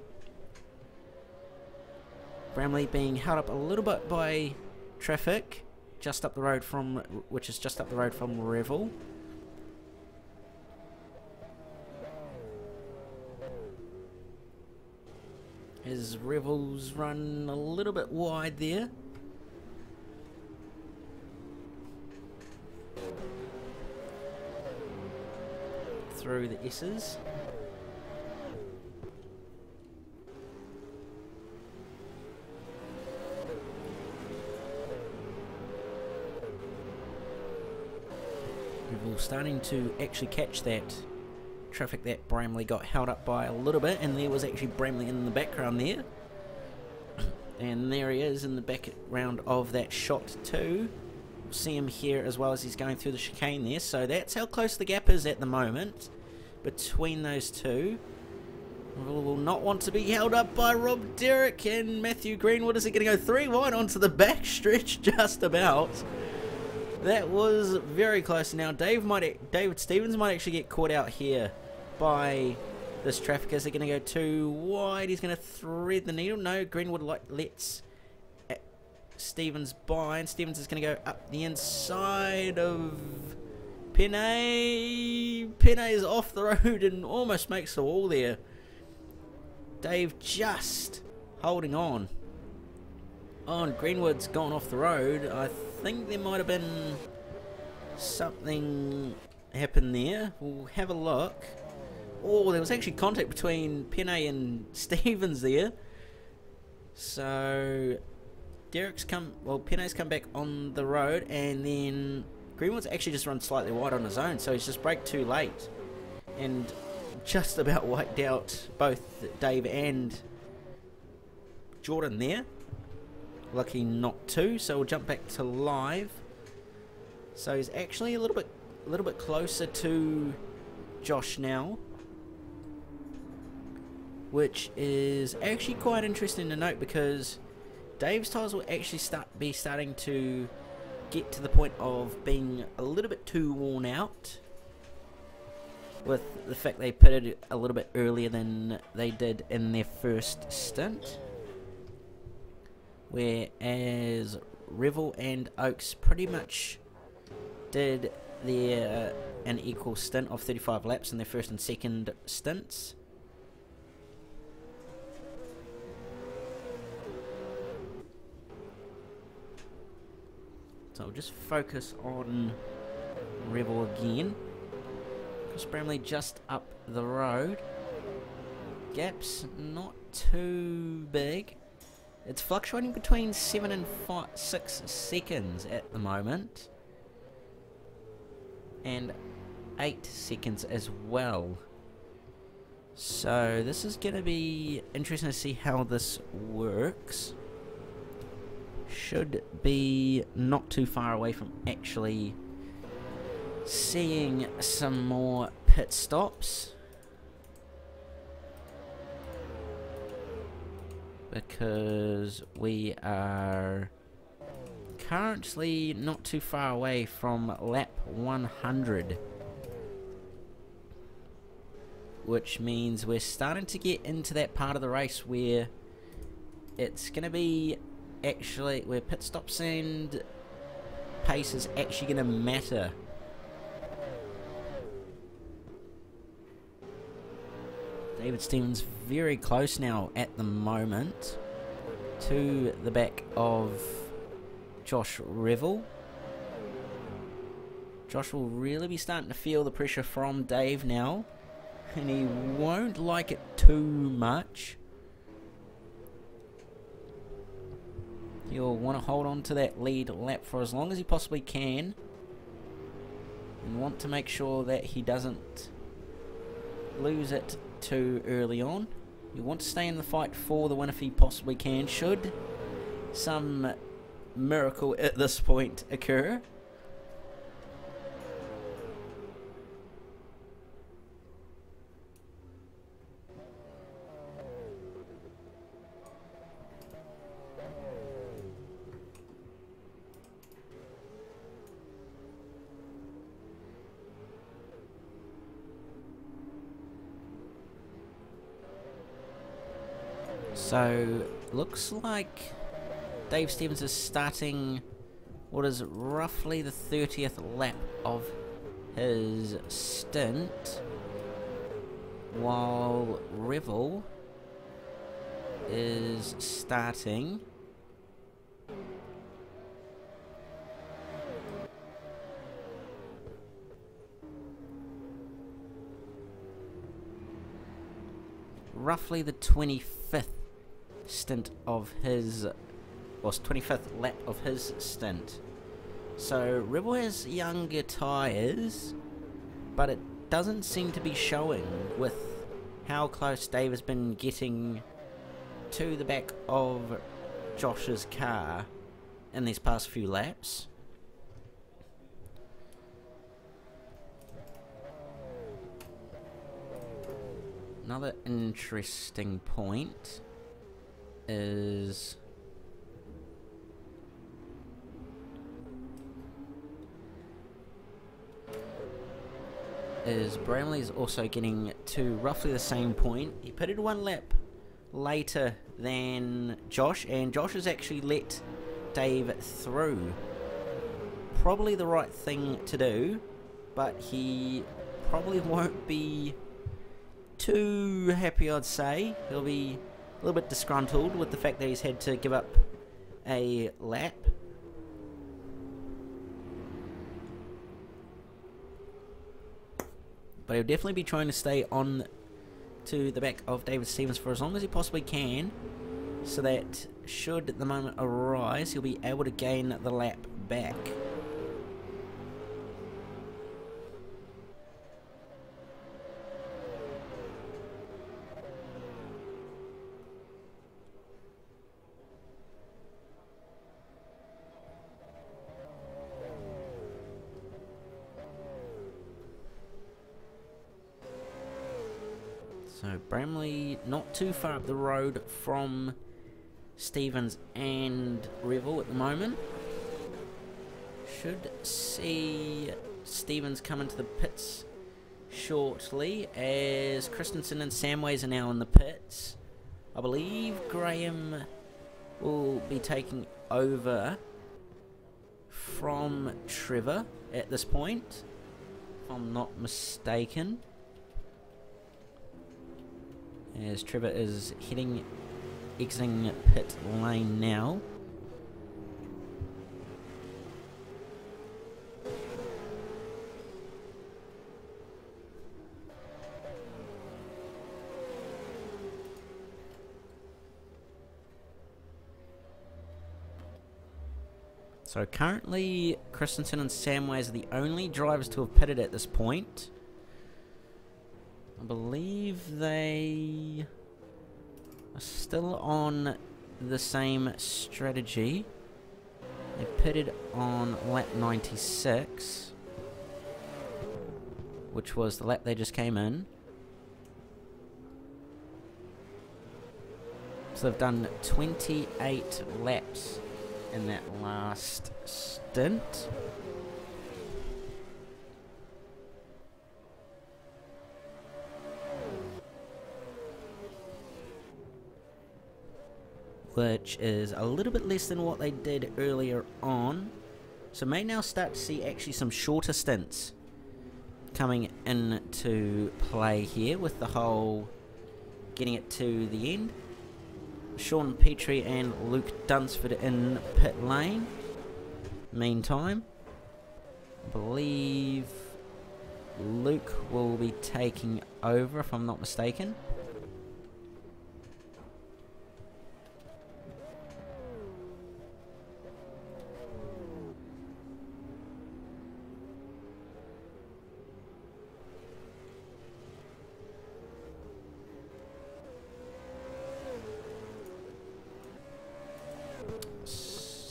B: Bramley being held up a little bit by traffic just up the road from, which is just up the road from Revel. His Revel's run a little bit wide there. Through the S's. Revel starting to actually catch that traffic that Bramley got held up by a little bit, and there was actually Bramley in the background there. And there he is in the background of that shot too. We'll see him here as well as he's going through the chicane there. So that's how close the gap is at the moment between those two. Will not want to be held up by Rob Derrick and Matthew Greenwood. Is he going to go 3 wide onto the back stretch? Just about. That was very close. Now David Stevens might actually get caught out here by this traffic. Is he going to go 2 wide? He's going to thread the needle. No, Greenwood lets Stevens by, and Stevens is going to go up the inside of Penne. Penne is off the road and almost makes the wall there. Dave just holding on. Oh, and Greenwood's gone off the road. I think there might have been something happen there. We'll have a look. Oh, there was actually contact between Penne and Stevens there. So Penne's come back on the road, and then Greenwood's actually just run slightly wide on his own, so he's just braked too late and just about wiped out both Dave and Jordan there. Lucky not to, so we'll jump back to live. So he's actually a little bit closer to Josh now, which is actually quite interesting to note, because Dave's tyres will actually be starting to get to the point of being a little bit too worn out, with the fact they pitted a little bit earlier than they did in their first stint, whereas Revel and Oaks pretty much did an equal stint of 35 laps in their first and second stints. So I'll just focus on Revel again. Chris Bramley just up the road. Gap's not too big. It's fluctuating between 7 and 6 seconds at the moment. And 8 seconds as well. So this is going to be interesting to see how this works. Should be not too far away from actually seeing some more pit stops, because we are currently not too far away from lap 100, which means we're starting to get into that part of the race where it's going to be where pit stops and pace is actually going to matter. David Stevens very close now at the moment to the back of Josh Revel. Josh will really be starting to feel the pressure from Dave now, and he won't like it too much. He'll want to hold on to that lead lap for as long as he possibly can, and want to make sure that he doesn't lose it too early on. You want to stay in the fight for the win if he possibly can, should some miracle at this point occur. So, looks like Dave Stevens is starting what is roughly the 30th lap of his stint, while Revel is starting roughly the 25th stint of his, or 25th lap of his stint. So Rebel has younger tyres, but it doesn't seem to be showing with how close Dave has been getting to the back of Josh's car in these past few laps. Another interesting point is Bramley's also getting to roughly the same point. He pitted 1 lap later than Josh, and Josh has actually let Dave through. Probably the right thing to do, but he probably won't be too happy, I'd say. He'll be a little bit disgruntled with the fact that he's had to give up a lap. But he'll definitely be trying to stay on to the back of David Stevens for as long as he possibly can, so that should the moment arise, he'll be able to gain the lap back. So Bramley not too far up the road from Stevens and Revel at the moment. Should see Stevens come into the pits shortly, as Christensen and Samways are now in the pits. I believe Graham will be taking over from Trevor at this point, if I'm not mistaken, as Trevor is exiting pit lane now. So currently Christensen and Samways are the only drivers to have pitted at this point. I believe they are still on the same strategy. They pitted on lap 96, which was the lap they just came in. So they've done 28 laps in that last stint. Which is a little bit less than what they did earlier on. So may now start to see actually some shorter stints coming into play here, with the whole getting it to the end. Sean Petrie and Luke Dunsford in pit lane. Meantime, I believe Luke will be taking over, if I'm not mistaken.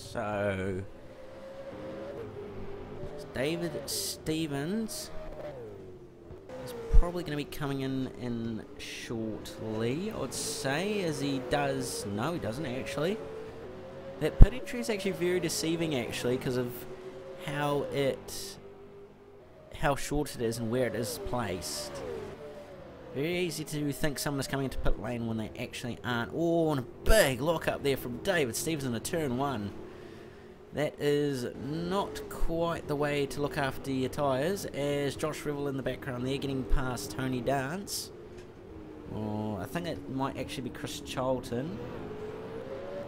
B: So David Stevens is probably going to be coming in shortly, I would say, as he does... No, he doesn't actually. That pit entry is actually very deceiving, actually, because of how short it is and where it is placed. Very easy to think someone is coming into pit lane when they actually aren't. Oh, and a big lock up there from David Stevens in a turn 1. That is not quite the way to look after your tyres, as Josh Revel in the background there getting past Tony Dance. Oh, I think it might actually be Chris Charlton.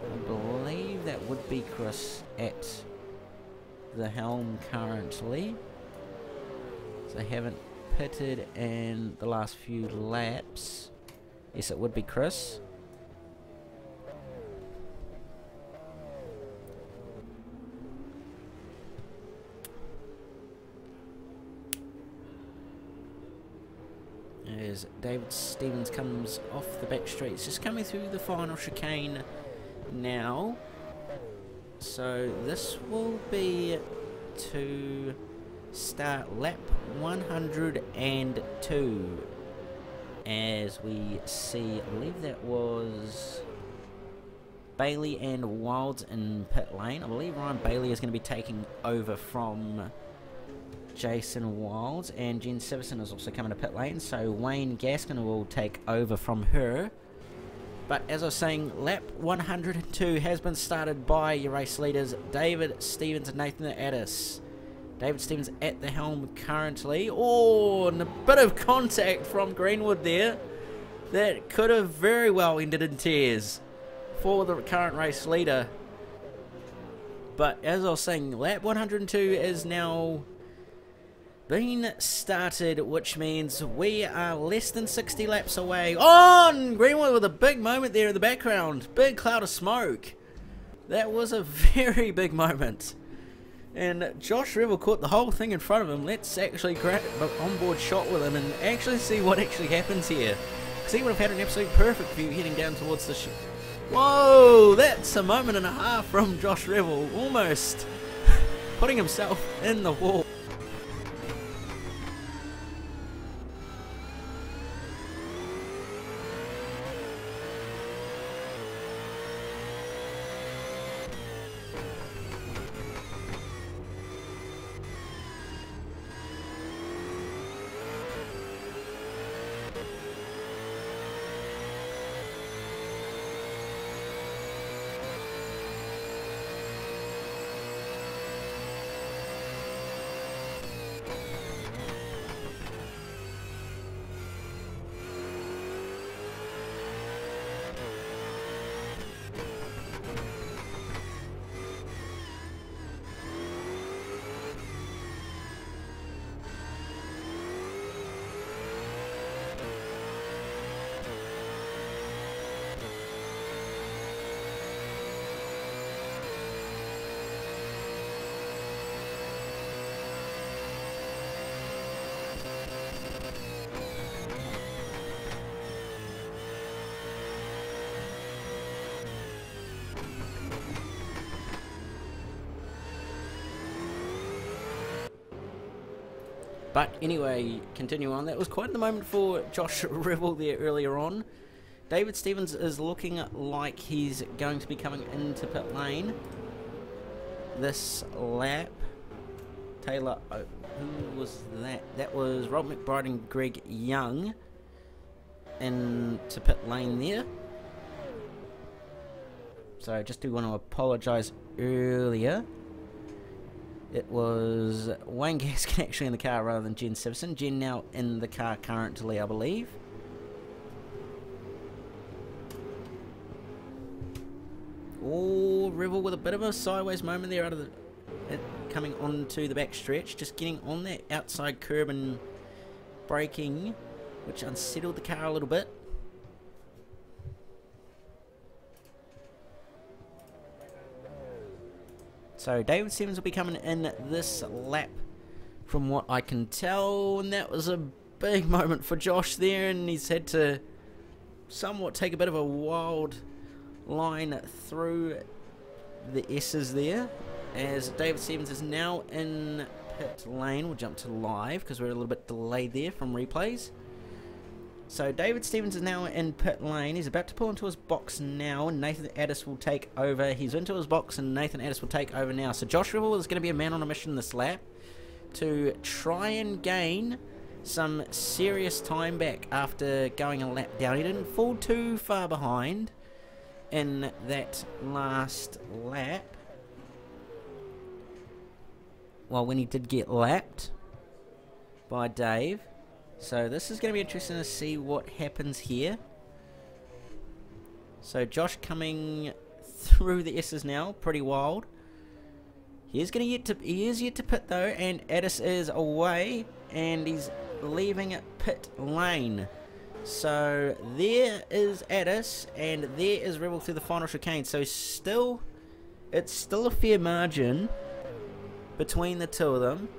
B: I believe that would be Chris at the helm currently. So they haven't pitted in the last few laps. Yes, it would be Chris. As David Stevens comes off the back straight, it's just coming through the final chicane now. So this will be to start lap 102, as we see, I believe that was Bailey and Wilds in pit lane. I believe Ryan Bailey is going to be taking over from Jason Wilds, and Jen Siverson is also coming to pit lane, so Wayne Gaskin will take over from her. But as I was saying, lap 102 has been started by your race leaders, David Stevens and Nathan Addis. David Stevens at the helm currently. Oh, and a bit of contact from Greenwood there. That could have very well ended in tears for the current race leader. But as I was saying, lap 102 is now been started, which means we are less than 60 laps away. Oh, and Greenwood with a big moment there in the background. Big cloud of smoke. That was a very big moment. And Josh Revel caught the whole thing in front of him. Let's actually grab an onboard shot with him and actually see what actually happens here. Because he would have had an absolute perfect view heading down towards the ship. Whoa, that's a moment and a half from Josh Revel. Almost putting himself in the wall. But anyway, continue on. That was quite the moment for Josh Revel there earlier on. David Stevens is looking like he's going to be coming into pit lane this lap. Taylor, oh, who was that? That was Rob McBride and Greg Young into pit lane there. So I just do want to apologise earlier. It was Wayne Gaskin actually in the car rather than Jen Siverson. Jen now in the car currently, I believe. Oh, Revel with a bit of a sideways moment there out of the coming onto the back stretch, just getting on that outside curb and braking, which unsettled the car a little bit. So David Stevens will be coming in this lap from what I can tell, and that was a big moment for Josh there, and he's had to somewhat take a bit of a wild line through the S's there, as David Stevens is now in pit lane. We'll jump to live because we're a little bit delayed there from replays. So David Stevens is now in pit lane. He's about to pull into his box now, and Nathan Addis will take over. He's into his box, and Nathan Addis will take over now. So Josh Revel is going to be a man on a mission this lap to try and gain some serious time back after going a lap down. He didn't fall too far behind in that last lap. Well, when he did get lapped by Dave. So this is going to be interesting to see what happens here. So Josh coming through the S's now, pretty wild. He is yet to pit though, and Addis is away, and he's leaving pit lane. So there is Addis, and there is Revel through the final chicane. So it's still a fair margin between the two of them,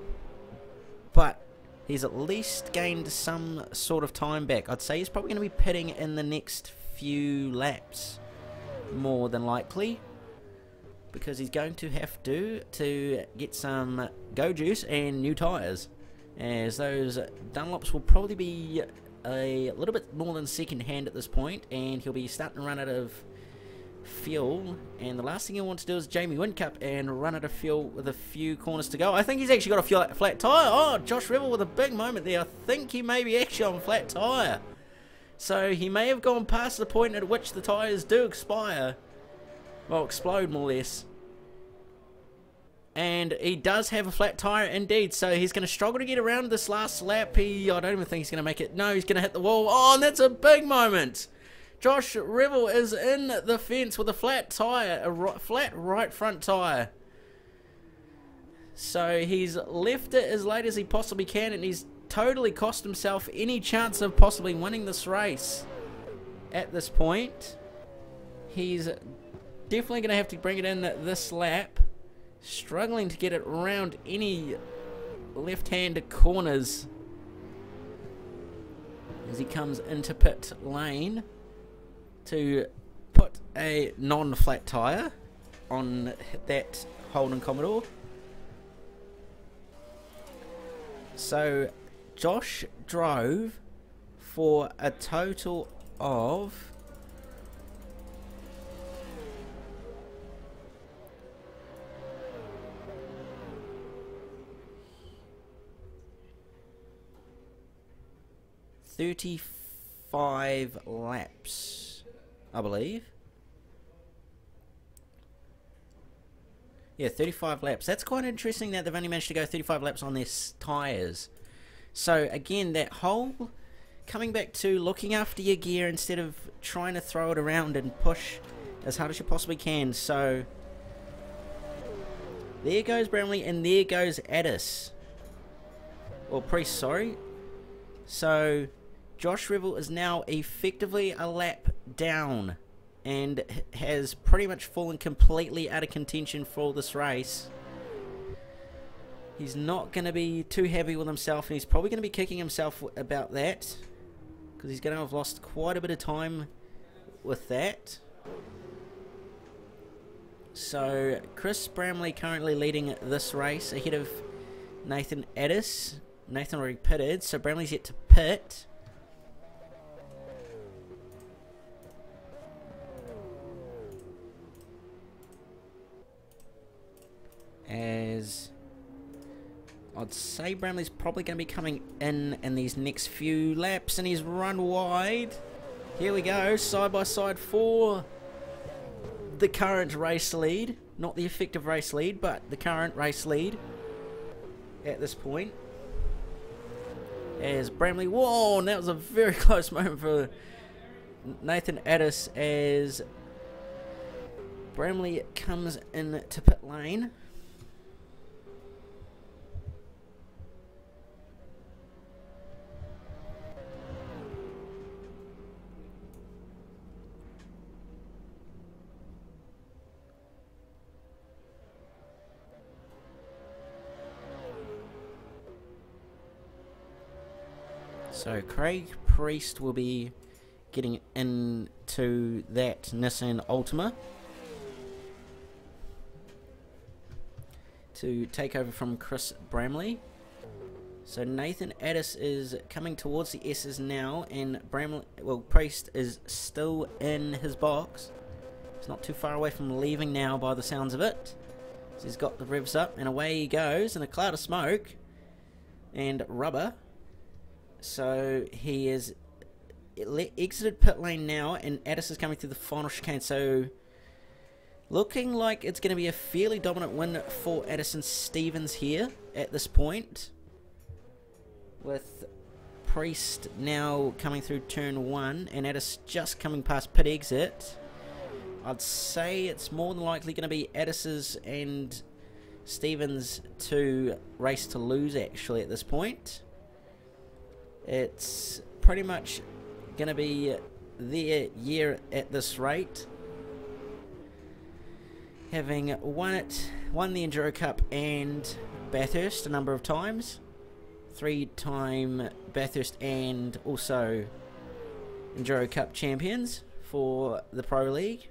B: but he's at least gained some sort of time back. I'd say he's probably going to be pitting in the next few laps, more than likely, because he's going to have to get some go juice and new tyres, as those Dunlops will probably be a little bit more than second hand at this point, and he'll be starting to run out of fuel. And the last thing he'll want to do is Jamie Whincup and run out of fuel with a few corners to go. I think he's actually got a flat tyre. Oh, Josh Revel with a big moment there. I think he may be actually on flat tyre. So he may have gone past the point at which the tyres do expire. Well, explode more or less. And he does have a flat tyre indeed, so he's going to struggle to get around this last lap. I don't even think he's going to make it. No, he's going to hit the wall. Oh, and that's a big moment. Josh Revel is in the fence with a flat tyre, a flat right front tyre. So he's left it as late as he possibly can, and he's totally cost himself any chance of possibly winning this race at this point. He's definitely going to have to bring it in this lap. Struggling to get it around any left-handed corners as he comes into pit lane to put a non-flat tyre on that Holden Commodore. So Josh drove for a total of 35 laps, I believe. Yeah, 35 laps. That's quite interesting that they've only managed to go 35 laps on their tyres. So again, that whole coming back to looking after your gear instead of trying to throw it around and push as hard as you possibly can. So there goes Bramley, and there goes Addis. Or Priest, sorry. So Josh Revel is now effectively a lap down and has pretty much fallen completely out of contention for this race. He's not going to be too happy with himself, and he's probably going to be kicking himself about that, because he's going to have lost quite a bit of time with that. So Chris Bramley currently leading this race ahead of Nathan Addis. Nathan already pitted, so Bramley's yet to pit. As I'd say Bramley's probably going to be coming in these next few laps, and he's run wide. Here we go, side by side for the current race lead. Not the effective race lead, but the current race lead at this point. As Bramley, whoa, and that was a very close moment for Nathan Addis as Bramley comes into pit lane. So Craig Priest will be getting into that Nissan Altima to take over from Chris Bramley. So Nathan Addis is coming towards the S's now, and Bramley, well, Priest is still in his box. He's not too far away from leaving now by the sounds of it. So he's got the revs up, and away he goes in a cloud of smoke and rubber. So he is exited pit lane now, and Addis is coming through the final chicane. So looking like it's going to be a fairly dominant win for Addison Stevens here at this point, with Priest now coming through turn 1 and Addis just coming past pit exit. I'd say it's more than likely going to be Addis's and Stevens to race to lose actually at this point. It's pretty much going to be their year at this rate, having won the Enduro Cup and Bathurst a number of times, 3-time Bathurst and also Enduro Cup champions for the Pro League.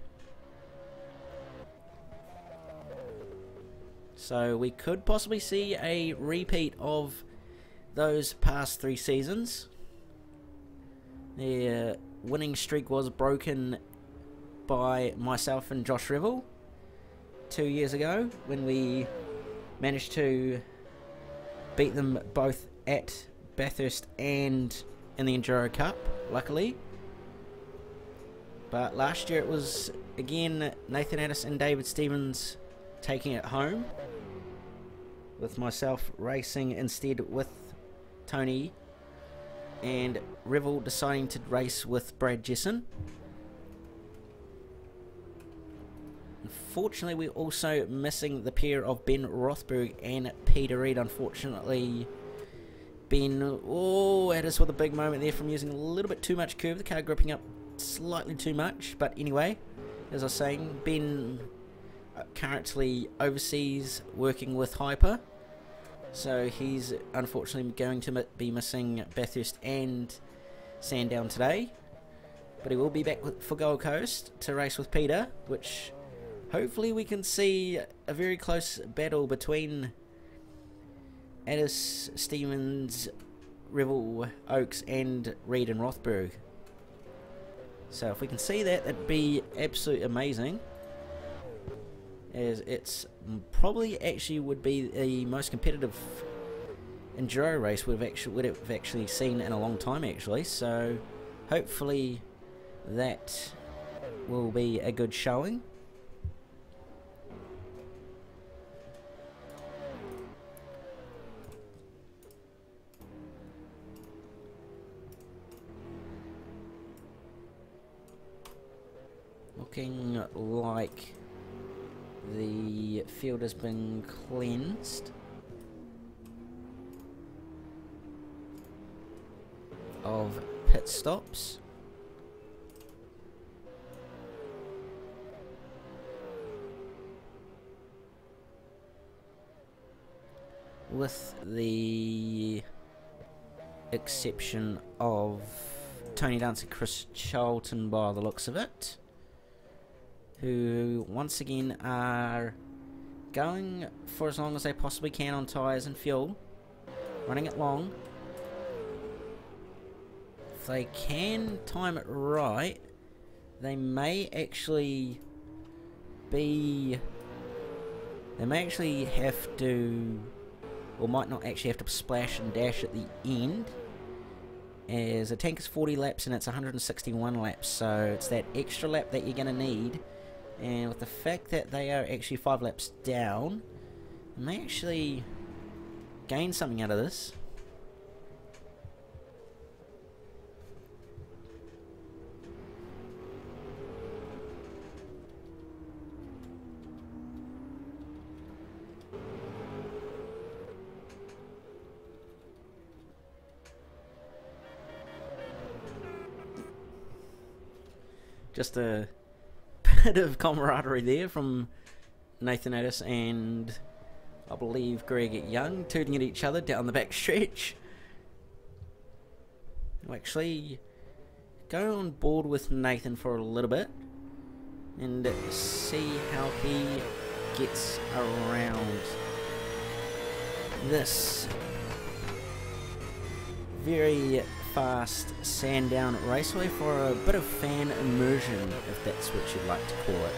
B: So we could possibly see a repeat of those past 3 seasons. Their winning streak was broken by myself and Josh Revel 2 years ago when we managed to beat them both at Bathurst and in the Enduro Cup, luckily. But last year it was again Nathan Addis and David Stevens taking it home, with myself racing instead with Tony, and Revel deciding to race with Brad Jesson. Unfortunately, we're also missing the pair of Ben Rothberg and Peter Reid. Unfortunately, Ben, Addis with a big moment there from using a little bit too much curve, the car gripping up slightly too much. But anyway, as I was saying, Ben currently overseas working with Hyper, so he's unfortunately going to be missing Bathurst and Sandown today, but he will be back for Gold Coast to race with Peter, which hopefully we can see a very close battle between Addis, Stevens, Revel, Oakes and Reid and Rothberg. So if we can see that, that'd be absolutely amazing, as it's probably actually would be the most competitive enduro race we've actually seen in a long time actually. So hopefully that will be a good showing. Looking like the field has been cleansed of pit stops. With the exception of Tony Dance and Chris Charlton by the looks of it, who once again are going for as long as they possibly can on tyres and fuel, running it long. If they can time it right, they may actually have to, or might not actually have to splash and dash at the end, as the tank is 40 laps and it's 161 laps, so it's that extra lap that you're going to need. And with the fact that they are actually 5 laps down, they may actually gain something out of this. Just a bit of camaraderie there from Nathan Addis and I believe Greg Young, tooting at each other down the back stretch. I'll actually go on board with Nathan for a little bit and see how he gets around this very fast Sandown Raceway for a bit of fan immersion, if that's what you'd like to call it.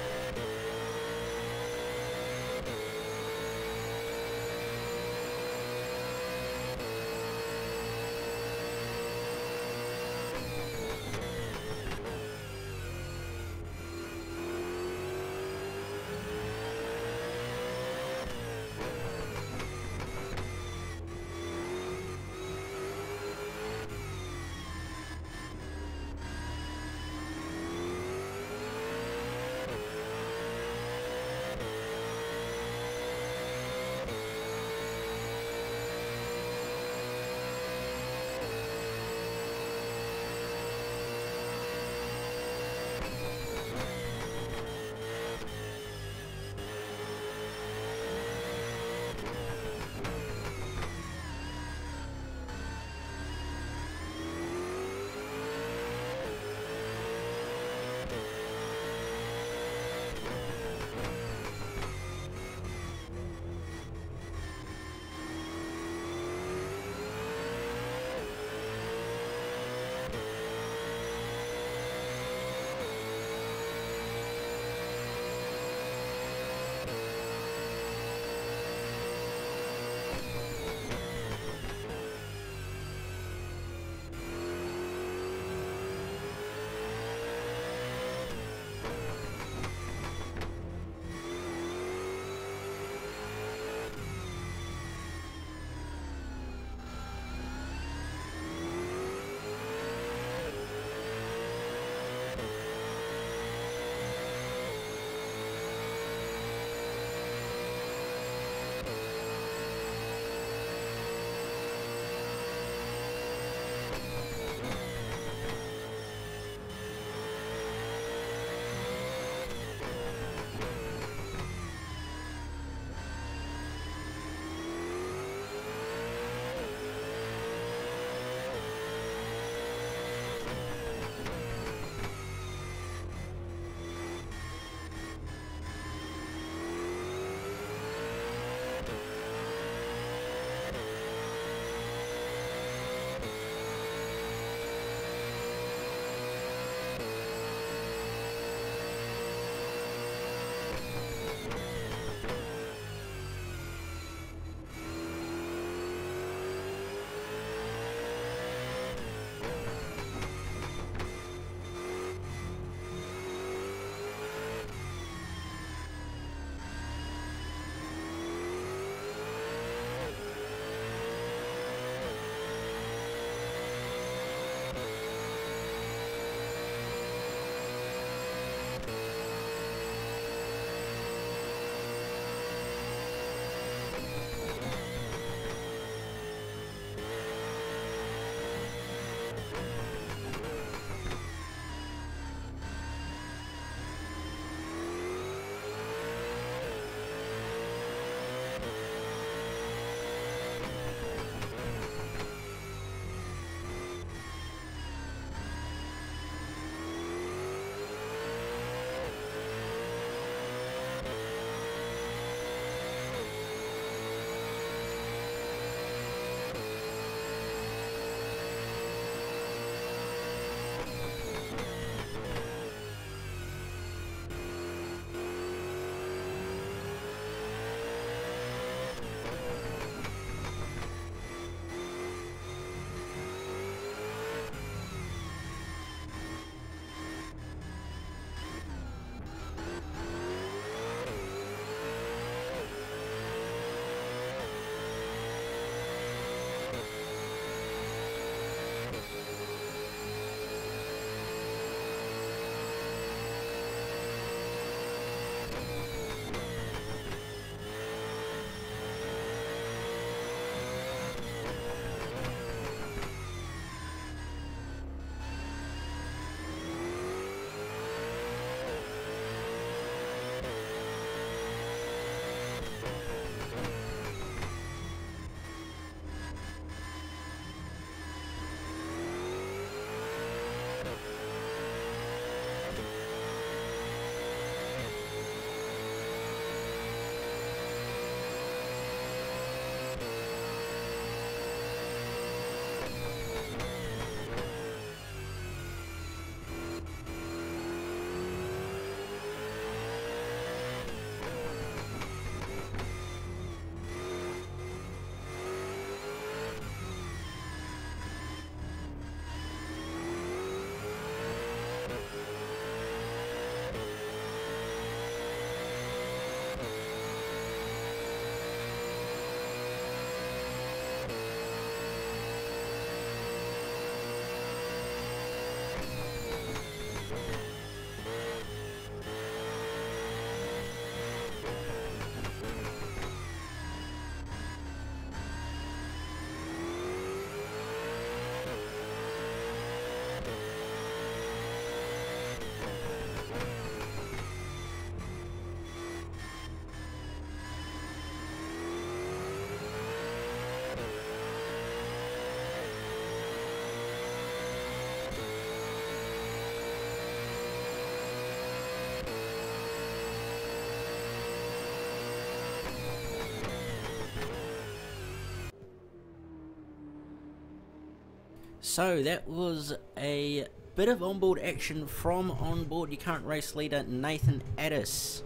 B: So that was a bit of onboard action from onboard your current race leader Nathan Addis,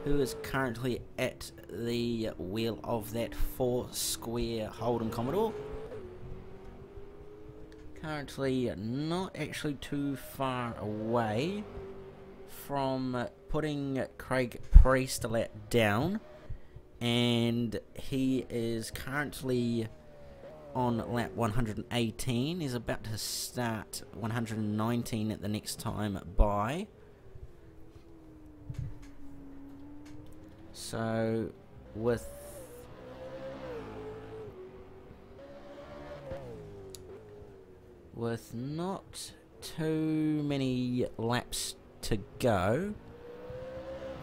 B: who is currently at the wheel of that 4-square Holden Commodore. Currently not actually too far away from putting Craig Priest a lap down, and he is currently on lap 118. He's about to start 119 at the next time by. So with not too many laps to go,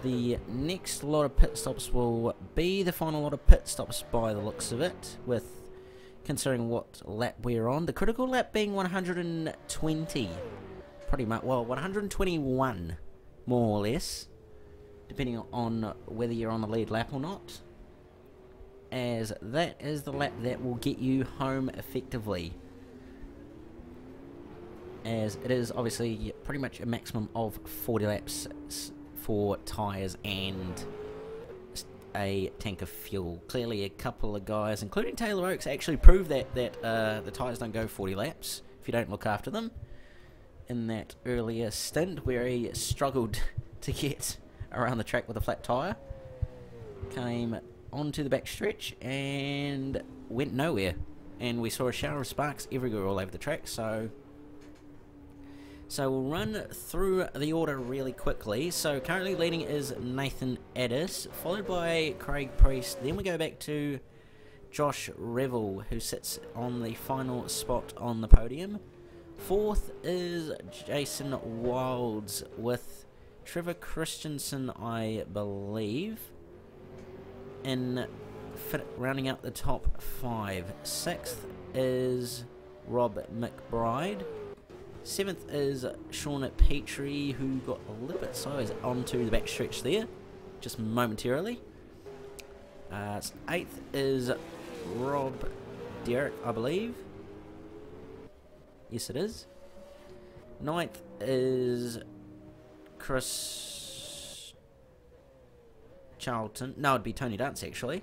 B: the next lot of pit stops will be the final lot of pit stops by the looks of it, with considering what lap we're on. The critical lap being 120, pretty much, well, 121 more or less, depending on whether you're on the lead lap or not, as that is the lap that will get you home effectively, as it is obviously pretty much a maximum of 40 laps for tyres and a tank of fuel. Clearly a couple of guys, including Taylor Oakes, actually proved that the tyres don't go 40 laps if you don't look after them in that earlier stint where he struggled to get around the track with a flat tyre. Came onto the back stretch and went nowhere, and we saw a shower of sparks everywhere all over the track. So we'll run through the order really quickly. So currently leading is Nathan Addis, followed by Craig Priest. Then we go back to Josh Revel, who sits on the final spot on the podium. Fourth is Jason Wilds, with Trevor Christensen, I believe, in rounding out the top 5. Sixth is Rob McBride. 7th is Sean Petrie, who got a little bit sideways onto the back stretch there, just momentarily. 8th is Rob Derrick, I believe. Yes, it is. 9th is Chris Charlton. No, it'd be Tony Dance, actually.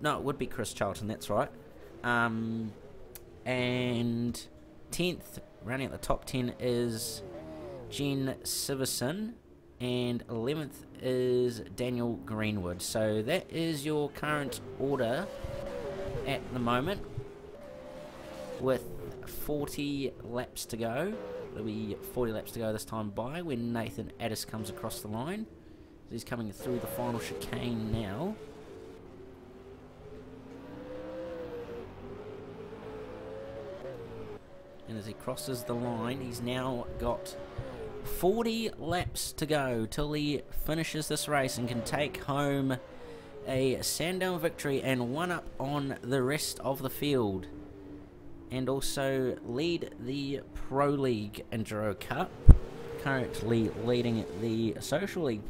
B: No, it would be Chris Charlton, that's right. And 10th, rounding out the top 10, is Jen Siverson, and 11th is Daniel Greenwood. So that is your current order at the moment, with 40 laps to go. There'll be 40 laps to go this time by when Nathan Addis comes across the line. He's coming through the final chicane now. And as he crosses the line, he's now got 40 laps to go till he finishes this race and can take home a Sandown victory and one up on the rest of the field, and also lead the Pro League Enduro Cup. Currently leading the Social League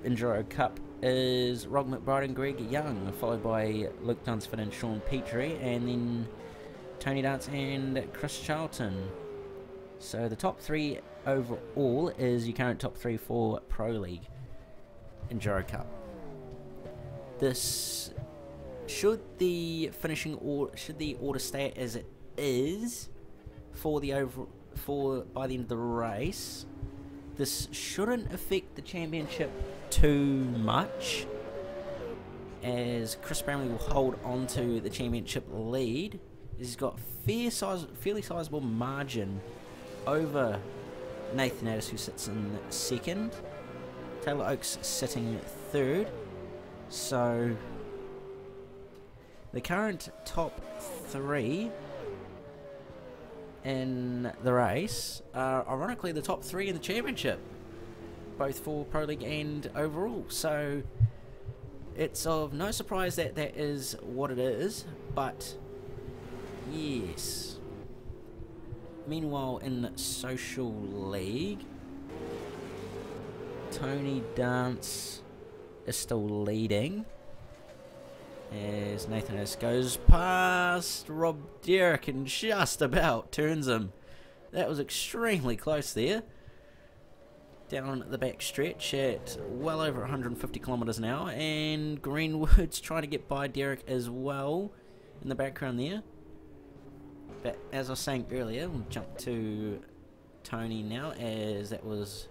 B: Enduro Cup is Rob McBride and Greg Young, followed by Luke Dunsford and Sean Petrie, and then Tony Dance and Chris Charlton. So the top 3 overall is your current top 3 for Pro League Enduro Cup. This should the order stay as it is for by the end of the race, this shouldn't affect the championship too much, as Chris Bramley will hold on to the championship lead. He's got fairly sizable margin over Nathan Addis, who sits in second. Taylor Oakes sitting third. So the current top 3 in the race are ironically the top 3 in the championship, both for Pro League and overall. So it's of no surprise that that is what it is, but yes. Meanwhile, in Social League, Tony Dance is still leading. as Nathan S goes past Rob Derrick and just about turns him. That was extremely close there. Down the back stretch at well over 150 kilometres an hour, and Greenwood's trying to get by Derrick as well in the background there. But as I was saying earlier, we'll jump to Tony now, as that was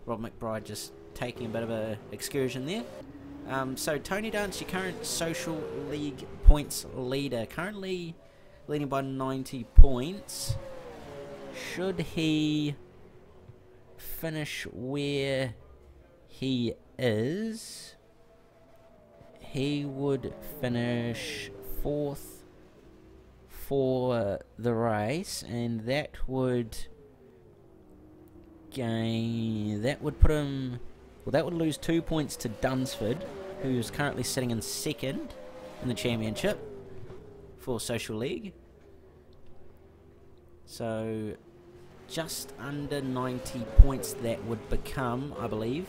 B: Rob McBride just taking a bit of a excursion there. So Tony Dance, your current social league points leader, currently leading by 90 points. Should he finish where he is, he would finish 4th for the race, and that would put him, well, that would lose 2 points to Dunsford, who's currently sitting in 2nd in the championship for Social League. So just under 90 points that would become, I believe.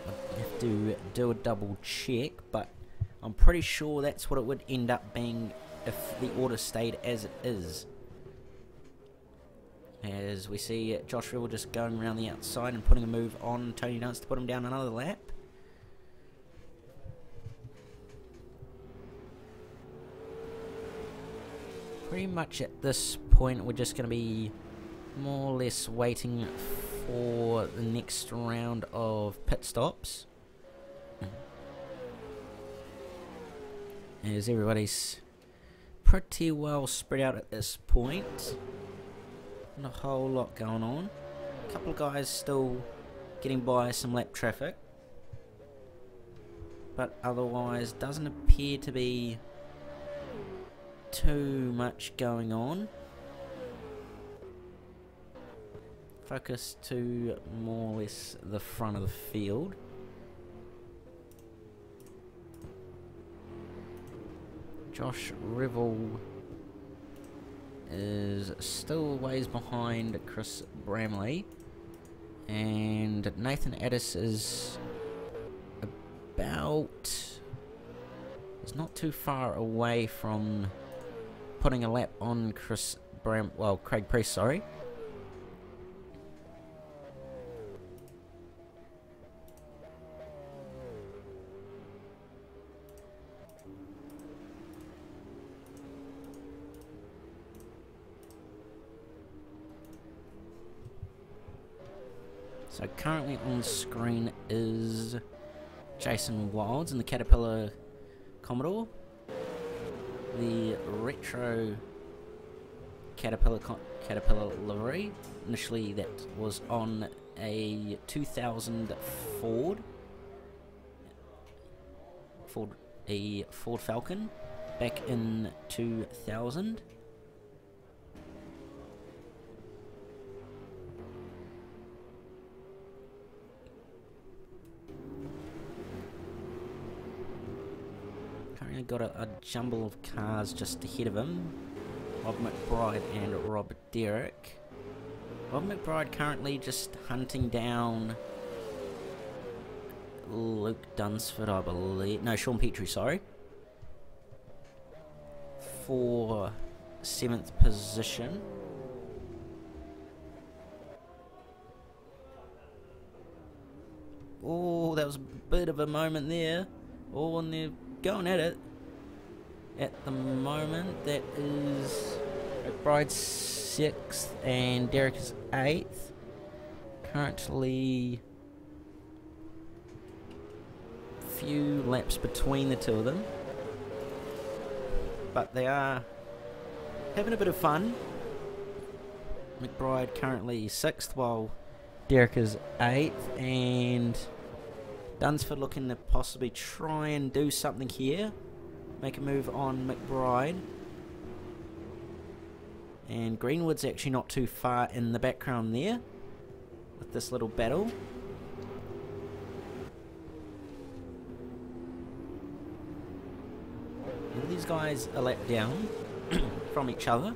B: I have to do a double check, but I'm pretty sure that's what it would end up being if the order stayed as it is. As we see Josh Rivel just going around the outside and putting a move on Tony Dunst to put him down another lap. Pretty much at this point we're just going to be more or less waiting for the next round of pit stops, as everybody's pretty well spread out at this point. Not a whole lot going on. A couple of guys still getting by some lap traffic, but otherwise doesn't appear to be too much going on. Focus to more or less the front of the field. Josh Rivel is still ways behind Chris Bramley, and Nathan Addis is not too far away from putting a lap on Craig Priest, sorry. So currently on screen is Jason Wilds in the Caterpillar Commodore. The retro Caterpillar livery. Initially that was on a 2000 Ford Falcon back in 2000. Currently got a jumble of cars just ahead of him. Rob McBride and Rob Derrick. Rob McBride currently just hunting down Luke Dunsford, I believe. No, Sean Petrie, sorry. For 7th position. Oh, that was a bit of a moment there. Oh, and they're going at it. At the moment, that is McBride's 6th and Derrick is 8th. Currently, few laps between the two of them, but they are having a bit of fun. McBride currently 6th while Derrick is 8th, and Dunsford looking to possibly try and do something here. Make a move on McBride. And Greenwood's actually not too far in the background there with this little battle. All these guys are lap down from each other,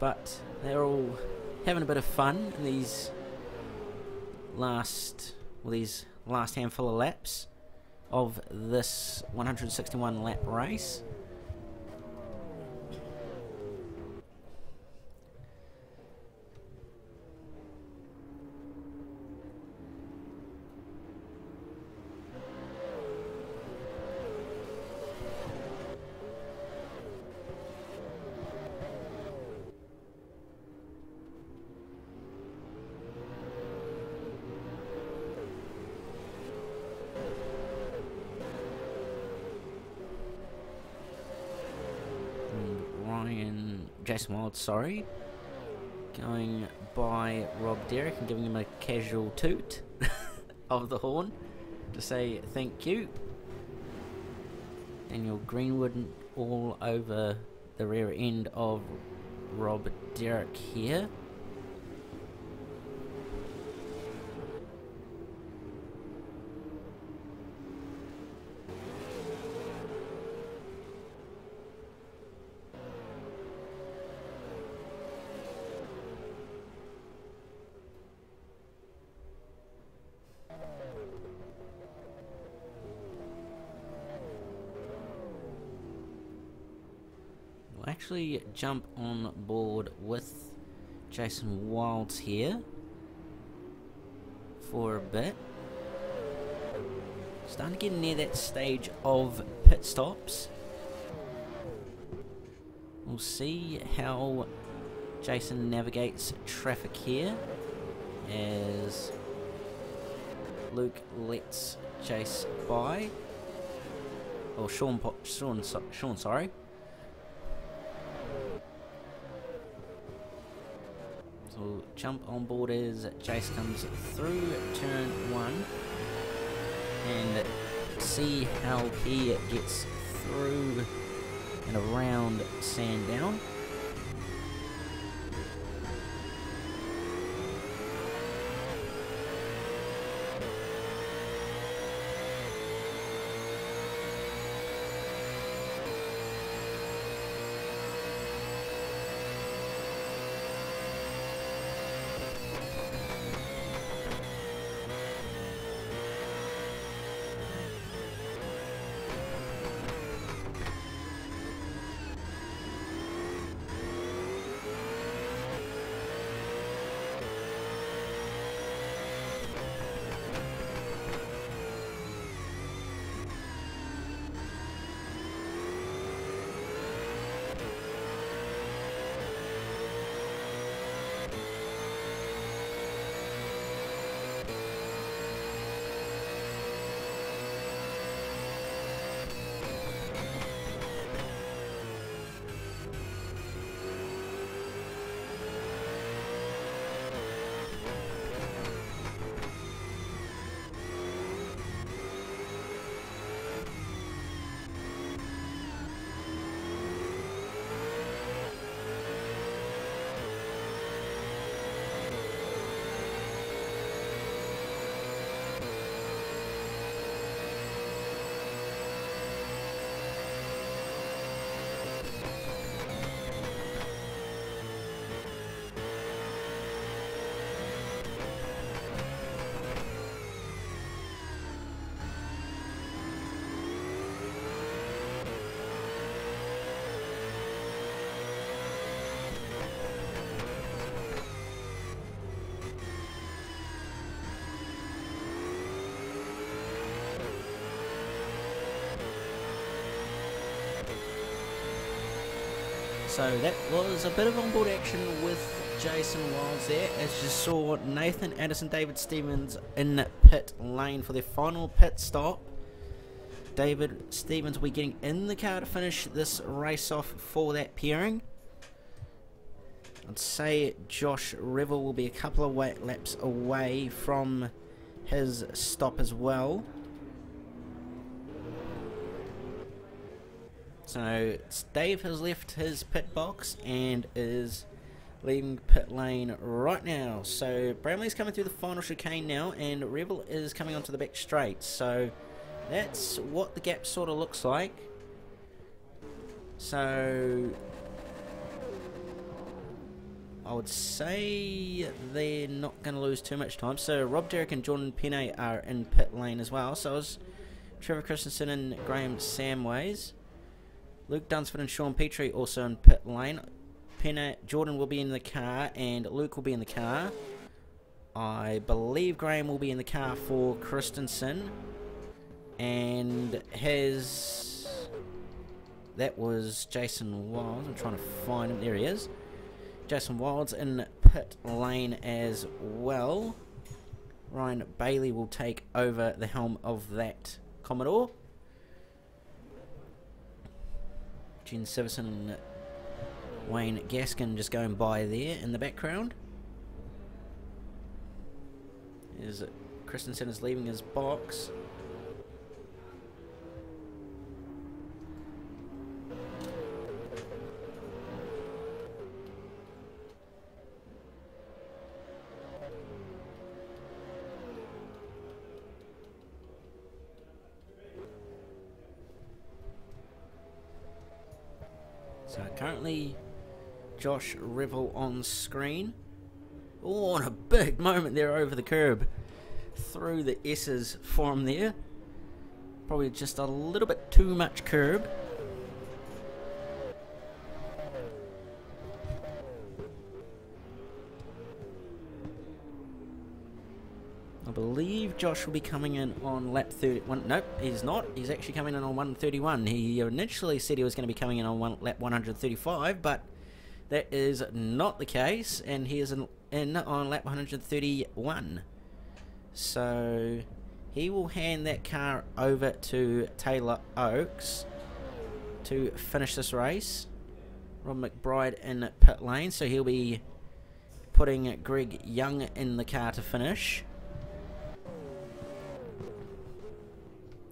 B: but they're all having a bit of fun in these last handful of laps. of this 161 lap race. Jason Wild, sorry, going by Rob Derrick and giving him a casual toot of the horn to say thank you. Daniel Greenwood all over the rear end of Rob Derrick here. Actually jump on board with Jason Wilds here for a bit. Starting to get near that stage of pit stops. We'll see how Jason navigates traffic here as Luke lets Jace by. Or Sean, sorry. We'll jump on board as Jace comes through turn 1 and see how he gets through and around Sandown. So that was a bit of onboard action with Jason Wilds there, as you saw Nathan Addison, David Stevens in pit lane for their final pit stop. David Stevens will be getting in the car to finish this race off for that pairing. I'd say Josh Revel will be a couple of laps away from his stop as well. So Dave has left his pit box and is leaving pit lane right now. So Bramley's coming through the final chicane now, and Revel is coming onto the back straight. So that's what the gap sort of looks like. So I would say they're not going to lose too much time. So Rob Derrick and Jordan Penne are in pit lane as well. So I was Trevor Christensen and Graham Samways. Luke Dunsford and Sean Petrie also in pit lane. Jordan will be in the car and Luke will be in the car. I believe Graham will be in the car for Christensen. And that was Jason Wilds. I'm trying to find him. There he is. Jason Wilds in pit lane as well. Ryan Bailey will take over the helm of that Commodore. Jen Siverson and Wayne Gaskin just going by there in the background. As Christensen is leaving his box. So currently Josh Revel on screen. Oh, and a big moment there over the curb. Through the S's for him there. Probably just a little bit too much curb. I believe Josh will be coming in on lap 31. Nope, he's not. He's actually coming in on 131. He initially said he was going to be coming in on lap 135, but that is not the case, and he is in on lap 131. So he will hand that car over to Taylor Oakes to finish this race. Rob McBride in pit lane, so he'll be putting Greg Young in the car to finish.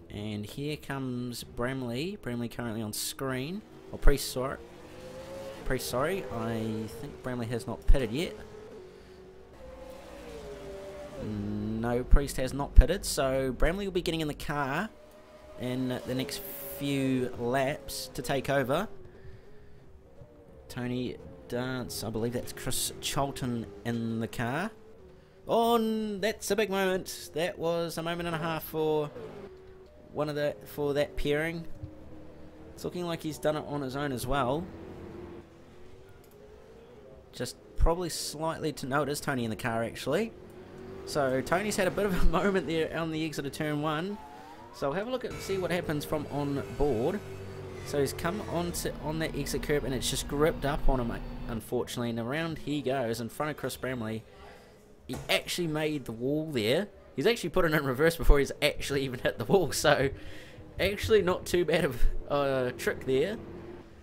B: And here comes Bramley. Bramley currently on screen. Or Priest, sorry. I think Bramley has not pitted yet. No, Priest has not pitted. So Bramley will be getting in the car in the next few laps to take over. Tony Dance, I believe that's Chris Charlton in the car. Oh, and that's a big moment. That was a moment and a half for that pairing. It's looking like he's done it on his own as well. Just probably slightly to notice Tony in the car actually. So Tony's had a bit of a moment there on the exit of turn 1. So I'll have a look and see what happens from on board. So he's come on that exit curb and it's just gripped up on him, unfortunately, and around he goes in front of Chris Bramley. He actually made the wall there. He's actually put it in reverse before he's actually even hit the wall, so actually not too bad of a trick there.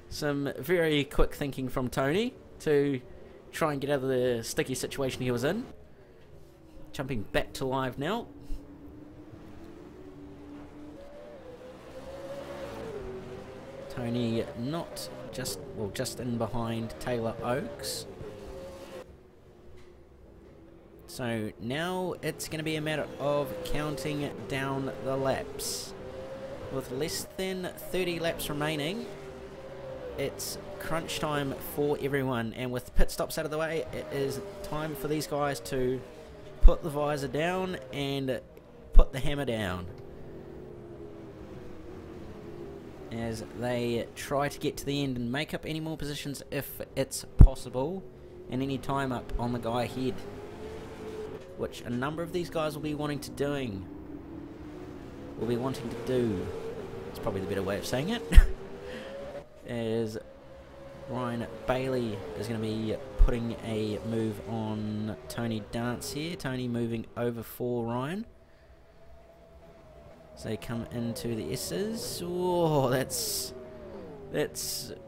B: Some very quick thinking from Tony to try and get out of the sticky situation he was in. Jumping back to live now. Tony just in behind Taylor Oakes. So now it's going to be a matter of counting down the laps. With less than 30 laps remaining, it's crunch time for everyone. And with pit stops out of the way, it is time for these guys to put the visor down and put the hammer down. As they try to get to the end and make up any more positions if it's possible. And any time up on the guy ahead, which a number of these guys will be wanting to do. It's probably the better way of saying it. As Ryan Bailey is going to be putting a move on Tony Dance here. Tony moving over for Ryan. So they come into the S's. Oh, that's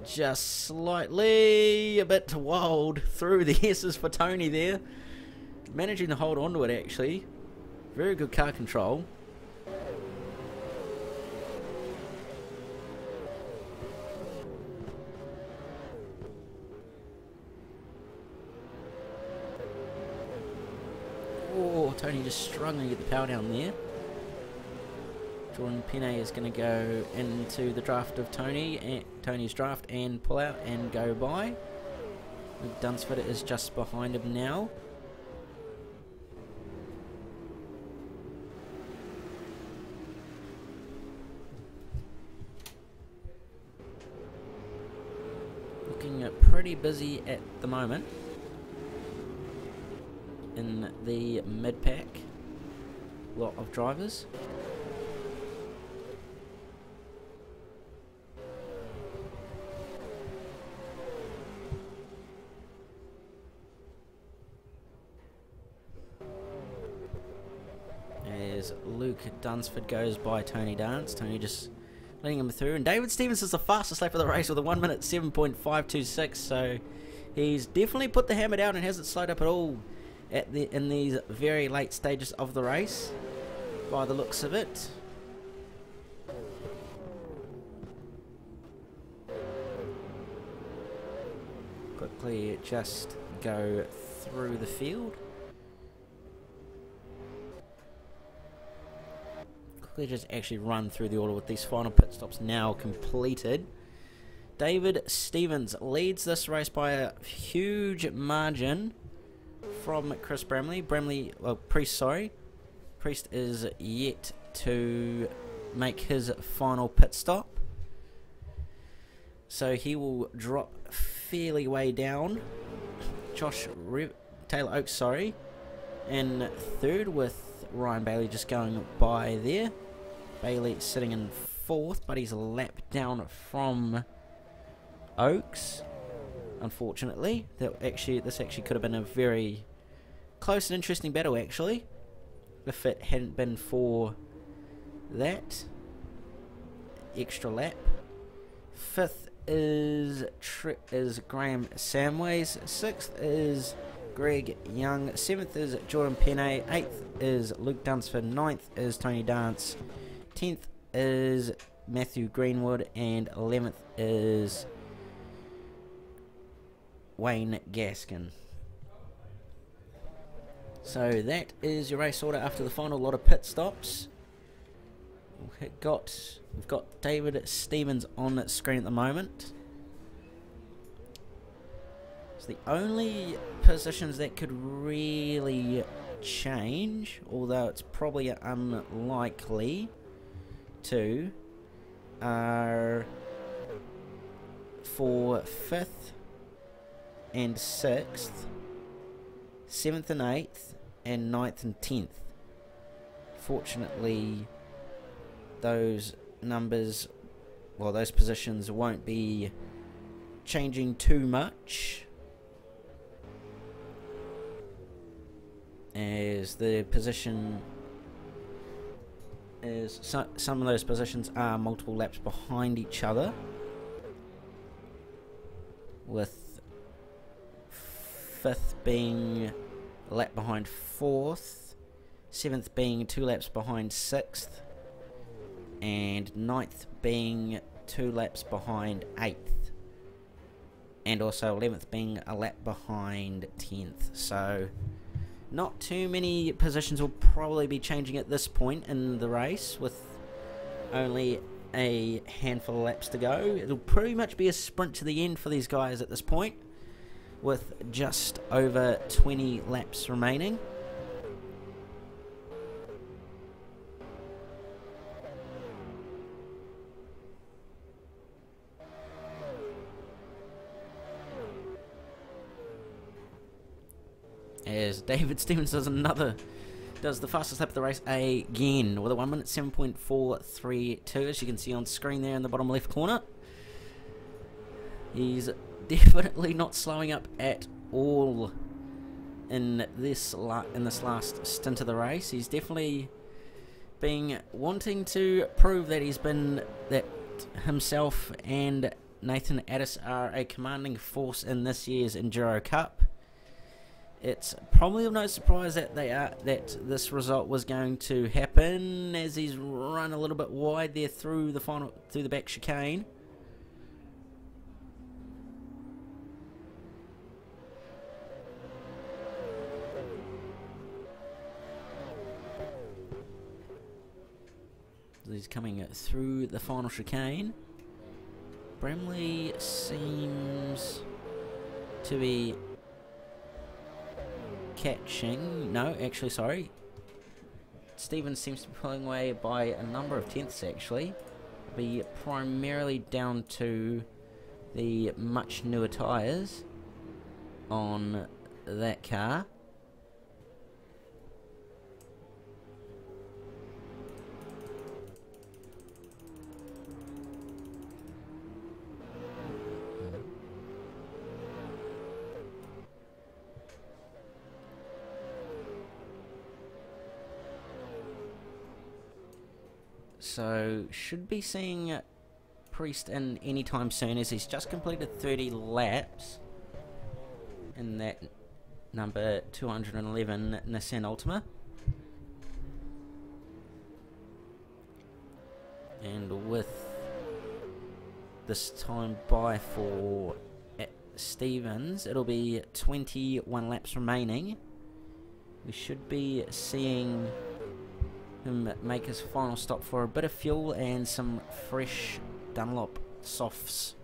B: just slightly a bit wild through the S's for Tony there. Managing to hold on to it actually. Very good car control. Oh, Tony just struggling to get the power down there. Jordan Penne is going to go into the draft of Tony's draft and pull out and go by. Dunsford is just behind him now. looking pretty busy at the moment in the mid-pack lot of drivers. As Luke Dunsford goes by Tony Dance, Tony just letting him through, and David Stevens is the fastest lap of the race with a 1 minute 7.526, so he's definitely put the hammer down and hasn't slowed up at all in these very late stages of the race by the looks of it. Quickly just go through the field. Quickly just actually run through the order with these final pit stops now completed. David Stevens leads this race by a huge margin from Chris Priest is yet to make his final pit stop, so he will drop fairly way down. Taylor Oakes, in third, with Ryan Bailey just going by there. Bailey sitting in fourth, but he's a lap down from Oakes. Unfortunately, this actually could have been a very close and interesting battle, actually, if it hadn't been for that extra lap. Fifth is Graham Samways. Sixth is Greg Young. Seventh is Jordan Penne. Eighth is Luke Dunsford. Ninth is Tony Dance. 10th is Matthew Greenwood, and 11th is Wayne Gaskin. So that is your race order after the final lot of pit stops. We've got David Stevens on the screen at the moment. So the only positions that could really change, although it's probably unlikely to, are for 5th and 6th, 7th and 8th, and 9th and 10th. Fortunately, those numbers, well, those positions won't be changing too much, as the position is some of those positions are multiple laps behind each other, with 5th being a lap behind 4th, 7th being 2 laps behind 6th, and 9th being 2 laps behind 8th, and also 11th being a lap behind 10th. So not too many positions will probably be changing at this point in the race, with only a handful of laps to go. It'll pretty much be a sprint to the end for these guys at this point, with just over 20 laps remaining. As David Stevens does the fastest lap of the race again, with a 1 minute 7.432, as you can see on screen there in the bottom left corner. He's definitely not slowing up at all in this last stint of the race. He's definitely wanting to prove that himself and Nathan Addis are a commanding force in this year's Enduro Cup. It's probably of no surprise that this result was going to happen, as he's run a little bit wide there through the back chicane. He's coming through the final chicane. Bramley seems to be catching. No, actually, sorry. Stevens seems to be pulling away by a number of tenths, actually. Be primarily down to the much newer tyres on that car. So, should be seeing Priest in anytime soon, as he's just completed 30 laps in that number 211 Nissan Altima. And with this time by for Stevens, it'll be 21 laps remaining. We should be seeing him make his final stop for a bit of fuel and some fresh Dunlop softs.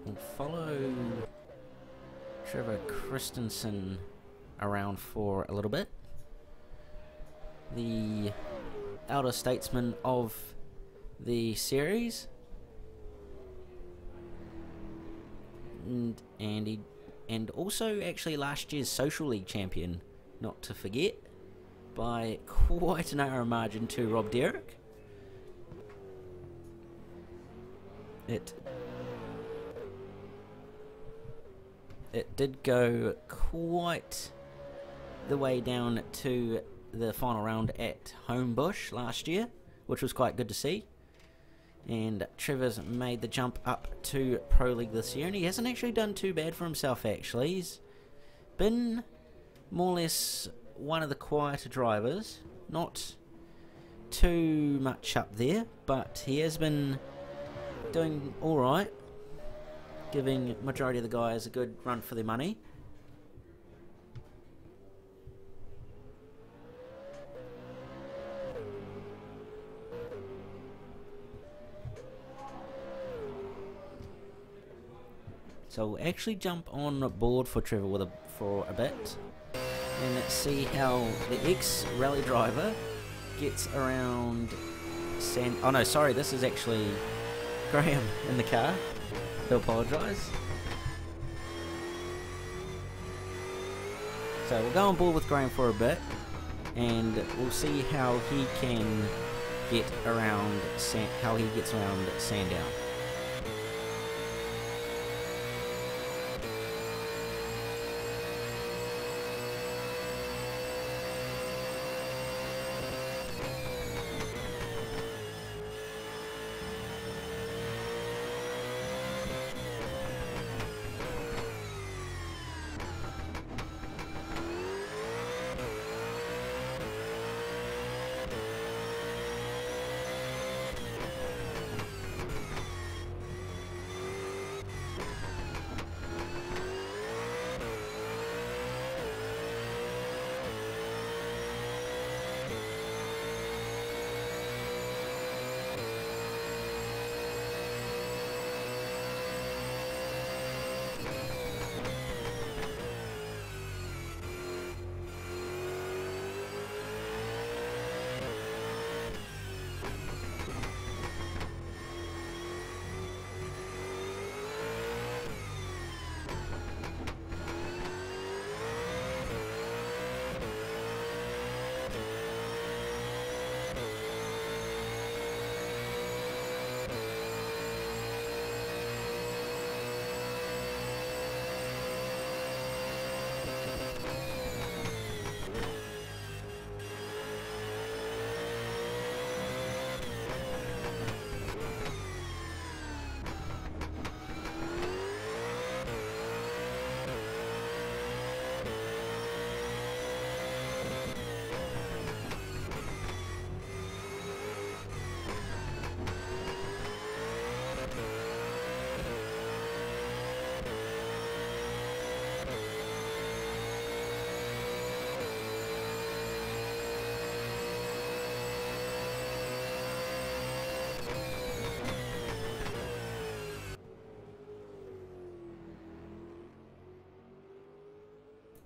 B: We'll follow Trevor Christensen around for a little bit. The elder statesman of the series, and also actually last year's Social League champion, not to forget, by quite a narrow margin to Rob Derrick. It did go quite the way down to the final round at Homebush last year, which was quite good to see. And Trevor's made the jump up to Pro League this year, and he hasn't actually done too bad for himself actually. He's been more or less one of the quieter drivers, not too much up there, but he has been doing alright, giving majority of the guys a good run for their money. So we'll actually jump on board for Trevor for a bit, and let's see how the ex-rally driver gets around oh no, sorry, this is actually Graham in the car. I apologise. So we'll go on board with Graham for a bit, and we'll see how he can get around Sandown.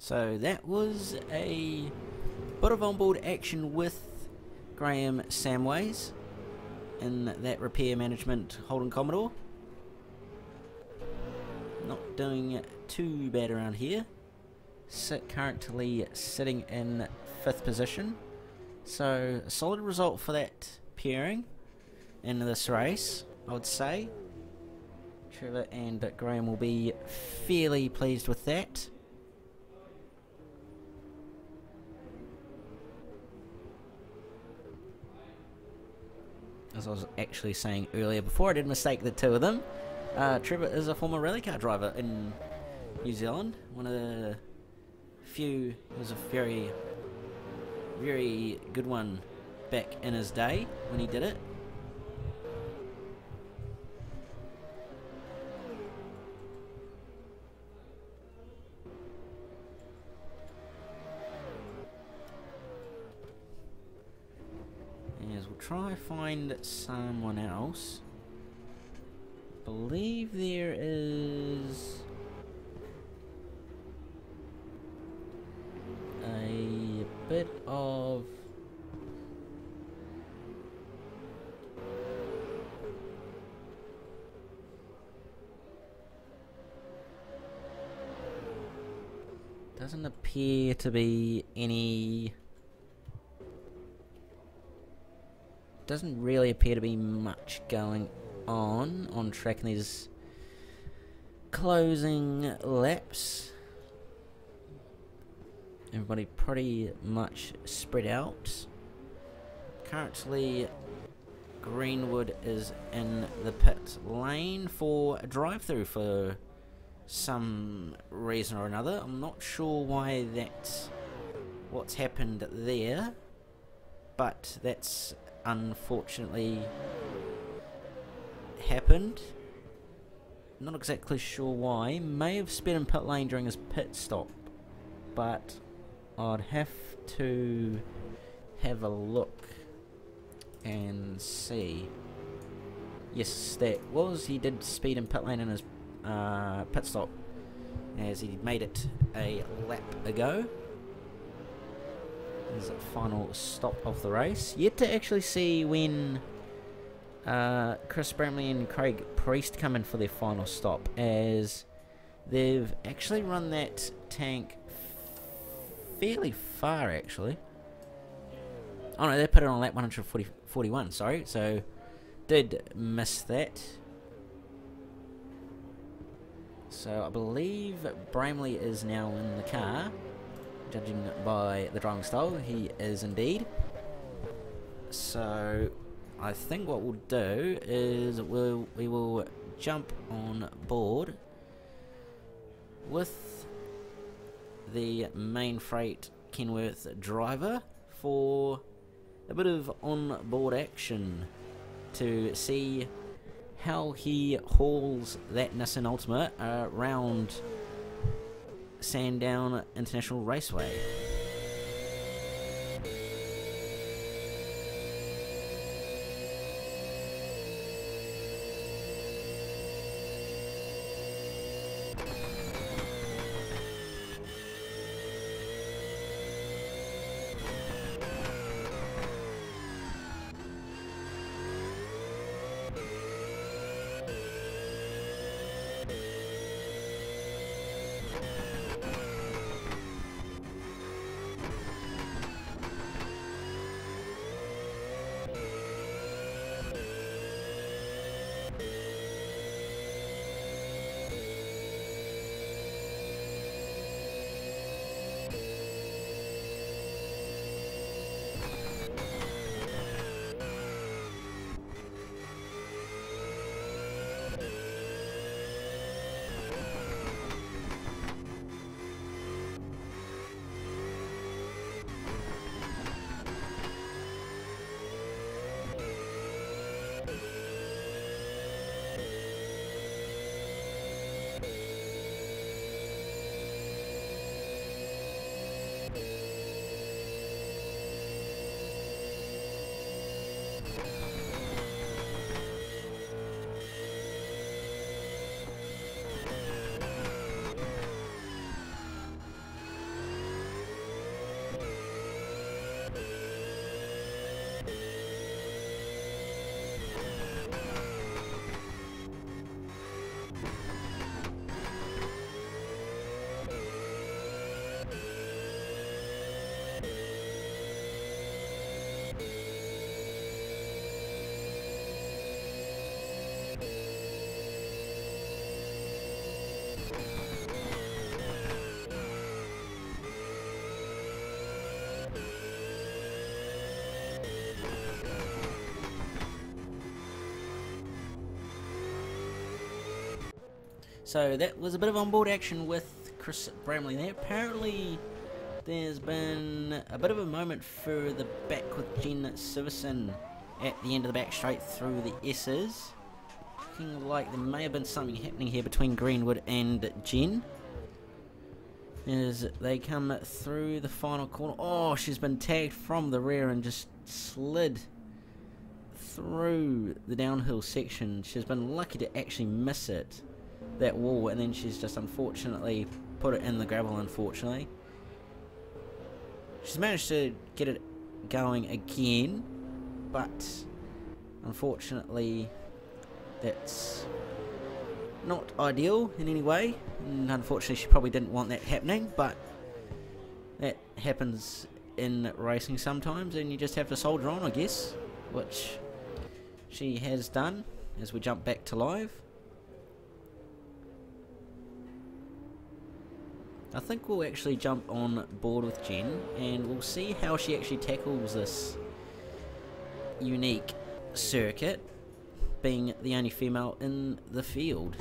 B: So that was a bit of onboard action with Graham Samways in that repair management Holden Commodore. Not doing too bad around here. Currently sitting in 5th position. So a solid result for that pairing in this race, I would say. Trevor and Graham will be fairly pleased with that. As I was actually saying earlier, before I did mistake the two of them, Trevor is a former rally car driver in New Zealand. One of the few, was a very, very good one back in his day when he did it. As we'll try find someone else. Believe there is a bit of doesn't appear to be any, doesn't really appear to be much going on track in these closing laps. Everybody pretty much spread out. Currently Greenwood is in the pit lane for a drive-through for some reason or another. I'm not sure why that's what's happened there, but that's unfortunately happened. Not exactly sure why. May have sped in pit lane during his pit stop, but I'd have to have a look and see. Yes, that was, he did speed in pit lane in his pit stop, as he made it a lap ago. His final stop of the race. Yet to actually see when Chris Bramley and Craig Priest come in for their final stop, as they've actually run that tank fairly far actually. Oh no, they put it on lap 141, sorry, so did miss that. So I believe Bramley is now in the car, judging by the driving style. He is indeed. So I think what we'll do is we will jump on board with the main freight Kenworth driver for a bit of on-board action to see how he hauls that Nissan Ultimate around Sandown International Raceway. So that was a bit of onboard action with Chris Bramley there. Apparently there's been a bit of a moment further back with Jen Siverson at the end of the back straight through the S's. Looking like there may have been something happening here between Greenwood and Jen as they come through the final corner. Oh, she's been tagged from the rear and just slid through the downhill section. She's been lucky to actually miss it, that wall, and then she's just unfortunately put it in the gravel. Unfortunately, she's managed to get it going again, but unfortunately that's not ideal in any way, and unfortunately she probably didn't want that happening, but that happens in racing sometimes, and you just have to soldier on, I guess, which she has done as we jump back to live. I think we'll actually jump on board with Jen and we'll see how she actually tackles this unique circuit, being the only female in the field.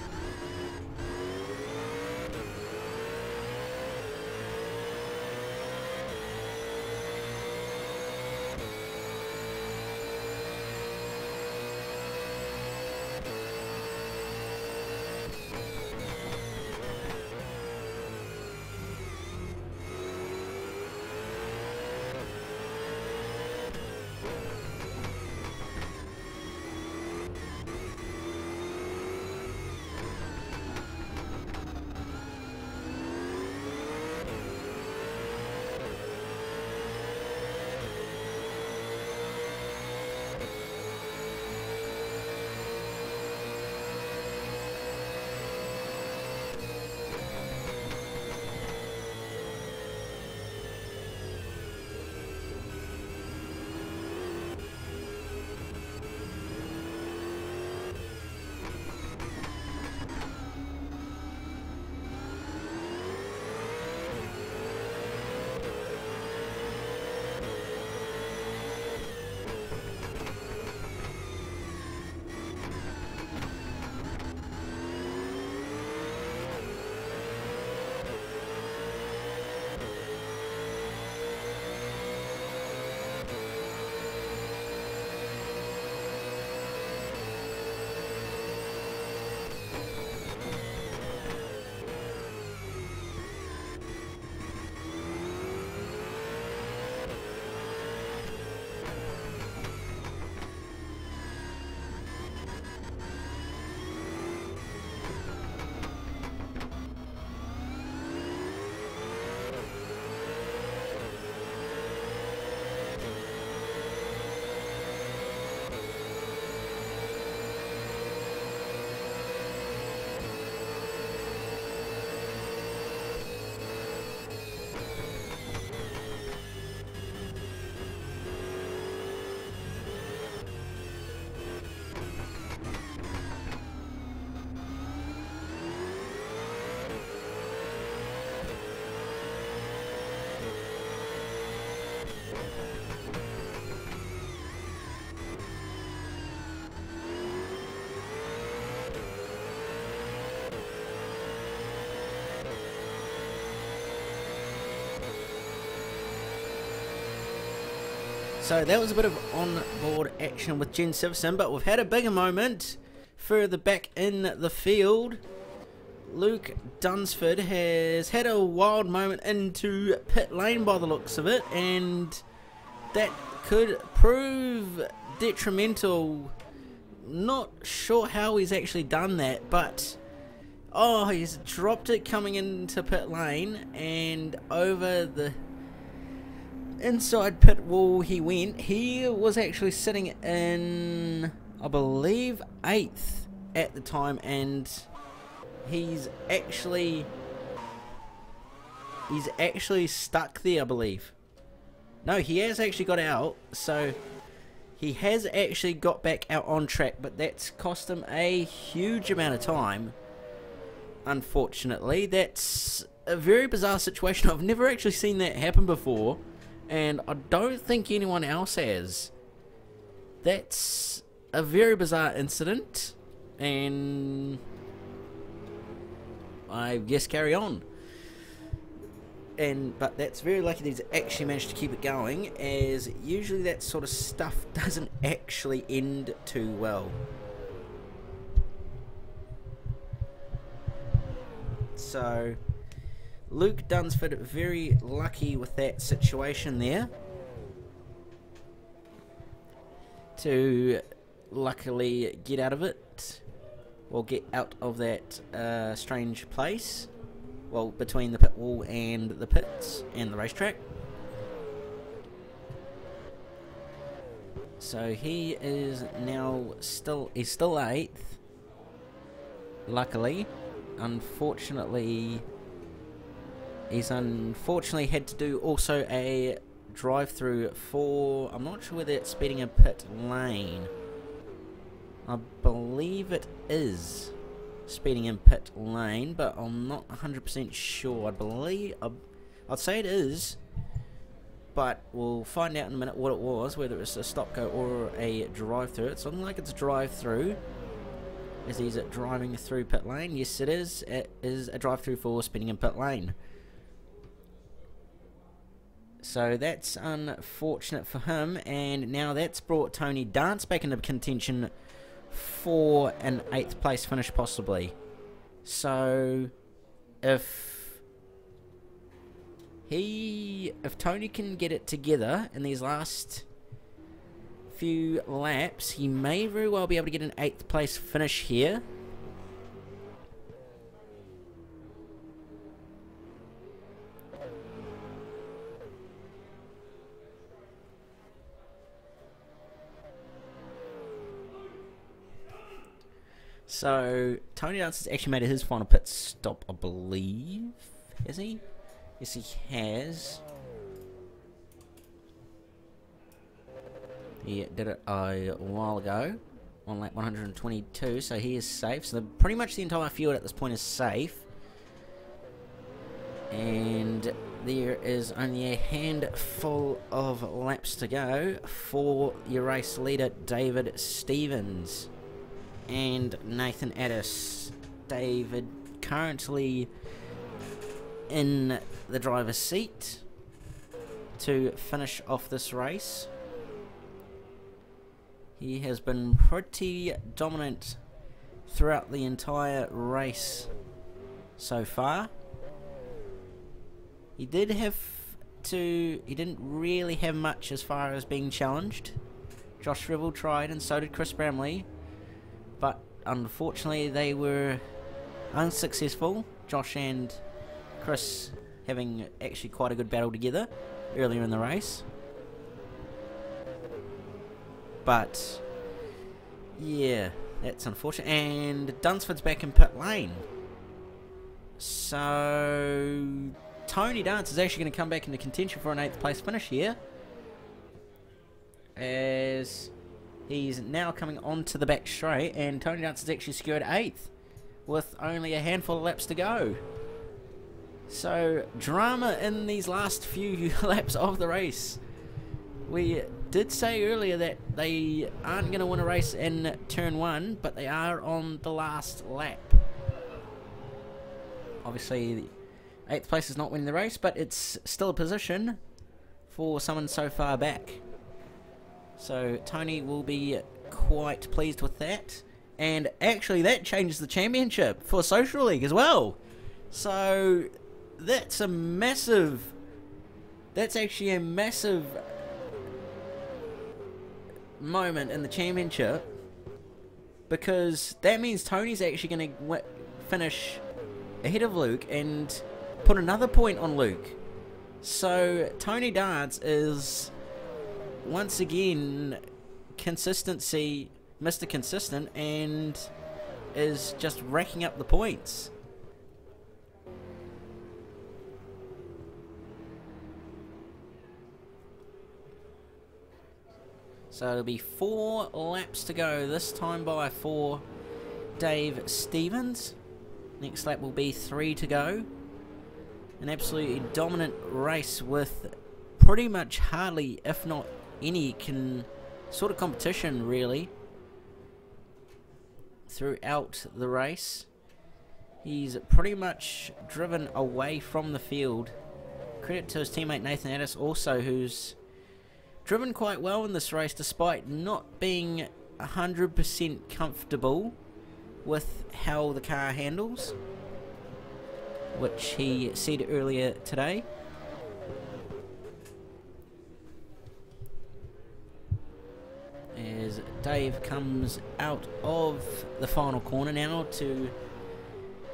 B: So that was a bit of on-board action with Jen Siverson, but we've had a bigger moment further back in the field. Luke Dunsford has had a wild moment into pit lane by the looks of it, and that could prove detrimental. Not sure how he's actually done that, but oh, he's dropped it coming into pit lane, and over the inside pit wall he went. He was actually sitting in, I believe, 8th at the time, and he's actually stuck there, I believe. No, he has actually got out, so he has actually got back out on track, but that's cost him a huge amount of time, unfortunately. That's a very bizarre situation. I've never actually seen that happen before, and I don't think anyone else has. That's, that's a very bizarre incident, and I'm not sure how he's actually done that, but oh, he's dropped it coming into pit lane, and over the inside pit wall he went. He was actually sitting in, I believe, 8th at the time, and he's actually got out, so he has actually got back out on track, but that's cost him a huge amount of time, unfortunately. That's a very bizarre situation. I've never actually seen that happen before, and I don't think anyone else has. That's a very bizarre incident, and I guess carry on. But that's very lucky that he's actually managed to keep it going, as usually that sort of stuff doesn't actually end too well. So Luke Dunsford very lucky with that situation there to luckily get out of it, or get out of that strange place. Well, between the pit wall and the pits and the racetrack. So he is now he's still 8th. Luckily. Unfortunately, he's had to do also a drive-through for, I'm not sure whether it's speeding in pit lane. I believe it is speeding in pit lane, but I'm not 100% sure. I'd say it is, but we'll find out in a minute what it was, whether it's a stop-go or a drive-through. It's looking like it's a drive-through, as he's driving through pit lane. Yes, it is. It is a drive-through for speeding in pit lane. So that's unfortunate for him, and now that's brought Tony Dance back into contention for an 8th place finish possibly. So if Tony can get it together in these last few laps, he may very well be able to get an 8th place finish here. So, Tony Dance has actually made it his final pit stop, I believe. Has he? Yes, he has. He did it a while ago, on lap 122, so he is safe. So, pretty much the entire field at this point is safe. And there is only a handful of laps to go for your race leader, David Stevens and Nathan Addis. David currently in the driver's seat to finish off this race. He has been pretty dominant throughout the entire race so far. He didn't really have much as far as being challenged. Josh Ribble tried, and so did Chris Bramley, but unfortunately they were unsuccessful. Josh and Chris having actually quite a good battle together earlier in the race. But yeah, that's unfortunate. And Dunsford's back in pit lane. So Tony Dance is actually going to come back into contention for an 8th place finish here, as he's now coming onto the back straight, and Tony Dance has actually secured 8th with only a handful of laps to go. So drama in these last few laps of the race. We did say earlier that they aren't going to win a race in turn 1, but they are on the last lap. Obviously, the 8th place is not winning the race, but it's still a position for someone so far back. So Tony will be quite pleased with that. And actually that changes the championship for Social League as well. So that's a massive... That's actually a massive moment in the championship, because that means Tony's actually going to finish ahead of Luke and put another point on Luke. So Tony Dance is once again Mr. Consistent, and is just racking up the points. So it'll be 4 laps to go, this time by for Dave Stevens. Next lap will be 3 to go. An absolutely dominant race with pretty much hardly, if not any, sort of competition really throughout the race. He's pretty much driven away from the field. Credit to his teammate Nathan Addis also, who's driven quite well in this race despite not being 100% comfortable with how the car handles, which he said earlier today. As Dave comes out of the final corner now to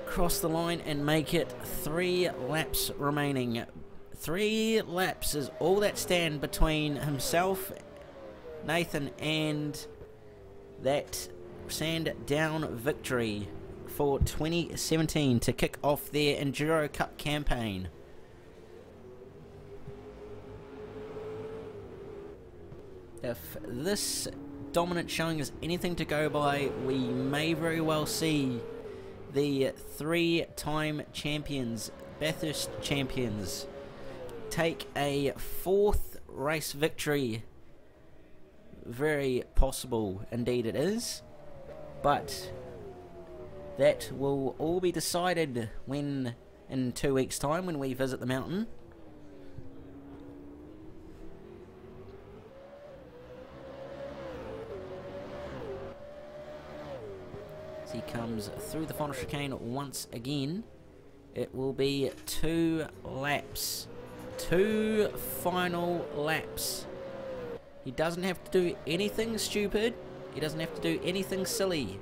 B: cross the line and make it 3 laps remaining. 3 laps is all that stand between himself, Nathan, and that Sandown victory for 2017 to kick off their Enduro Cup campaign. If this dominant showing is anything to go by, we may very well see the 3-time champions, Bathurst champions, take a 4th race victory. Very possible indeed it is, but that will all be decided when, in 2 weeks' time, when we visit the mountain. As he comes through the final chicane once again, it will be 2 laps. 2 final laps. He doesn't have to do anything stupid. He doesn't have to do anything silly.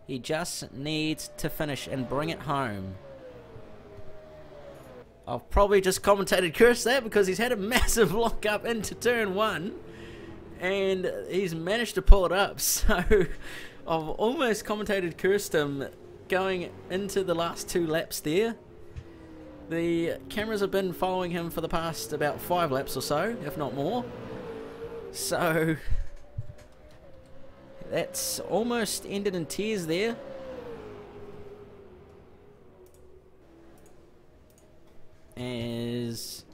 B: He just needs to finish and bring it home. I've probably just commentated cursed that because he's had a massive lock up into turn 1 and he's managed to pull it up, so I've almost commentated cursed him going into the last 2 laps there. The cameras have been following him for the past about 5 laps or so, if not more. So that's almost ended in tears there. As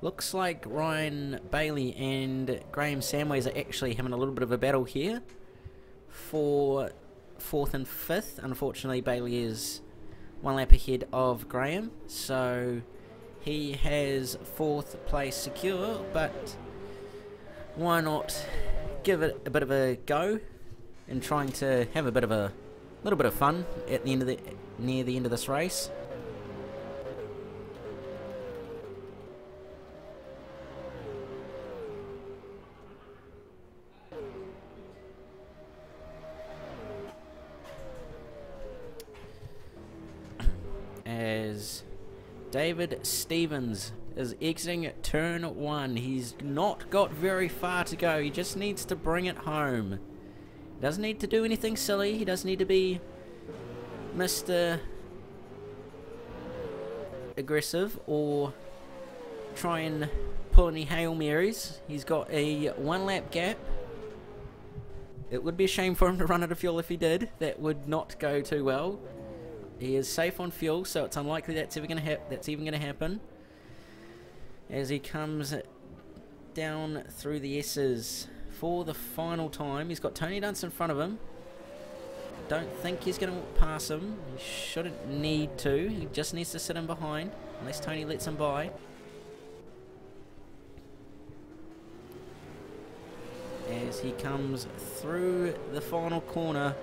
B: looks like Ryan Bailey and Graham Samways are actually having a little bit of a battle here for 4th and 5th. Unfortunately, Bailey is 1 lap ahead of Graham, so he has 4th place secure, but why not give it a bit of a go and trying to have a little bit of fun at the end of near the end of this race. As David Stevens is exiting turn 1. He's not got very far to go. He just needs to bring it home. He doesn't need to do anything silly. He doesn't need to be Mr. Aggressive or try and pull any Hail Marys. He's got a 1 lap gap. It would be a shame for him to run out of fuel if he did. That would not go too well. He is safe on fuel, so it's unlikely that's even going to happen. As he comes down through the S's for the final time. He's got Tony Dunst in front of him. Don't think he's going to pass him. He shouldn't need to. He just needs to sit in behind, unless Tony lets him by. As he comes through the final corner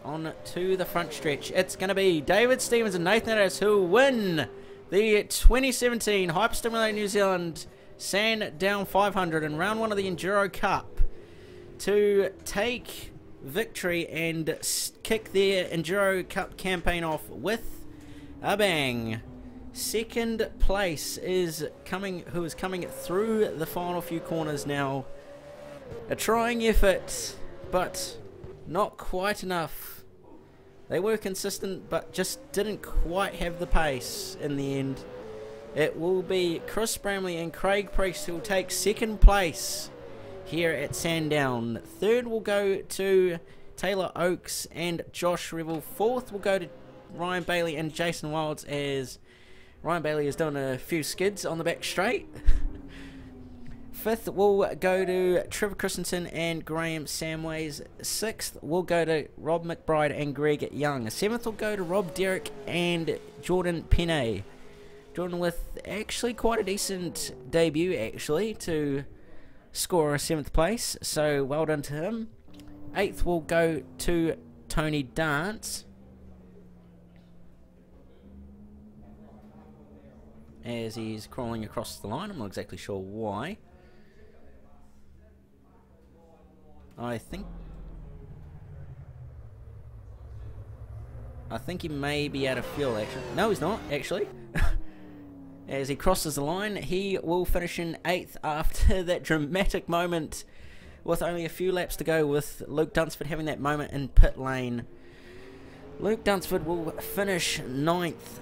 B: on to the front stretch, it's going to be David Stevens and Nathan Addis who win the 2017 Hyperstimulator New Zealand Sandown 500 in round 1 of the Enduro Cup to take victory and kick their Enduro Cup campaign off with a bang. Second place is coming through the final few corners now. A trying effort, but not quite enough. They were consistent, but just didn't quite have the pace in the end. It will be Chris Bramley and Craig Priest who will take second place here at Sandown. Third will go to Taylor Oakes and Josh Revel. Fourth will go to Ryan Bailey and Jason Wilds, as Ryan Bailey is doing a few skids on the back straight. 5th will go to Trevor Christensen and Graham Samways. 6th will go to Rob McBride and Greg Young. 7th will go to Rob Derrick and Jordan Penne. Jordan with actually quite a decent debut actually to score a 7th place, so well done to him. 8th will go to Tony Dance, as he's crawling across the line. I'm not exactly sure why. I think he may be out of fuel actually. No, he's not actually. As he crosses the line, he will finish in 8th after that dramatic moment with only a few laps to go, with Luke Dunsford having that moment in pit lane. Luke Dunsford will finish 9th.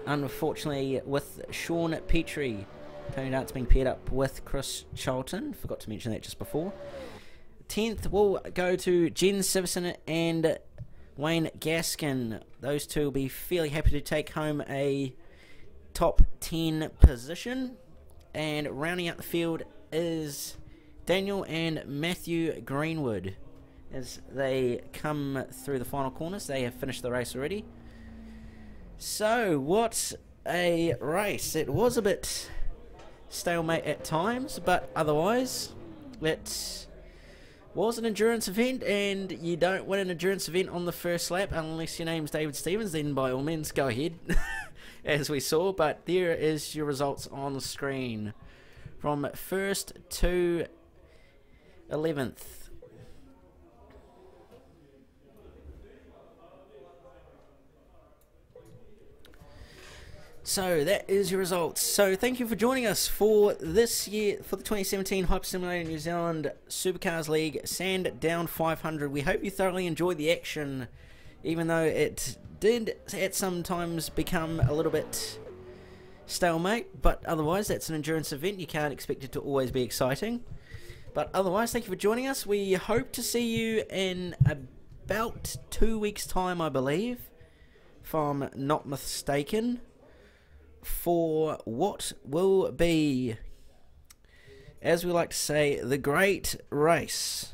B: Unfortunately, with Sean Petrie. Tony Dance being paired up with Chris Charlton. Forgot to mention that just before. 10th will go to Jen Siverson and Wayne Gaskin. Those two will be fairly happy to take home a top 10 position. And rounding out the field is Daniel and Matthew Greenwood. As they come through the final corners, they have finished the race already. So, what a race. It was a bit stalemate at times, but otherwise it was an endurance event, and you don't win an endurance event on the first lap unless your name's David Stevens. Then by all means go ahead, as we saw. But there is your results on the screen from 1st to 11th. So that is your results. So thank you for joining us for this year, for the 2017 Hyper Stimulator New Zealand Supercars League Sandown 500. We hope you thoroughly enjoyed the action, even though it did at some times become a little bit stalemate. But otherwise, that's an endurance event. You can't expect it to always be exciting. But otherwise, thank you for joining us. We hope to see you in about 2 weeks' time, I believe, if I'm not mistaken, for what will be, as we like to say, the great race,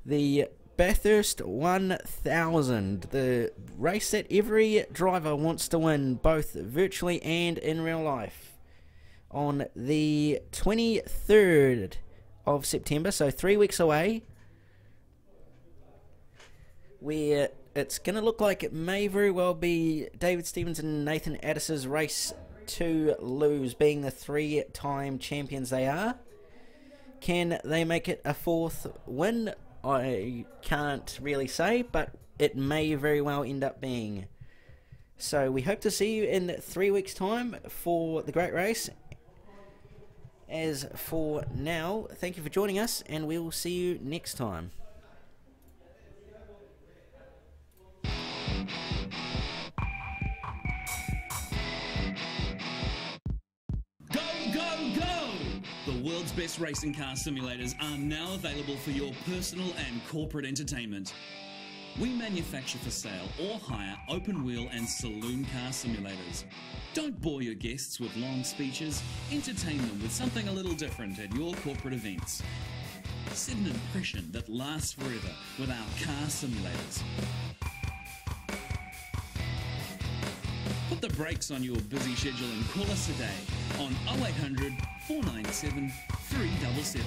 B: the Bathurst 1000, the race that every driver wants to win, both virtually and in real life, on the 23rd of September, so 3 weeks away, where it's going to look like it may very well be David Stevens and Nathan Addis's race to lose, being the 3-time champions they are. Can they make it a 4th win? I can't really say, but it may very well end up being. So we hope to see you in 3 weeks' time for the great race. As for now, thank you for joining us, and we will see you next time.
A: The world's best racing car simulators are now available for your personal and corporate entertainment. We manufacture for sale or hire open wheel and saloon car simulators. Don't bore your guests with long speeches. Entertain them with something a little different at your corporate events. Set an impression that lasts forever with our car simulators. Put the brakes on your busy schedule and call us today on 0800 497 377.